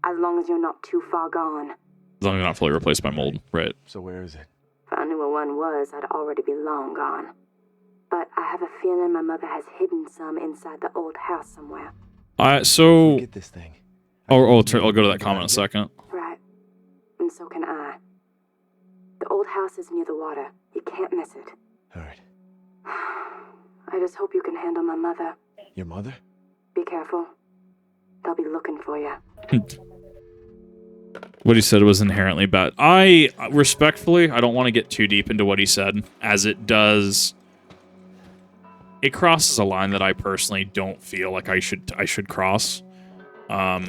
As long as you're not too far gone. As long as you're not fully replaced by mold, right? So where is it? If I knew where one was, I'd already be long gone. But I have a feeling my mother has hidden some inside the old house somewhere. So... Get this thing. I'll go to that comment in a second. Right. And so can I. The old house is near the water. You can't miss it. Alright. I just hope you can handle my mother. Your mother? Be careful. They'll be looking for you. What he said was inherently bad. I respectfully, I don't want to get too deep into what he said, as it does. It crosses a line that I personally don't feel like I should cross. So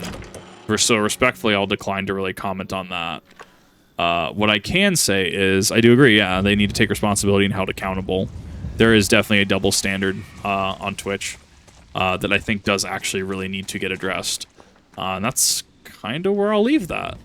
respectfully, I'll decline to really comment on that. What I can say is, I do agree, yeah, they need to take responsibility and held accountable. There is definitely a double standard on Twitch that I think does actually really need to get addressed. And that's kind of where I'll leave that.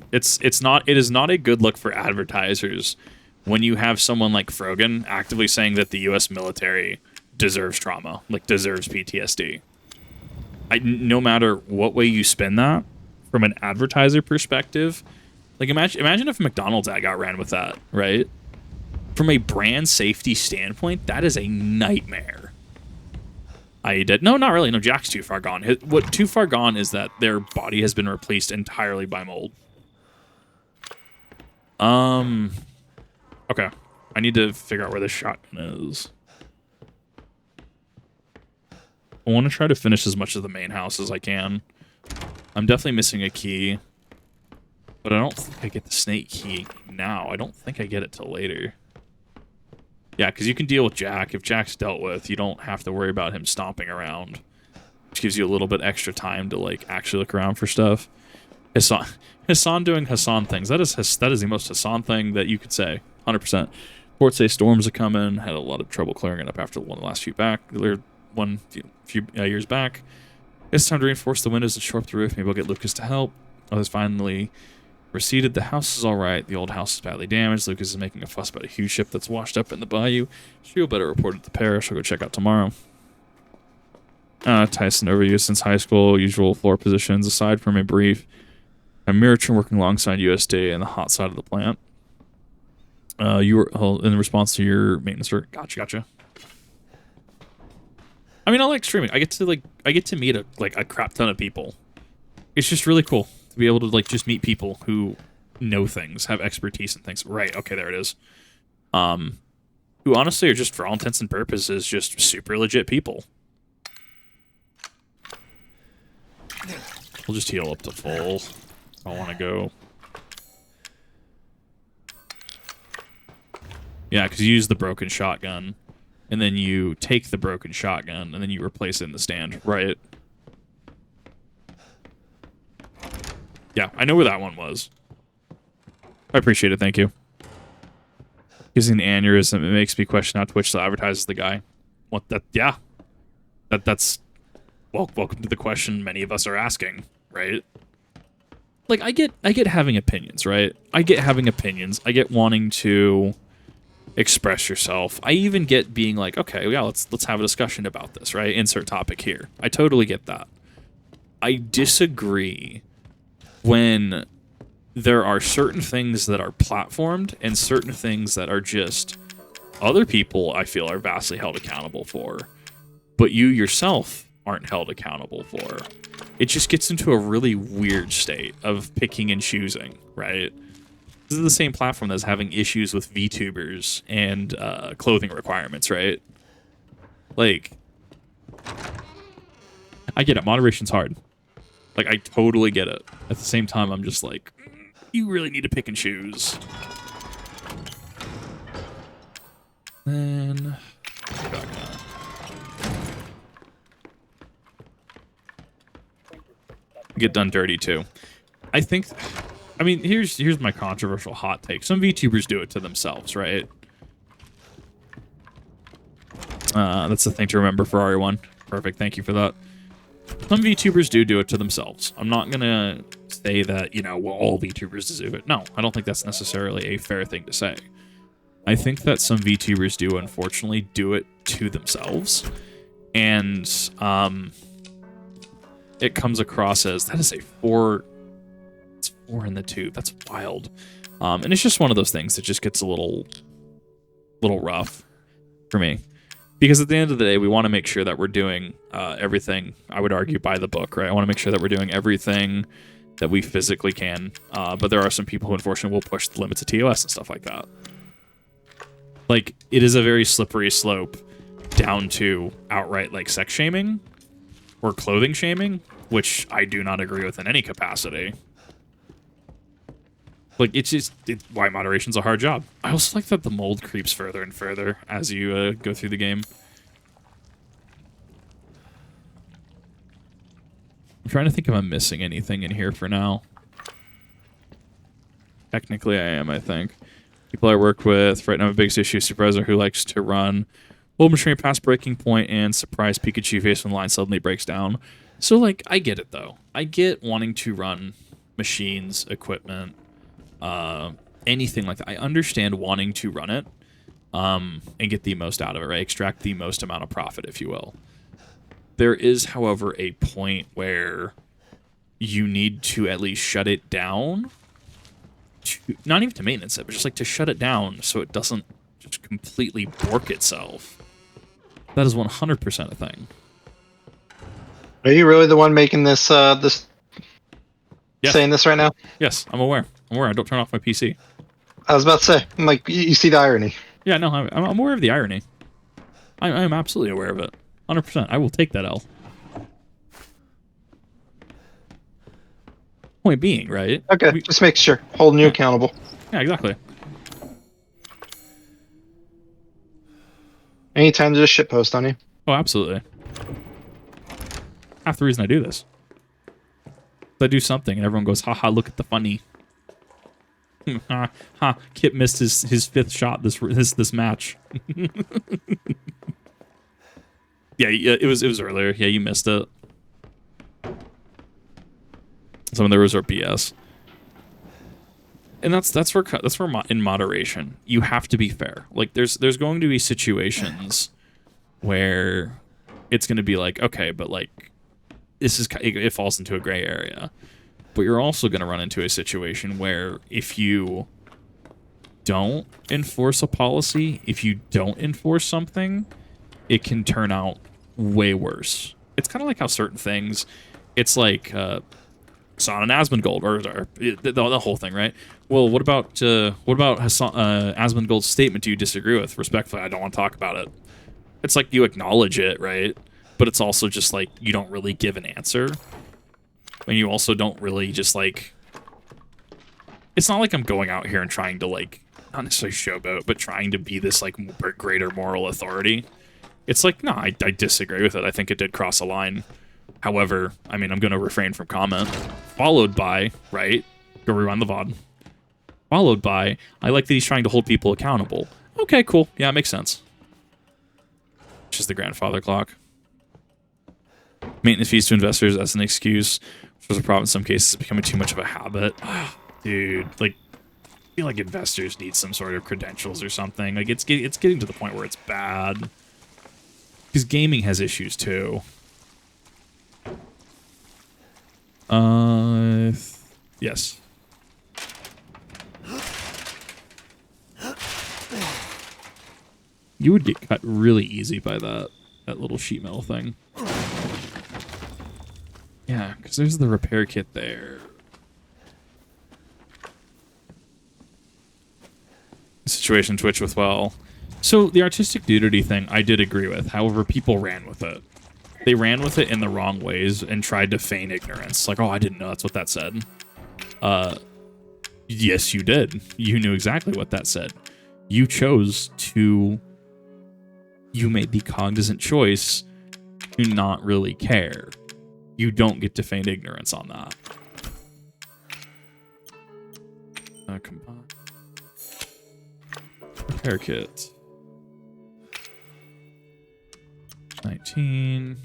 It is not a good look for advertisers when you have someone like Frogan actively saying that the US military deserves trauma, like deserves PTSD. No matter what way you spin that, from an advertiser perspective, like imagine if a McDonald's ad got ran with that, right? From a brand safety standpoint, that is a nightmare. No, not really. No, Jack's too far gone. What too far gone is that their body has been replaced entirely by mold. Okay. I need to figure out where this shotgun is. I want to try to finish as much of the main house as I can. I'm definitely missing a key. But I don't think I get the snake key now. I don't think I get it till later. Yeah, because you can deal with Jack. If Jack's dealt with, you don't have to worry about him stomping around. Which gives you a little bit extra time to, like, actually look around for stuff. Hassan doing Hassan things. That is the most Hassan thing that you could say. 100%. Reports say storms are coming. Had a lot of trouble clearing it up after one of the last few years back. It's time to reinforce the windows and shore up the roof. Maybe I'll get Lucas to help. Others finally receded. The house is all right. The old house is badly damaged. Lucas is making a fuss about a huge ship that's washed up in the bayou. She'll better report it to the parish. I'll go check out tomorrow. Tyson overused since high school. Usual floor positions. Aside from a brief American working alongside USD and the hot side of the plant. You were in response to your maintenance work. Gotcha. I mean, I like streaming. I get to meet a crap ton of people. It's just really cool to be able to just meet people who know things, have expertise in things. Right? Okay, there it is. Who honestly are just, for all intents and purposes, just super legit people. We'll just heal up to full. I want to go. Yeah, because you use the broken shotgun, and then you take the broken shotgun, and then you replace it in the stand, right? Yeah, I know where that one was. I appreciate it, thank you. Gives me an aneurysm. It makes me question how Twitch still advertises the guy. What that? Yeah, that's. Well, welcome to the question many of us are asking, right? Like, I get having opinions, right? I get having opinions. I get wanting to express yourself. I even get being like, okay, yeah, let's have a discussion about this, right? Insert topic here. I totally get that. I disagree when there are certain things that are platformed and certain things that are just other people I feel are vastly held accountable for, but you yourself aren't held accountable for. It just gets into a really weird state of picking and choosing, right? This is the same platform that's having issues with VTubers and clothing requirements, right? Like, I get it. Moderation's hard. Like, I totally get it. At the same time, I'm just like, you really need to pick and choose. Then get done dirty too. I think, I mean, here's my controversial hot take. Some VTubers do it to themselves, right? That's the thing to remember for RE1. Perfect, thank you for that. Some VTubers do it to themselves. I'm not gonna say that, you know, well, all VTubers deserve it. No, I don't think that's necessarily a fair thing to say. I think that some VTubers do, unfortunately, do it to themselves. And, it comes across as, that is a 4... It's 4 in the tube. That's wild. And it's just one of those things that just gets a little rough for me. Because at the end of the day, we want to make sure that we're doing everything, I would argue, by the book, right? I want to make sure that we're doing everything that we physically can. But there are some people who, unfortunately, will push the limits of TOS and stuff like that. Like, it is a very slippery slope down to outright, like, sex shaming. or clothing shaming, which I do not agree with in any capacity. Like, it's just why moderation's a hard job. I also like that the mold creeps further and further as you go through the game. I'm trying to think if I'm missing anything in here for now. Technically, I am, I think. People I work with right now, my biggest issue is supervisor who likes to run old machinery past breaking point and surprise Pikachu face when the line suddenly breaks down. So, like, I get it, though. I get wanting to run machines, equipment, anything like that. I understand wanting to run it and get the most out of it, right? Extract the most amount of profit, if you will. There is, however, a point where you need to at least shut it down. Not even to maintenance it, but just like to shut it down so it doesn't just completely bork itself. That is 100% a thing. Are you really the one making this, saying this right now? Yes, I'm aware. I'm aware. I don't turn off my PC. I was about to say, I'm like, you see the irony. Yeah, no, I'm aware of the irony. I am absolutely aware of it. 100%. I will take that L. Point being, right? Okay, just make sure. Holding you accountable. Yeah, exactly. Anytime there's a shitpost on you. Oh, absolutely. Half the reason I do this. I do something and everyone goes, haha, look at the funny. Ha, ha, Kip missed his fifth shot this match. Yeah, it was earlier. Yeah, you missed it. Some of the resort BS. And that's where in moderation you have to be fair. Like there's going to be situations where it's going to be like, okay, but like it falls into a gray area. But you're also going to run into a situation where if you don't enforce a policy, if you don't enforce something, it can turn out way worse. It's kind of like how certain things, it's like Hassan and Asmongold, or the whole thing, right? Well, what about Hassan, Asmongold's statement do you disagree with? Respectfully, I don't want to talk about it. It's like you acknowledge it, right? But it's also just like you don't really give an answer. And you also don't really just like... It's not like I'm going out here and trying to like, not necessarily showboat, but trying to be this like greater moral authority. It's like, no, I disagree with it. I think it did cross a line. However, I mean, I'm going to refrain from comment. Followed by, right? Go rewind the VOD. Followed by, I like that he's trying to hold people accountable. Okay, cool. Yeah, it makes sense. Which is the grandfather clock. Maintenance fees to investors as an excuse, which was a problem in some cases, becoming too much of a habit. Dude, like, I feel like investors need some sort of credentials or something. Like, it's getting to the point where it's bad. Because gaming has issues, too. Yes. You would get cut really easy by that little sheet metal thing. Yeah, because there's the repair kit there. Situation Twitch with, well... So, the artistic nudity thing, I did agree with. However, people ran with it. They ran with it in the wrong ways and tried to feign ignorance. Like, oh, I didn't know that's what that said. Yes, you did. You knew exactly what that said. You chose to... You made the cognizant choice to not really care. You don't get to feign ignorance on that. Combine. Repair kit. 19.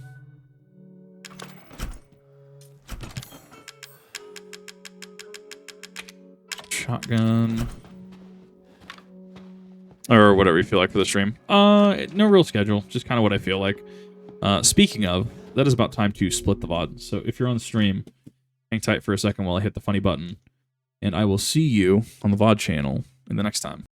Shotgun. Or whatever you feel like for the stream. No real schedule. Just kind of what I feel like. Speaking of, that is about time to split the VOD. So if you're on the stream, hang tight for a second while I hit the funny button. And I will see you on the VOD channel in the next time.